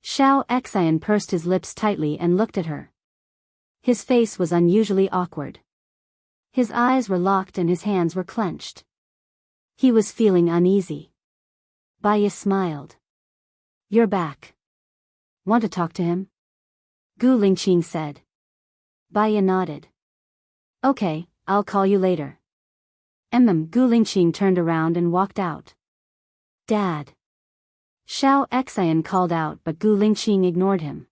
Xiao Xian pursed his lips tightly and looked at her. His face was unusually awkward. His eyes were locked and his hands were clenched. He was feeling uneasy. Baiya smiled. "You're back. Want to talk to him?" Gu Lingqing said. Baiya nodded. "Okay, I'll call you later." Gu Lingqing turned around and walked out. "Dad." Xiao Xian called out, but Gu Lingqing ignored him.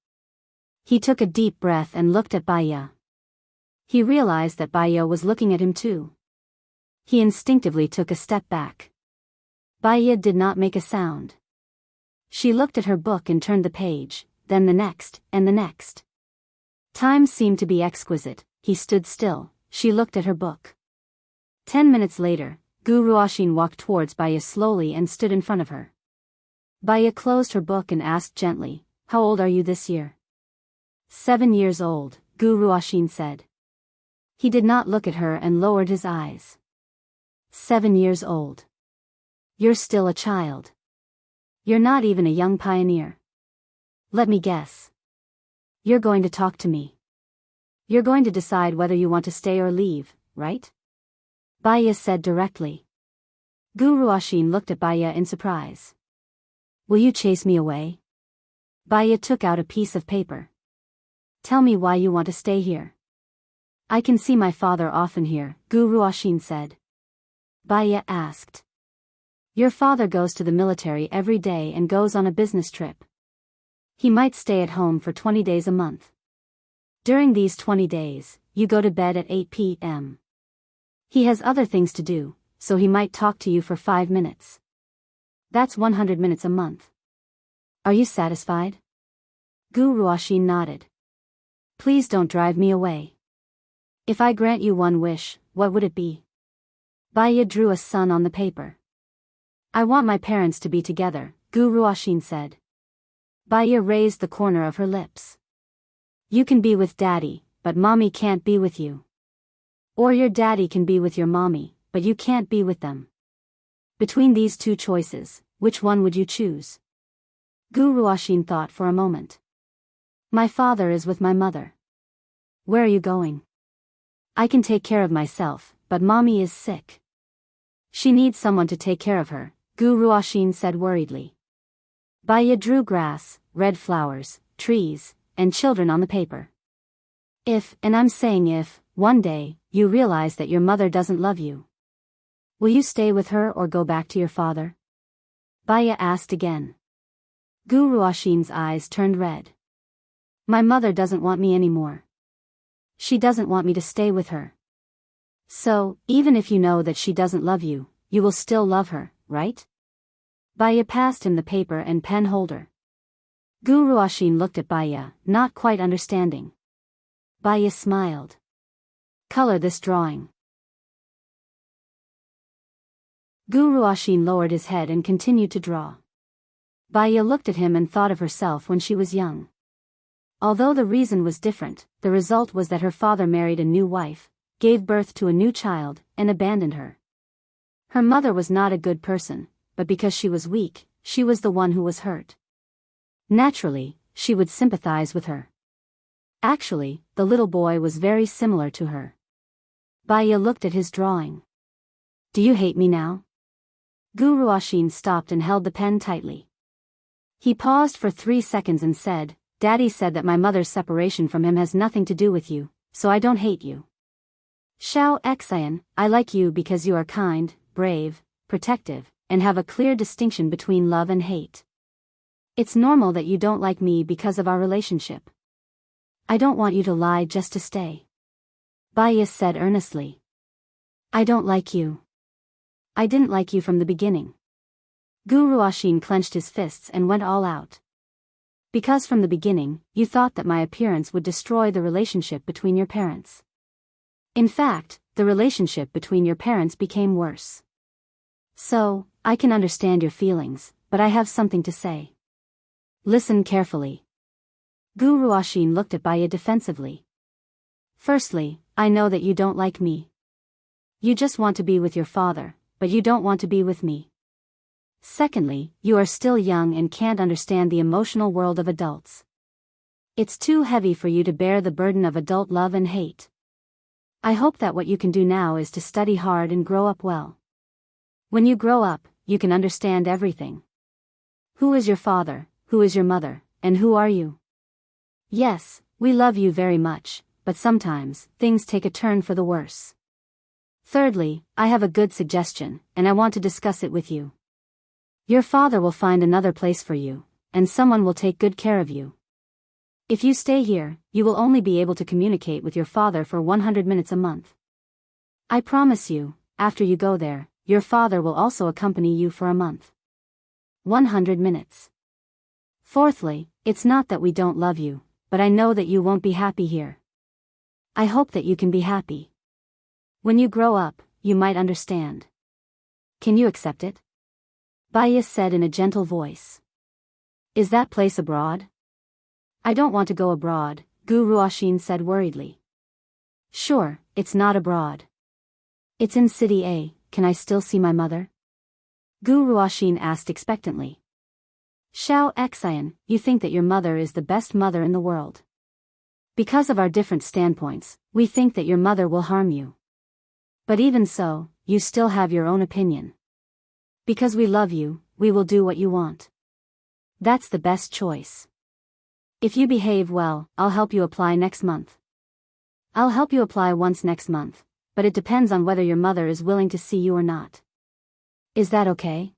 He took a deep breath and looked at Baiya. He realized that Baiya was looking at him too. He instinctively took a step back. Baiya did not make a sound. She looked at her book and turned the page, then the next, and the next. Time seemed to be exquisite. He stood still. She looked at her book. 10 minutes later, Gu Ruoxin walked towards Baiya slowly and stood in front of her. Baiya closed her book and asked gently, "How old are you this year?" 7 years old, Gu Ruoxin said. He did not look at her and lowered his eyes. 7 years old. You're still a child. You're not even a young pioneer. Let me guess. You're going to talk to me. You're going to decide whether you want to stay or leave, right? Baiya said directly. Gu Ruoxin looked at Baiya in surprise. Will you chase me away? Baiya took out a piece of paper. Tell me why you want to stay here. I can see my father often here, Gu Ruoxin said. Baiya asked. Your father goes to the military every day and goes on a business trip. He might stay at home for 20 days a month. During these 20 days, you go to bed at 8 p.m. He has other things to do, so he might talk to you for 5 minutes. That's 100 minutes a month. Are you satisfied? Gu Ruoxin nodded. Please don't drive me away. If I grant you one wish, what would it be? Baiya drew a sun on the paper. I want my parents to be together, Gu Ruoxin said. Baiya raised the corner of her lips. You can be with Daddy, but Mommy can't be with you. Or your daddy can be with your mommy, but you can't be with them. Between these two choices, which one would you choose? Gu Ruoxin thought for a moment. My father is with my mother. Where are you going? I can take care of myself, but Mommy is sick. She needs someone to take care of her, Gu Ruoxin said worriedly. Baya drew grass, red flowers, trees, and children on the paper. If, and I'm saying if, one day, you realize that your mother doesn't love you, will you stay with her or go back to your father? Baya asked again. Gu Ruoxin's eyes turned red. My mother doesn't want me anymore. She doesn't want me to stay with her. So, even if you know that she doesn't love you, you will still love her, right? Baya passed him the paper and pen holder. Gu Ruoxin looked at Baya, not quite understanding. Baya smiled. Color this drawing. Gu Ruoxin lowered his head and continued to draw. Baya looked at him and thought of herself when she was young. Although the reason was different, the result was that her father married a new wife, gave birth to a new child, and abandoned her. Her mother was not a good person, but because she was weak, she was the one who was hurt. Naturally, she would sympathize with her. Actually, the little boy was very similar to her. Baya looked at his drawing. Do you hate me now? Gu Ruoxin stopped and held the pen tightly. He paused for 3 seconds and said, Daddy said that my mother's separation from him has nothing to do with you, so I don't hate you. Xiao Xian, I like you because you are kind, brave, protective, and have a clear distinction between love and hate. It's normal that you don't like me because of our relationship. I don't want you to lie just to stay. Baya said earnestly. I don't like you. I didn't like you from the beginning. Gu Ruoxin clenched his fists and went all out. Because from the beginning, you thought that my appearance would destroy the relationship between your parents. In fact, the relationship between your parents became worse. So, I can understand your feelings, but I have something to say. Listen carefully. Gu Ruoxin looked at Baya defensively. Firstly, I know that you don't like me. You just want to be with your father, but you don't want to be with me. Secondly, you are still young and can't understand the emotional world of adults. It's too heavy for you to bear the burden of adult love and hate. I hope that what you can do now is to study hard and grow up well. When you grow up, you can understand everything. Who is your father, who is your mother, and who are you? Yes, we love you very much, but sometimes, things take a turn for the worse. Thirdly, I have a good suggestion, and I want to discuss it with you. Your father will find another place for you, and someone will take good care of you. If you stay here, you will only be able to communicate with your father for 100 minutes a month. I promise you, after you go there, your father will also accompany you for a month. 100 minutes. Fourthly, it's not that we don't love you, but I know that you won't be happy here. I hope that you can be happy. When you grow up, you might understand. Can you accept it? Baya said in a gentle voice. Is that place abroad? I don't want to go abroad, Gu Ruoxin said worriedly. Sure, it's not abroad. It's in City A, can I still see my mother? Gu Ruoxin asked expectantly. Xiao Xian, you think that your mother is the best mother in the world. Because of our different standpoints, we think that your mother will harm you. But even so, you still have your own opinion. Because we love you, we will do what you want. That's the best choice. If you behave well, I'll help you apply next month. I'll help you apply once next month, but it depends on whether your mother is willing to see you or not. Is that okay?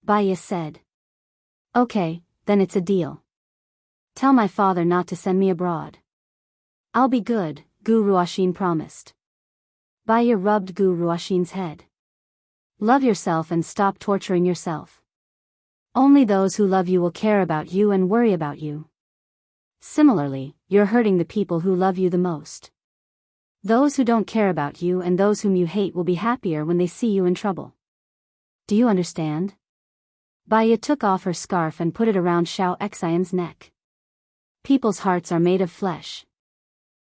Baya said. Okay, then it's a deal. Tell my father not to send me abroad. I'll be good, Gu Ruoxin promised. Baya rubbed Gu Ruoxin's head. Love yourself and stop torturing yourself. Only those who love you will care about you and worry about you. Similarly, you're hurting the people who love you the most. Those who don't care about you and those whom you hate will be happier when they see you in trouble. Do you understand? Baya took off her scarf and put it around Xiao Xian's neck. People's hearts are made of flesh.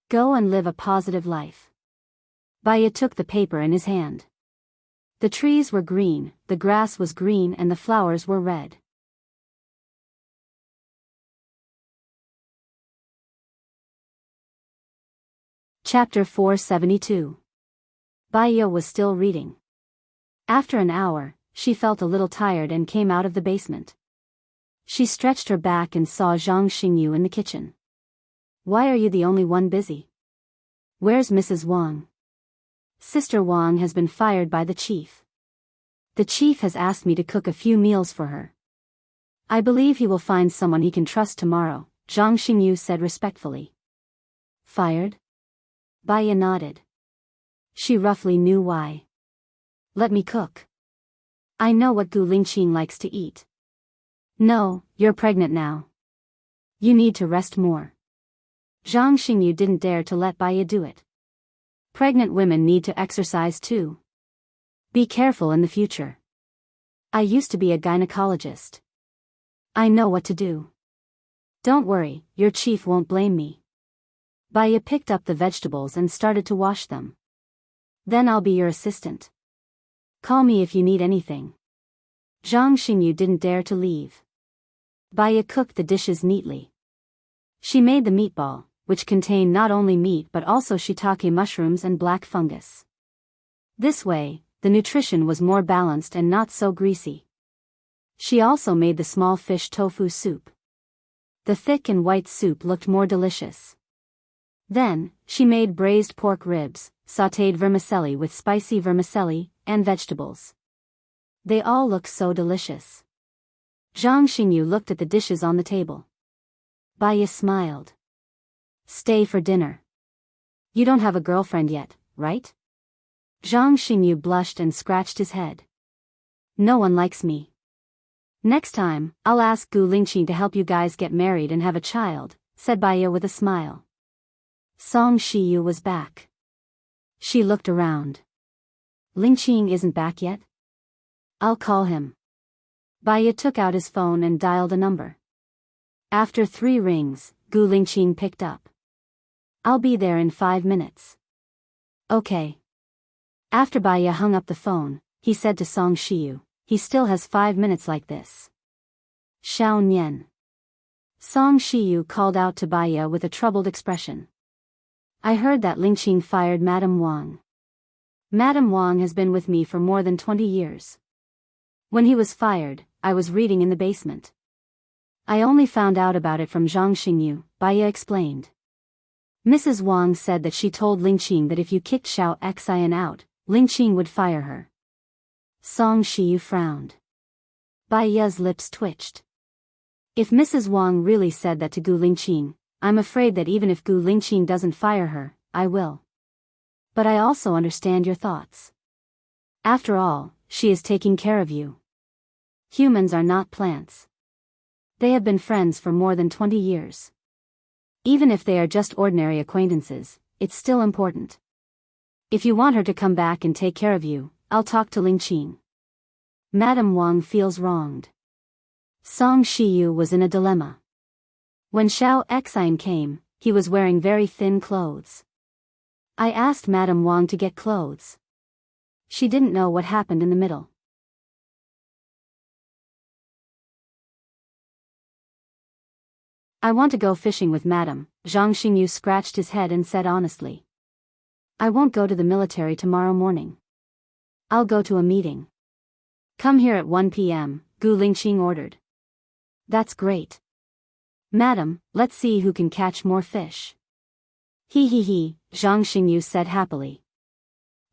Go and live a positive life. Baya took the paper in his hand. The trees were green, the grass was green and the flowers were red. Chapter 472. Baya was still reading. After an hour, she felt a little tired and came out of the basement. She stretched her back and saw Zhang Xingyu in the kitchen. Why are you the only one busy? Where's Mrs. Wang? Sister Wang has been fired by the chief. The chief has asked me to cook a few meals for her. I believe he will find someone he can trust tomorrow, Zhang Xingyu said respectfully. Fired? Baiya nodded. She roughly knew why. Let me cook. I know what Gu Lingqing likes to eat. No, you're pregnant now. You need to rest more. Zhang Xingyu didn't dare to let Baiya do it. Pregnant women need to exercise too. Be careful in the future. I used to be a gynecologist. I know what to do. Don't worry, your chief won't blame me. Baiya picked up the vegetables and started to wash them. Then I'll be your assistant. Call me if you need anything. Zhang Xingyu didn't dare to leave. Baiya cooked the dishes neatly. She made the meatball, which contained not only meat but also shiitake mushrooms and black fungus. This way, the nutrition was more balanced and not so greasy. She also made the small fish tofu soup. The thick and white soup looked more delicious. Then, she made braised pork ribs, sautéed vermicelli with spicy vermicelli, and vegetables. They all looked so delicious. Zhang Xingyu looked at the dishes on the table. Baiya smiled. Stay for dinner. You don't have a girlfriend yet, right? Zhang Xingyu blushed and scratched his head. No one likes me. Next time, I'll ask Gu Lingqing to help you guys get married and have a child, said Baiya with a smile. Song Shiyu was back. She looked around. Lingqing isn't back yet? I'll call him. Baiya took out his phone and dialed a number. After 3 rings, Gu Lingqing picked up. I'll be there in 5 minutes. Okay. After Baiya hung up the phone, he said to Song Shiyu, he still has 5 minutes like this. Xiao Nian. Song Shiyu called out to Baiya with a troubled expression. I heard that Lingqing fired Madame Wang. Madame Wang has been with me for more than 20 years. When he was fired, I was reading in the basement. I only found out about it from Zhang Xingyu, Baiya explained. Mrs. Wang said that she told Lingqing that if you kicked Xiao Xian out, Lingqing would fire her. Song Shiyu frowned. Baiya's lips twitched. If Mrs. Wang really said that to Gu Lingqing, I'm afraid that even if Gu Lingqing doesn't fire her, I will. But I also understand your thoughts. After all, she is taking care of you. Humans are not plants. They have been friends for more than 20 years. Even if they are just ordinary acquaintances, it's still important. If you want her to come back and take care of you, I'll talk to Lingqing. Madame Wang feels wronged. Song Shiyu was in a dilemma. When Xiao Xian came, he was wearing very thin clothes. I asked Madame Wang to get clothes. She didn't know what happened in the middle. I want to go fishing with Madame, Zhang Xingyu scratched his head and said honestly. I won't go to the military tomorrow morning. I'll go to a meeting. Come here at 1 p.m., Gu Lingqing ordered. That's great. Madam, let's see who can catch more fish. He, Zhang Xingyu said happily.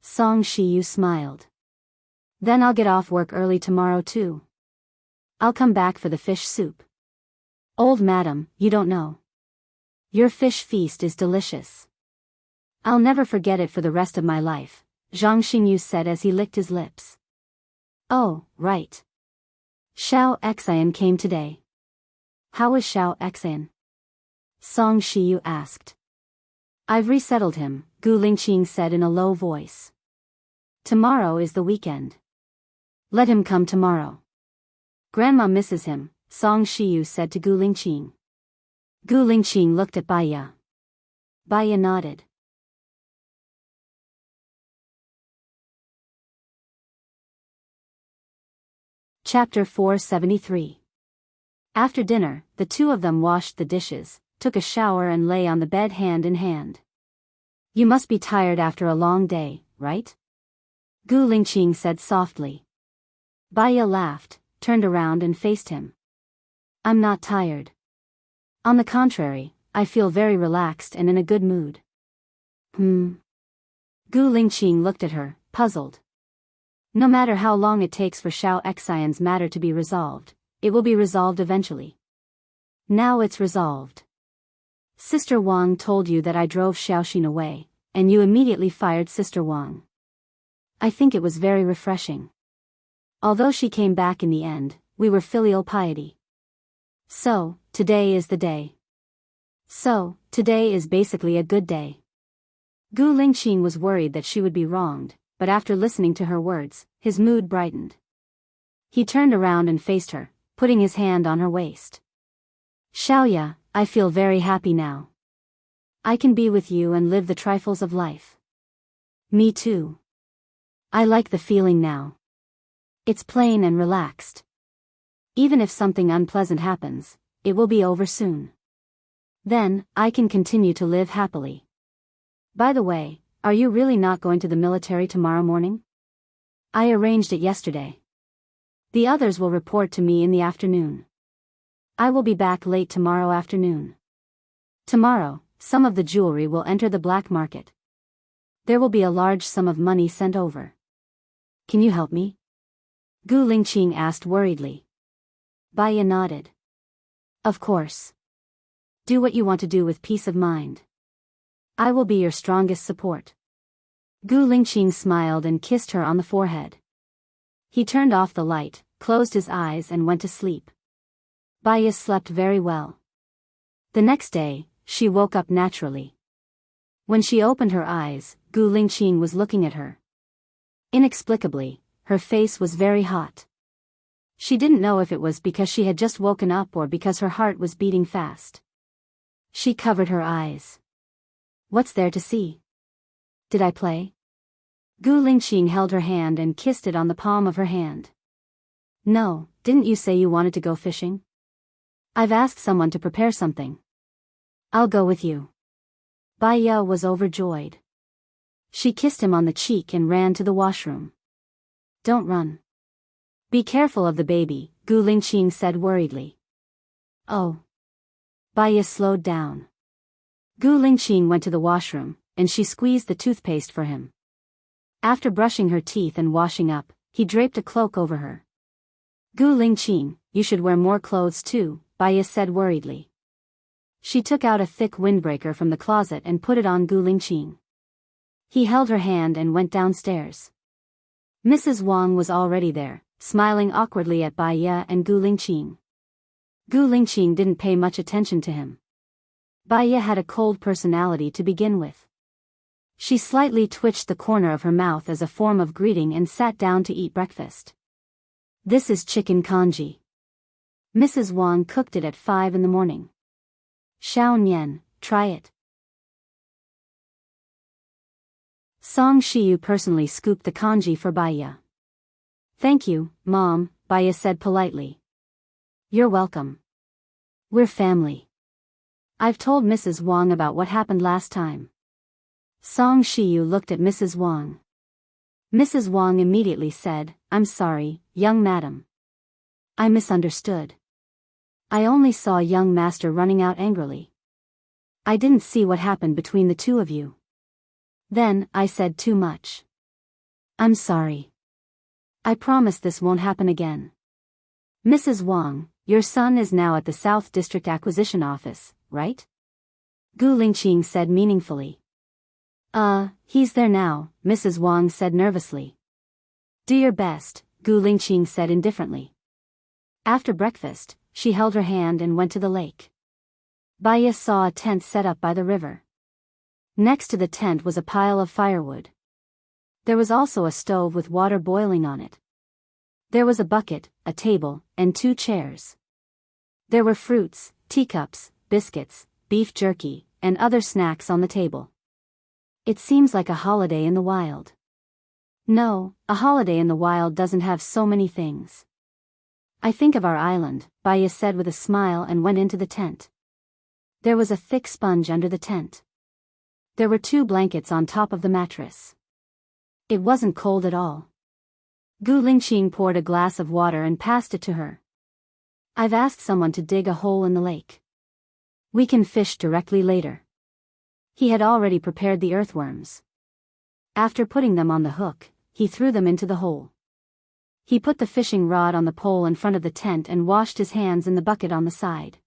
Song Shiyu smiled. Then I'll get off work early tomorrow too. I'll come back for the fish soup. Old madam, you don't know. Your fish feast is delicious. I'll never forget it for the rest of my life, Zhang Xingyu said as he licked his lips. Oh, right. Xiao Xian came today. How is Xiao Xian? Song Shiyu asked. I've resettled him, Gu Lingqing said in a low voice. Tomorrow is the weekend. Let him come tomorrow. Grandma misses him, Song Shiyu said to Gu Lingqing. Gu Lingqing looked at Baiya. Baiya nodded. Chapter 473. After dinner, the two of them washed the dishes, took a shower and lay on the bed hand in hand. You must be tired after a long day, right? Gu Lingqing said softly. Baya laughed, turned around and faced him. I'm not tired. On the contrary, I feel very relaxed and in a good mood. Gu Lingqing looked at her, puzzled. No matter how long it takes for Xiao Xian's matter to be resolved, it will be resolved eventually. Now it's resolved. Sister Wang told you that I drove Xiaoxin away, and you immediately fired Sister Wang. I think it was very refreshing. Although she came back in the end, we were filial piety. So, today is the day. So, today is basically a good day. Gu Lingqing was worried that she would be wronged, but after listening to her words, his mood brightened. He turned around and faced her, putting his hand on her waist. Xiaoya, I feel very happy now. I can be with you and live the trifles of life. Me too. I like the feeling now. It's plain and relaxed. Even if something unpleasant happens, it will be over soon. Then, I can continue to live happily. By the way, are you really not going to the military tomorrow morning? I arranged it yesterday. The others will report to me in the afternoon. I will be back late tomorrow afternoon. Tomorrow, some of the jewelry will enter the black market. There will be a large sum of money sent over. Can you help me? Gu Lingqing asked worriedly. Baya nodded. Of course. Do what you want to do with peace of mind. I will be your strongest support. Gu Lingqing smiled and kissed her on the forehead. He turned off the light, closed his eyes and went to sleep. Baya slept very well. The next day, she woke up naturally. When she opened her eyes, Gu Lingqing was looking at her. Inexplicably, her face was very hot. She didn't know if it was because she had just woken up or because her heart was beating fast. She covered her eyes. What's there to see? Did I play? Gu Lingqing held her hand and kissed it on the palm of her hand. No, didn't you say you wanted to go fishing? I've asked someone to prepare something. I'll go with you. Baya was overjoyed. She kissed him on the cheek and ran to the washroom. Don't run. Be careful of the baby, Gu Lingqing said worriedly. Oh. Baya slowed down. Gu Lingqing went to the washroom, and she squeezed the toothpaste for him. After brushing her teeth and washing up, he draped a cloak over her. Gu Lingqing, you should wear more clothes too, Baya said worriedly. She took out a thick windbreaker from the closet and put it on Gu Lingqing. He held her hand and went downstairs. Mrs. Wang was already there, smiling awkwardly at Baya and Gu Lingqing. Gu Lingqing didn't pay much attention to him. Baya had a cold personality to begin with. She slightly twitched the corner of her mouth as a form of greeting and sat down to eat breakfast. This is chicken congee. Mrs. Wang cooked it at 5 a.m. Xiao Nian, try it. Song Shiyu personally scooped the congee for Baya. Thank you, Mom, Baya said politely. You're welcome. We're family. I've told Mrs. Wang about what happened last time. Song Shiyu looked at Mrs. Wang. Mrs. Wang immediately said, I'm sorry, young madam. I misunderstood. I only saw young master running out angrily. I didn't see what happened between the two of you. Then, I said too much. I'm sorry. I promise this won't happen again. Mrs. Wang, your son is now at the South District Acquisition Office, right? Gu Lingqing said meaningfully. He's there now, Mrs. Wang said nervously. Do your best, Gu Lingqing said indifferently. After breakfast, she held her hand and went to the lake. Baya saw a tent set up by the river. Next to the tent was a pile of firewood. There was also a stove with water boiling on it. There was a bucket, a table, and 2 chairs. There were fruits, teacups, biscuits, beef jerky, and other snacks on the table. It seems like a holiday in the wild. No, a holiday in the wild doesn't have so many things. I think of our island, Baya said with a smile and went into the tent. There was a thick sponge under the tent. There were 2 blankets on top of the mattress. It wasn't cold at all. Gu Lingqing poured a glass of water and passed it to her. I've asked someone to dig a hole in the lake. We can fish directly later. He had already prepared the earthworms. After putting them on the hook, he threw them into the hole. He put the fishing rod on the pole in front of the tent and washed his hands in the bucket on the side.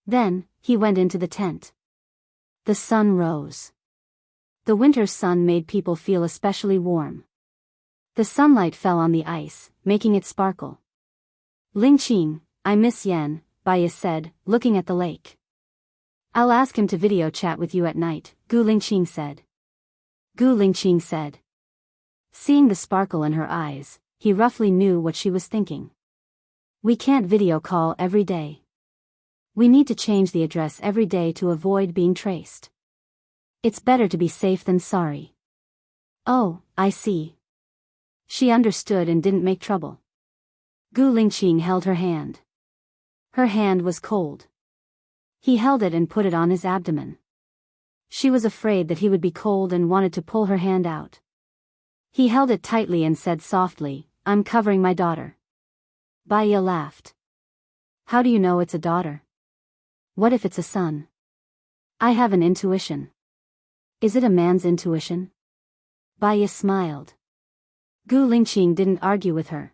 Then, he went into the tent. The sun rose. The winter sun made people feel especially warm. The sunlight fell on the ice, making it sparkle. Lingqing, I miss Yan, Baiya said, looking at the lake. I'll ask him to video chat with you at night, Gu Lingqing said. Gu Lingqing said. Seeing the sparkle in her eyes, he roughly knew what she was thinking. We can't video call every day. We need to change the address every day to avoid being traced. It's better to be safe than sorry. Oh, I see. She understood and didn't make trouble. Gu Lingqing held her hand. Her hand was cold. He held it and put it on his abdomen. She was afraid that he would be cold and wanted to pull her hand out. He held it tightly and said softly, I'm covering my daughter. Baiya laughed. How do you know it's a daughter? What if it's a son? I have an intuition. Is it a man's intuition? Baiya smiled. Gu Lingqing didn't argue with her.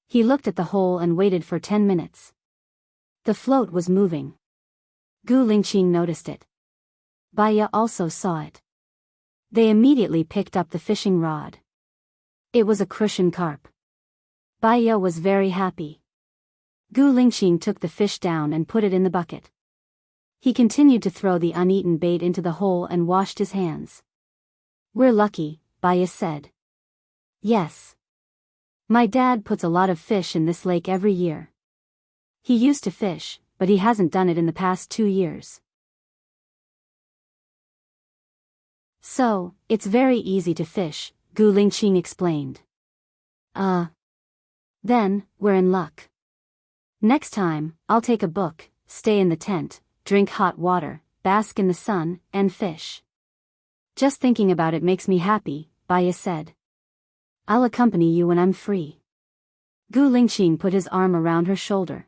He looked at the hole and waited for 10 minutes. The float was moving. Gu Lingqing noticed it. Baiya also saw it. They immediately picked up the fishing rod. It was a crucian carp. Baiya was very happy. Gu Lingqing took the fish down and put it in the bucket. He continued to throw the uneaten bait into the hole and washed his hands. We're lucky, Baiya said. Yes. My dad puts a lot of fish in this lake every year. He used to fish, but he hasn't done it in the past 2 years. So, it's very easy to fish, Gu Lingqing explained. Then, we're in luck. Next time, I'll take a book, stay in the tent, drink hot water, bask in the sun, and fish. Just thinking about it makes me happy, Baiya said. I'll accompany you when I'm free. Gu Lingqing put his arm around her shoulder.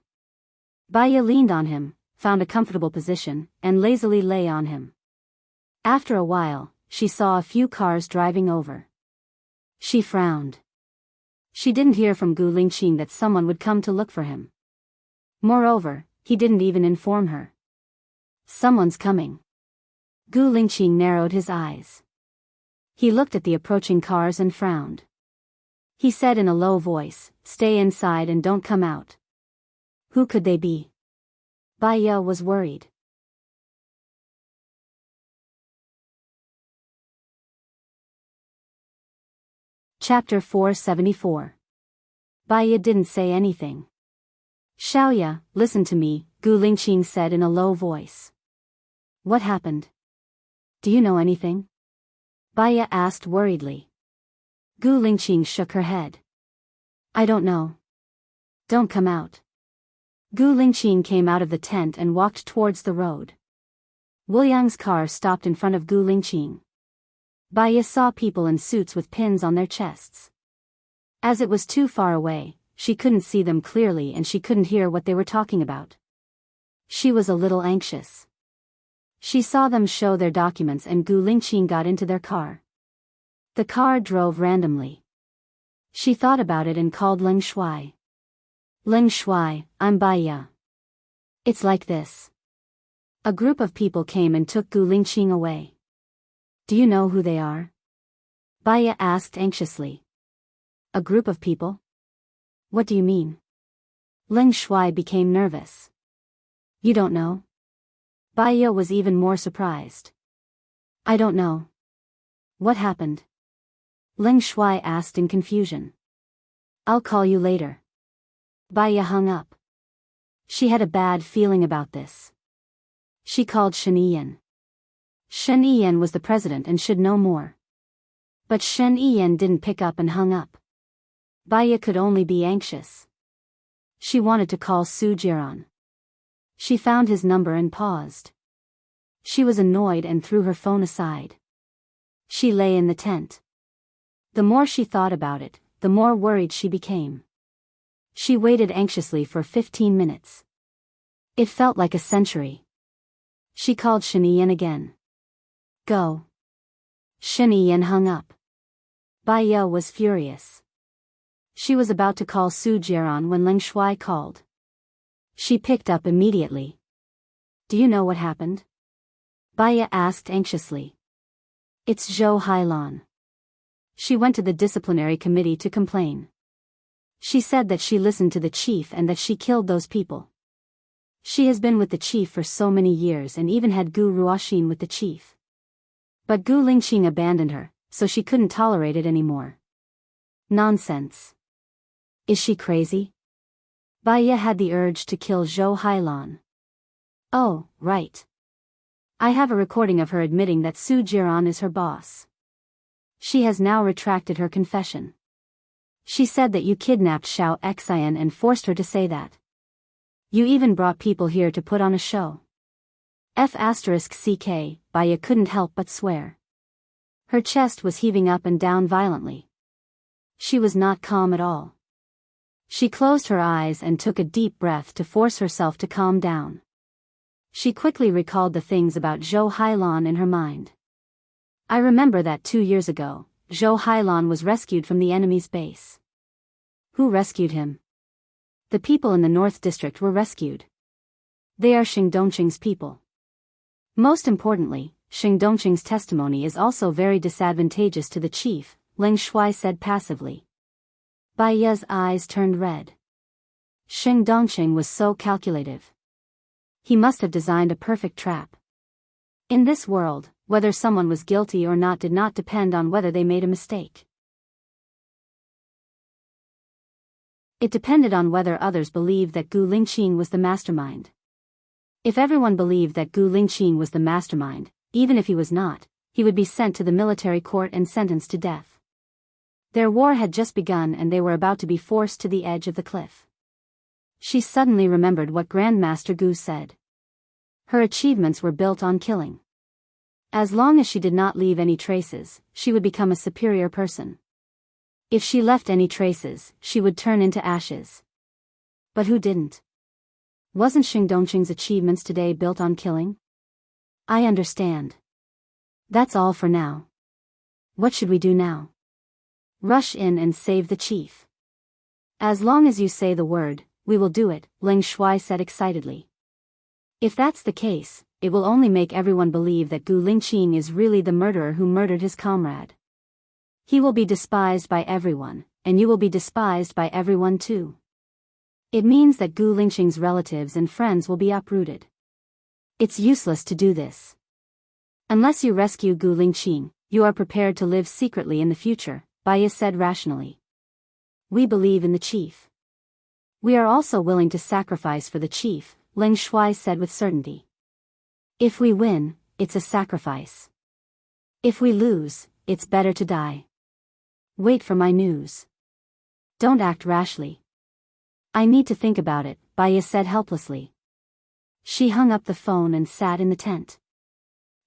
Baiya leaned on him, found a comfortable position, and lazily lay on him. After a while, she saw a few cars driving over. She frowned. She didn't hear from Gu Lingqing that someone would come to look for him. Moreover, he didn't even inform her. Someone's coming. Gu Lingqing narrowed his eyes. He looked at the approaching cars and frowned. He said in a low voice, stay inside and don't come out. Who could they be? Baiya was worried. Chapter 474. Baiya didn't say anything. Xiaoya, listen to me, Gu Lingqing said in a low voice. What happened? Do you know anything? Baiya asked worriedly. Gu Lingqing shook her head. I don't know. Don't come out. Gu Lingqing came out of the tent and walked towards the road. Wu Yang's car stopped in front of Gu Lingqing. Baiya saw people in suits with pins on their chests. As it was too far away, she couldn't see them clearly and she couldn't hear what they were talking about. She was a little anxious. She saw them show their documents and Gu Lingqing got into their car. The car drove randomly. She thought about it and called Leng Shuai. Leng Shuai, I'm Baiya. It's like this. A group of people came and took Gu Lingqing away. Do you know who they are? Baiya asked anxiously. A group of people? What do you mean? Leng Shuai became nervous. You don't know? Baiya was even more surprised. I don't know. What happened? Leng Shuai asked in confusion. I'll call you later. Baiya hung up. She had a bad feeling about this. She called Shen Yiyan. Shen Yiyan was the president and should know more. But Shen Yiyan didn't pick up and hung up. Baiya could only be anxious. She wanted to call Su Jiran. She found his number and paused. She was annoyed and threw her phone aside. She lay in the tent. The more she thought about it, the more worried she became. She waited anxiously for 15 minutes. It felt like a century. She called Shen Yan again. Go. Shen Yan hung up. Bai Ye was furious. She was about to call Su Jiran when Ling Shuai called. She picked up immediately. Do you know what happened? Bai Ye asked anxiously. It's Zhou Hailan. She went to the disciplinary committee to complain. She said that she listened to the chief and that she killed those people. She has been with the chief for so many years and even had Gu Ruoxin with the chief. But Gu Lingqing abandoned her, so she couldn't tolerate it anymore. Nonsense. Is she crazy? Bai Ye had the urge to kill Zhou Hailan. Oh, right. I have a recording of her admitting that Su Jiran is her boss. She has now retracted her confession. She said that you kidnapped Xiao Xian and forced her to say that. You even brought people here to put on a show. F***ck, Bai Ye couldn't help but swear. Her chest was heaving up and down violently. She was not calm at all. She closed her eyes and took a deep breath to force herself to calm down. She quickly recalled the things about Zhou Hailan in her mind. I remember that 2 years ago, Zhou Hailan was rescued from the enemy's base. Who rescued him? The people in the North District were rescued. They are Xing Dongqing's people. Most importantly, Xing Dongqing's testimony is also very disadvantageous to the chief, Ling Shuai said passively. Bai Ye's eyes turned red. Xing Dongqing was so calculative. He must have designed a perfect trap. In this world, whether someone was guilty or not did not depend on whether they made a mistake. It depended on whether others believed that Gu Lingqing was the mastermind. If everyone believed that Gu Lingqing was the mastermind, even if he was not, he would be sent to the military court and sentenced to death. Their war had just begun and they were about to be forced to the edge of the cliff. She suddenly remembered what Grandmaster Gu said. Her achievements were built on killing. As long as she did not leave any traces, she would become a superior person. If she left any traces, she would turn into ashes. But who didn't? Wasn't Xing Dongqing's achievements today built on killing? I understand. That's all for now. What should we do now? Rush in and save the chief. As long as you say the word, we will do it, Ling Shuai said excitedly. If that's the case, it will only make everyone believe that Gu Lingqing is really the murderer who murdered his comrade. He will be despised by everyone, and you will be despised by everyone too. It means that Gu Lingqing's relatives and friends will be uprooted. It's useless to do this. Unless you rescue Gu Lingqing, you are prepared to live secretly in the future, Bai Ye said rationally. We believe in the chief. We are also willing to sacrifice for the chief, Ling Shuai said with certainty. If we win, it's a sacrifice. If we lose, it's better to die. Wait for my news. Don't act rashly. I need to think about it, Bai Ye said helplessly. She hung up the phone and sat in the tent.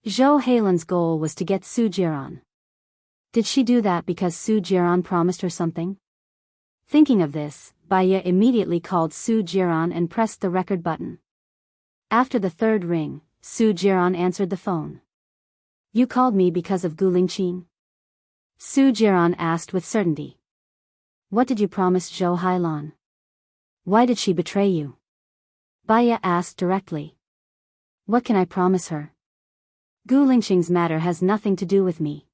Zhou Hailan's goal was to get Su Jiran. Did she do that because Su Jiran promised her something? Thinking of this, Bai Ye immediately called Su Jiran and pressed the record button. After the third ring, Su Jiran answered the phone. You called me because of Gu Lingqing? Su Jiran asked with certainty. What did you promise Zhou Hailan? Why did she betray you? Bai Ye asked directly. What can I promise her? Gu Lingqing's matter has nothing to do with me.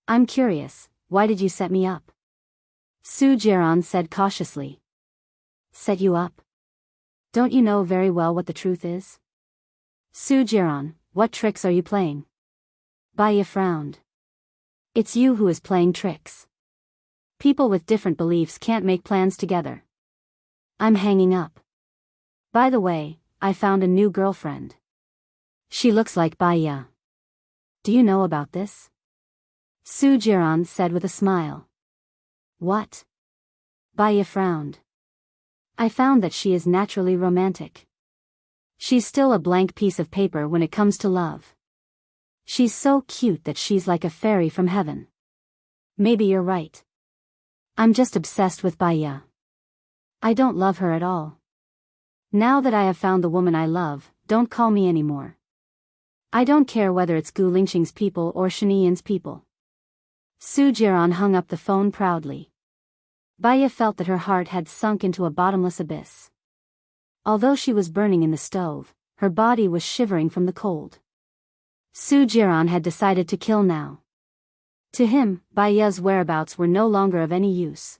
I'm curious, why did you set me up? Su Jiran said cautiously. Set you up? Don't you know very well what the truth is? Su Jiran, what tricks are you playing? Bai Ye frowned. It's you who is playing tricks. People with different beliefs can't make plans together. I'm hanging up. By the way, I found a new girlfriend. She looks like Bai Ye. Do you know about this? Su Jiran said with a smile. What? Bai Ye frowned. I found that she is naturally romantic. She's still a blank piece of paper when it comes to love. She's so cute that she's like a fairy from heaven. Maybe you're right. I'm just obsessed with Baya. I don't love her at all. Now that I have found the woman I love, don't call me anymore. I don't care whether it's Gu Lingqing's people or Shaniyan's people. Su Jiran hung up the phone proudly. Baya felt that her heart had sunk into a bottomless abyss. Although she was burning in the stove, her body was shivering from the cold. Su Jiran had decided to kill now. To him, Baya's whereabouts were no longer of any use.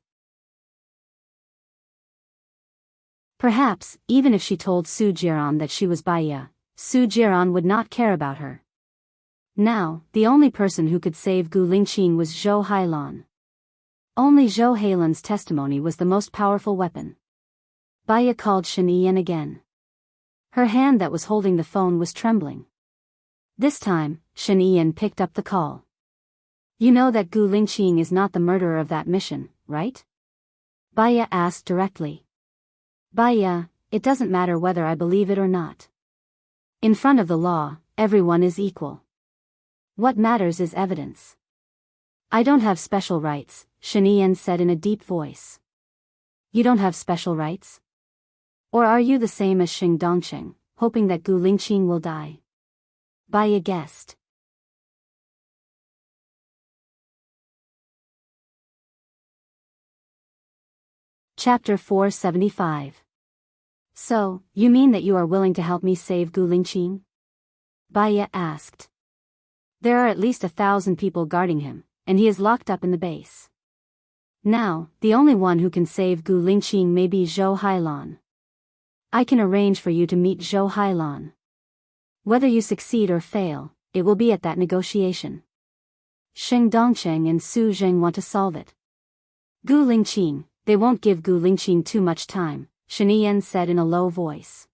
Perhaps, even if she told Su Jiran that she was Baya, Su Jiran would not care about her. Now, the only person who could save Gu Lingqing was Zhou Hailan. Only Zhou Hailan's testimony was the most powerful weapon. Baya called Shaniyan again. Her hand that was holding the phone was trembling. This time, Shaniyan picked up the call. You know that Gu Lingqing is not the murderer of that mission, right? Baya asked directly. Baya, it doesn't matter whether I believe it or not. In front of the law, everyone is equal. What matters is evidence. I don't have special rights, Shaniyan said in a deep voice. You don't have special rights? Or are you the same as Xing Dongqing, hoping that Gu Lingqing will die? Baya guessed. Chapter 475. So, you mean that you are willing to help me save Gu Lingqing? Baya asked. There are at least 1,000 people guarding him, and he is locked up in the base. Now, the only one who can save Gu Lingqing may be Zhou Hailan. I can arrange for you to meet Zhou Hailan. Whether you succeed or fail, it will be at that negotiation. Xing Dongqing and Su Zheng want to solve it. Gu Lingqing, they won't give Gu Lingqing too much time, Shaniyan said in a low voice.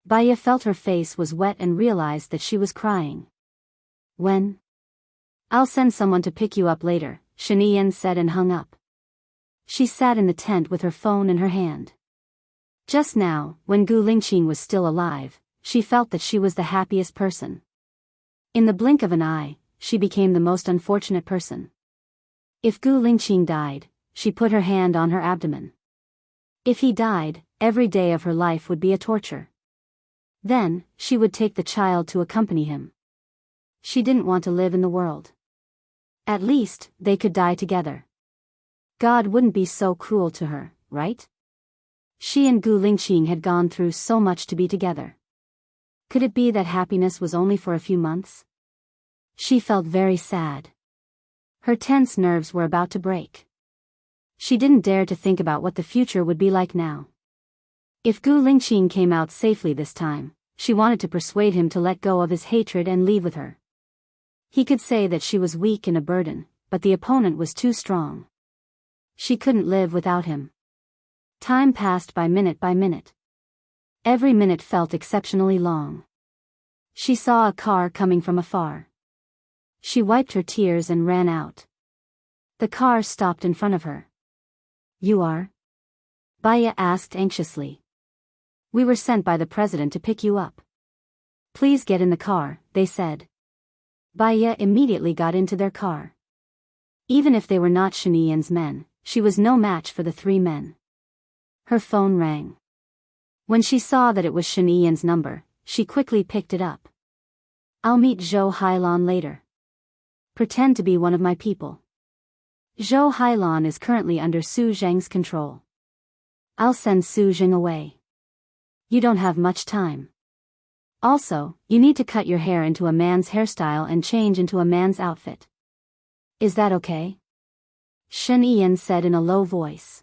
Baya felt her face was wet and realized that she was crying. When? I'll send someone to pick you up later, Shaniyan said and hung up. She sat in the tent with her phone in her hand. Just now, when Gu Lingqing was still alive, she felt that she was the happiest person. In the blink of an eye, she became the most unfortunate person. If Gu Lingqing died, she put her hand on her abdomen. If he died, every day of her life would be a torture. Then, she would take the child to accompany him. She didn't want to live in the world. At least, they could die together. God wouldn't be so cruel to her, right? She and Gu Lingqing had gone through so much to be together. Could it be that happiness was only for a few months? She felt very sad. Her tense nerves were about to break. She didn't dare to think about what the future would be like now. If Gu Lingqing came out safely this time, she wanted to persuade him to let go of his hatred and leave with her. He could say that she was weak and a burden, but the opponent was too strong. She couldn't live without him. Time passed by minute. Every minute felt exceptionally long. She saw a car coming from afar. She wiped her tears and ran out. The car stopped in front of her. You are? Baya asked anxiously. We were sent by the president to pick you up. Please get in the car, they said. Baya immediately got into their car. Even if they were not Shaniyan's men, she was no match for the three men. Her phone rang. When she saw that it was Shaniyan's number, she quickly picked it up. I'll meet Zhou Hailan later. Pretend to be one of my people. Zhou Hailan is currently under Su Zheng's control. I'll send Su Zheng away. You don't have much time. Also, you need to cut your hair into a man's hairstyle and change into a man's outfit. Is that okay? Shen Yan said in a low voice.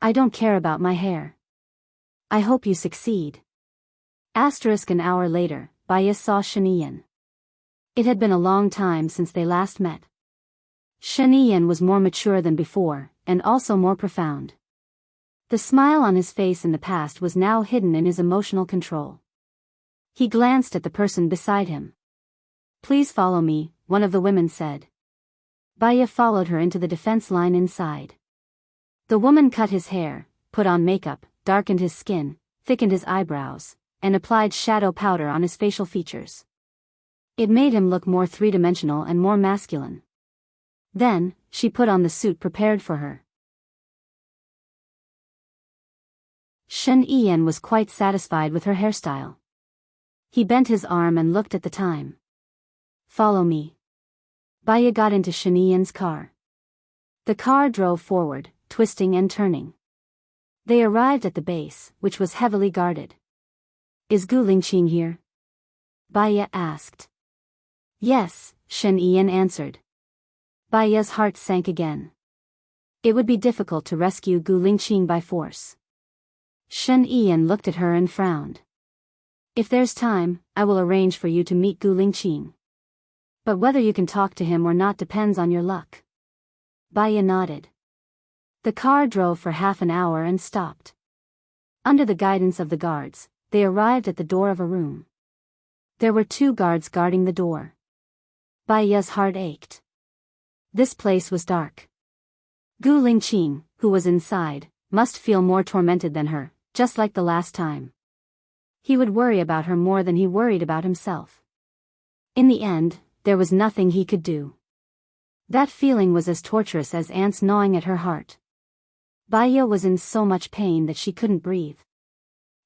I don't care about my hair. I hope you succeed. An hour later, Baya saw Shen Yan. It had been a long time since they last met. Shen Yan was more mature than before, and also more profound. The smile on his face in the past was now hidden in his emotional control. He glanced at the person beside him. Please follow me, one of the women said. Baya followed her into the defense line inside. The woman cut his hair, put on makeup, darkened his skin, thickened his eyebrows, and applied shadow powder on his facial features. It made him look more three-dimensional and more masculine. Then, she put on the suit prepared for her. Shen Yiyan was quite satisfied with her hairstyle. He bent his arm and looked at the time. Follow me. Baya got into Shen Yiyan's car. The car drove forward, twisting and turning. They arrived at the base, which was heavily guarded. Is Gu Lingqing here? Baya asked. Yes, Shen Yiyan answered. Baya's heart sank again. It would be difficult to rescue Gu Lingqing by force. Shen Yiyan looked at her and frowned. If there's time, I will arrange for you to meet Gu Lingqing. But whether you can talk to him or not depends on your luck. Baya nodded. The car drove for half an hour and stopped. Under the guidance of the guards, they arrived at the door of a room. There were 2 guards guarding the door. Baya's heart ached. This place was dark. Gu Lingqing, who was inside, must feel more tormented than her, just like the last time. He would worry about her more than he worried about himself. In the end, there was nothing he could do. That feeling was as torturous as ants gnawing at her heart. Baya was in so much pain that she couldn't breathe.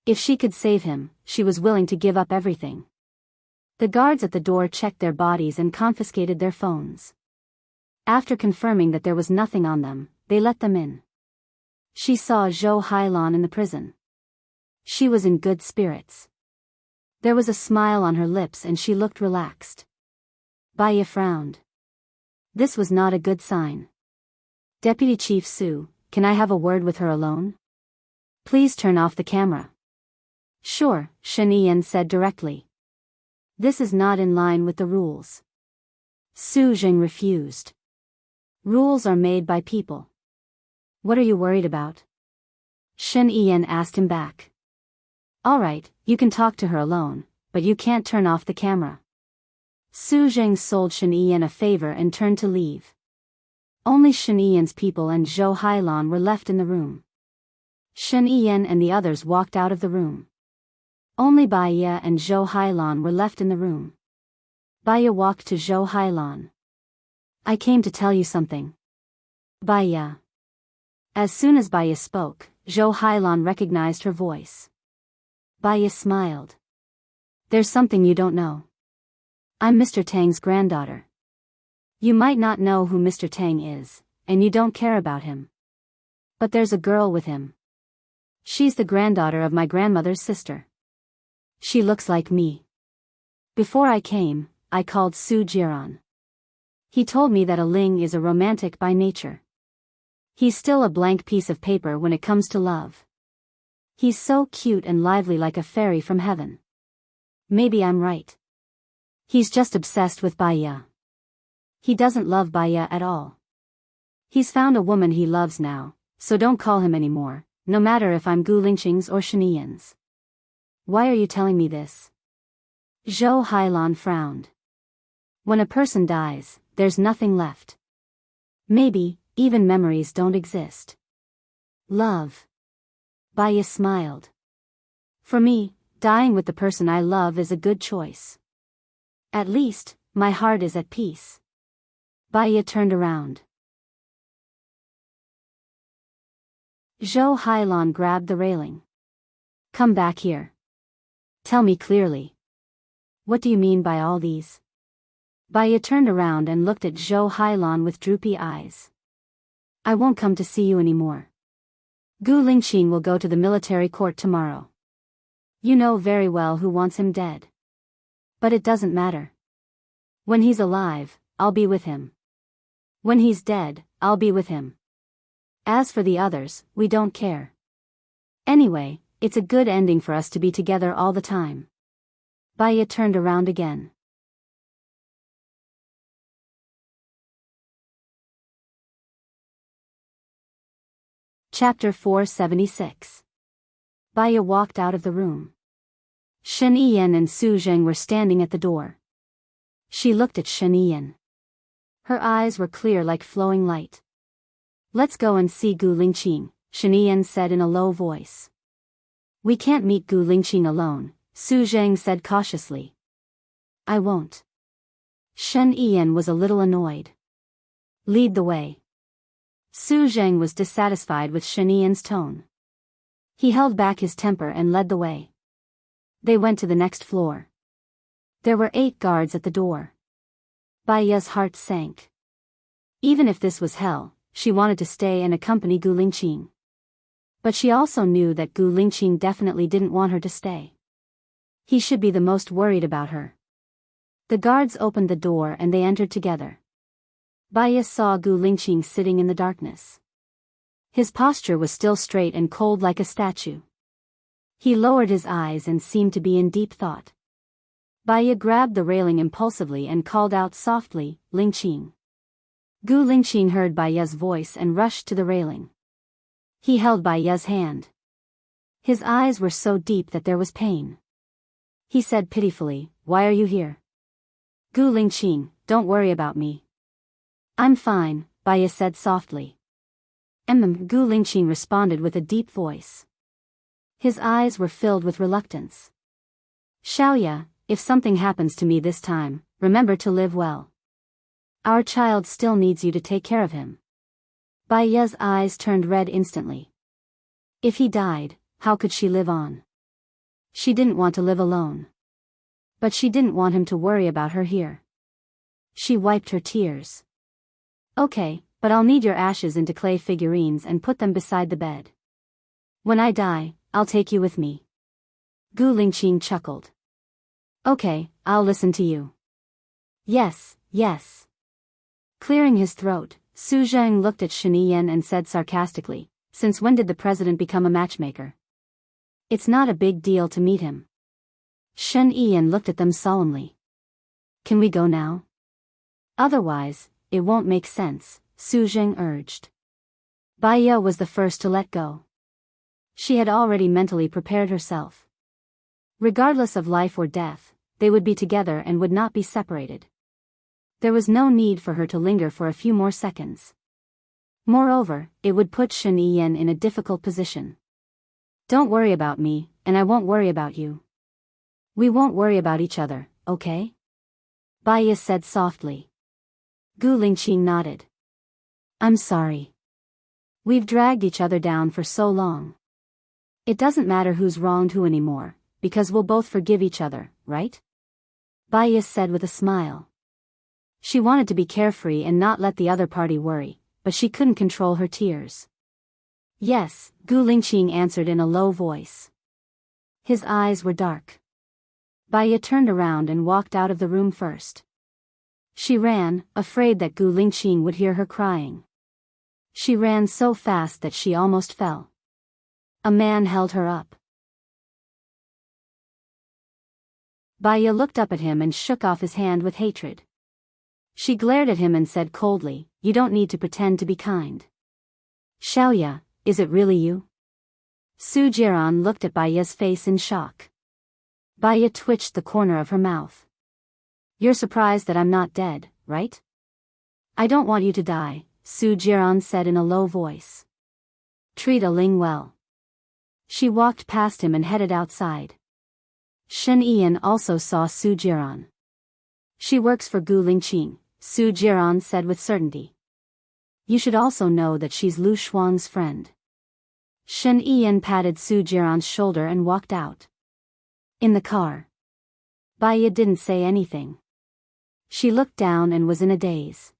If she could save him, she was willing to give up everything. The guards at the door checked their bodies and confiscated their phones. After confirming that there was nothing on them, they let them in. She saw Zhou Hailan in the prison. She was in good spirits. There was a smile on her lips and she looked relaxed. Baya frowned. This was not a good sign. Deputy Chief Su, can I have a word with her alone? Please turn off the camera. Sure, Shen Yiyan said directly. This is not in line with the rules. Su Jing refused. Rules are made by people. What are you worried about? Shen Yiyan asked him back. All right, you can talk to her alone, but you can't turn off the camera. Su Jing sold Shen Yiyan a favor and turned to leave. Only Shen Yiyan's people and Zhou Hailan were left in the room. Shen Yiyan and the others walked out of the room. Only Baya and Zhou Hailan were left in the room. Baya walked to Zhou Hailan. I came to tell you something. Baya. As soon as Baya spoke, Zhou Hailan recognized her voice. Baya smiled. There's something you don't know. I'm Mr. Tang's granddaughter. You might not know who Mr. Tang is, and you don't care about him. But there's a girl with him. She's the granddaughter of my grandmother's sister. She looks like me. Before I came, I called Su Jiran. He told me that a Ling is a romantic by nature. He's still a blank piece of paper when it comes to love. He's so cute and lively like a fairy from heaven. Maybe I'm right. He's just obsessed with Baya. He doesn't love Baya at all. He's found a woman he loves now, so don't call him anymore, no matter if I'm Gu Lingqing's or Shen Yiyan's. Why are you telling me this? Zhou Hailan frowned. When a person dies, there's nothing left. Maybe, even memories don't exist. Love. Baya smiled. For me, dying with the person I love is a good choice. At least, my heart is at peace. Baya turned around. Zhou Hailan grabbed the railing. Come back here. Tell me clearly. What do you mean by all these? Baya turned around and looked at Zhou Hailan with droopy eyes. I won't come to see you anymore. Gu Lingqing will go to the military court tomorrow. You know very well who wants him dead. But it doesn't matter. When he's alive, I'll be with him. When he's dead, I'll be with him. As for the others, we don't care. Anyway, it's a good ending for us to be together all the time. Baya turned around again. Chapter 476. Baya walked out of the room. Shen Yiyan and Su Zheng were standing at the door. She looked at Shen Yiyan. Her eyes were clear like flowing light. Let's go and see Gu Lingqing, Shen Yiyan said in a low voice. We can't meet Gu Lingqing alone, Su Zheng said cautiously. I won't. Shen Yiyan was a little annoyed. Lead the way. Su Zheng was dissatisfied with Shen Yian's tone. He held back his temper and led the way. They went to the next floor. There were 8 guards at the door. Bai Ye's heart sank. Even if this was hell, she wanted to stay and accompany Gu Lingqing. But she also knew that Gu Lingqing definitely didn't want her to stay. He should be the most worried about her. The guards opened the door and they entered together. Bai Ye saw Gu Lingqing sitting in the darkness. His posture was still straight and cold like a statue. He lowered his eyes and seemed to be in deep thought. Bai Ye grabbed the railing impulsively and called out softly, "Lingqing." Gu Lingqing heard Bai Ye's voice and rushed to the railing. He held Bai Ye's hand. His eyes were so deep that there was pain. He said pitifully, "Why are you here?" "Gu Lingqing, don't worry about me." "I'm fine," Bai Ye said softly. Gu Lingqing responded with a deep voice. His eyes were filled with reluctance. "Xiaoya, if something happens to me this time, remember to live well. Our child still needs you to take care of him." Bai Ye's eyes turned red instantly. If he died, how could she live on? She didn't want to live alone. But she didn't want him to worry about her here. She wiped her tears. "Okay, but I'll knead your ashes into clay figurines and put them beside the bed. When I die, I'll take you with me." Gu Lingqing chuckled. "Okay, I'll listen to you." "Yes, yes." Clearing his throat, Su Zheng looked at Shen Yian and said sarcastically, "Since when did the president become a matchmaker? It's not a big deal to meet him." Shen Yian looked at them solemnly. "Can we go now? Otherwise, it won't make sense," Su Zheng urged. Bai Ye was the first to let go. She had already mentally prepared herself. Regardless of life or death, they would be together and would not be separated. There was no need for her to linger for a few more seconds. Moreover, it would put Shen Yian in a difficult position. "Don't worry about me, and I won't worry about you. We won't worry about each other, okay?" Bai Ye said softly. Gu Lingqing nodded. "I'm sorry. We've dragged each other down for so long. It doesn't matter who's wronged who anymore, because we'll both forgive each other, right?" Bai Ye said with a smile. She wanted to be carefree and not let the other party worry, but she couldn't control her tears. "Yes," Gu Lingqing answered in a low voice. His eyes were dark. Bai Ye turned around and walked out of the room first. She ran, afraid that Gu Lingqing would hear her crying. She ran so fast that she almost fell. A man held her up. Bai Ye looked up at him and shook off his hand with hatred. She glared at him and said coldly, "You don't need to pretend to be kind." "Xiaoya, is it really you?" Su Jiran looked at Bai Ye's face in shock. Bai Ye twitched the corner of her mouth. "You're surprised that I'm not dead, right?" "I don't want you to die," Su Jiran said in a low voice. "Treat A Ling well." She walked past him and headed outside. Shen Yian also saw Su Jiran. "She works for Gu Lingqing," Su Jiran said with certainty. "You should also know that she's Lu Shuang's friend." Shen Yian patted Su Jiran's shoulder and walked out. In the car, Bai Ye didn't say anything. She looked down and was in a daze.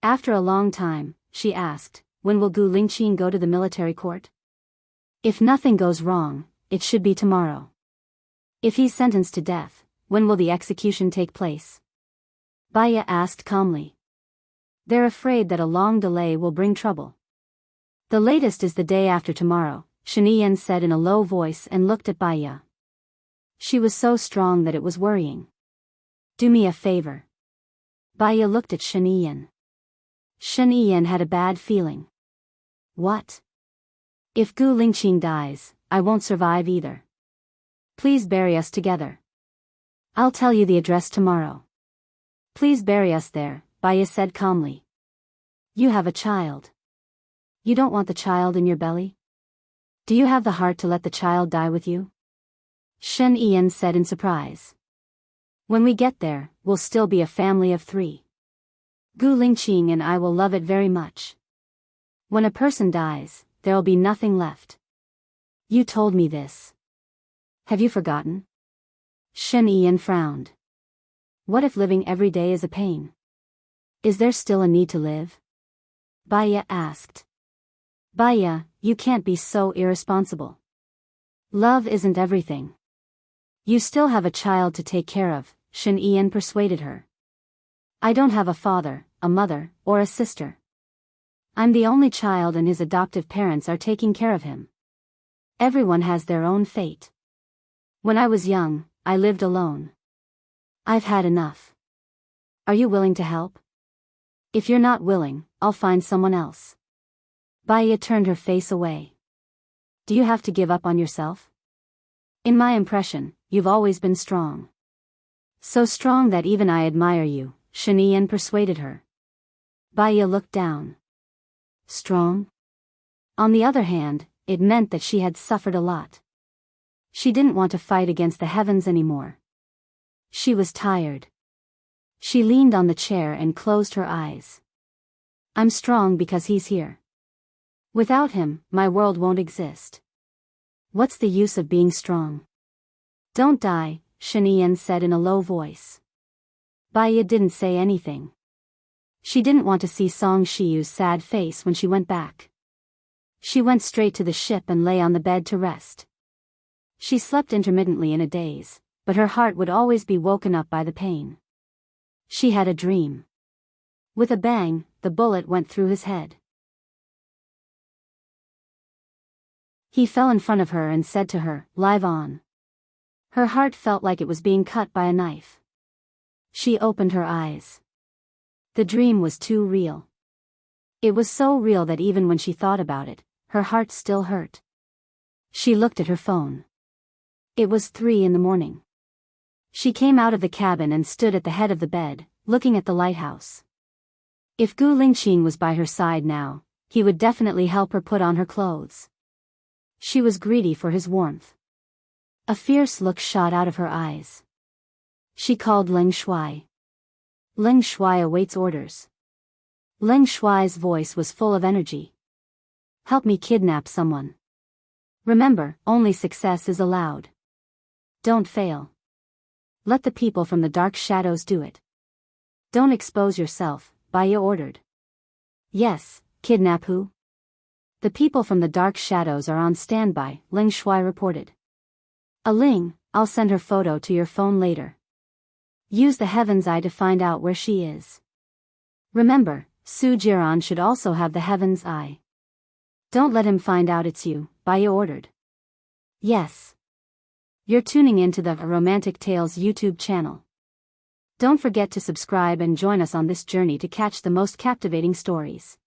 After a long time, she asked, "When will Gu Lingqing go to the military court?" "If nothing goes wrong, it should be tomorrow." "If he's sentenced to death, when will the execution take place?" Bai Ye asked calmly. "They're afraid that a long delay will bring trouble." "The latest is the day after tomorrow," Shen Yian said in a low voice and looked at Bai Ye. She was so strong that it was worrying. "Do me a favor." Bai Ye looked at Shen Yian. Shen Yian had a bad feeling. "What?" "If Gu Lingqing dies, I won't survive either. Please bury us together. I'll tell you the address tomorrow. Please bury us there," Bai Ye said calmly. "You have a child. You don't want the child in your belly? Do you have the heart to let the child die with you?" Shen Yian said in surprise. "When we get there, we'll still be a family of 3. Gu Lingqing and I will love it very much. When a person dies, there'll be nothing left. You told me this. Have you forgotten? Shen Yiyan frowned. What if living every day is a pain? Is there still a need to live? Baya asked. Baya, you can't be so irresponsible. Love isn't everything. You still have a child to take care of, Shen Yiyan persuaded her. I don't have a father, a mother, or a sister. I'm the only child and his adoptive parents are taking care of him. Everyone has their own fate. When I was young, I lived alone. I've had enough. Are you willing to help? If you're not willing, I'll find someone else. Baya turned her face away. Do you have to give up on yourself? In my impression, you've always been strong. So strong that even I admire you, Shen Yiyan persuaded her. Baya looked down. Strong? On the other hand, it meant that she had suffered a lot. She didn't want to fight against the heavens anymore. She was tired. She leaned on the chair and closed her eyes. I'm strong because he's here. Without him, my world won't exist. What's the use of being strong? Don't die, Shen Yiyan said in a low voice. Baya didn't say anything. She didn't want to see Song Shiyu's sad face when she went back. She went straight to the ship and lay on the bed to rest. She slept intermittently in a daze, but her heart would always be woken up by the pain. She had a dream. With a bang, the bullet went through his head. He fell in front of her and said to her, "Live on." Her heart felt like it was being cut by a knife. She opened her eyes. The dream was too real. It was so real that even when she thought about it, her heart still hurt. She looked at her phone. It was 3 a.m. She came out of the cabin and stood at the head of the bed, looking at the lighthouse. If Gu Lingqing was by her side now, he would definitely help her put on her clothes. She was greedy for his warmth. A fierce look shot out of her eyes. She called Leng Shuai. Leng Shuai awaits orders. Leng Shuai's voice was full of energy. Help me kidnap someone. Remember, only success is allowed. Don't fail. Let the people from the dark shadows do it. Don't expose yourself, Baya ordered. Yes, kidnap who? The people from the dark shadows are on standby, Leng Shuai reported. Ling, I'll send her photo to your phone later. Use the Heaven's Eye to find out where she is. Remember, Su Jiran should also have the Heaven's Eye. Don't let him find out it's you, Baya ordered. Yes. You're tuning into the Romantic Tales YouTube channel. Don't forget to subscribe and join us on this journey to catch the most captivating stories.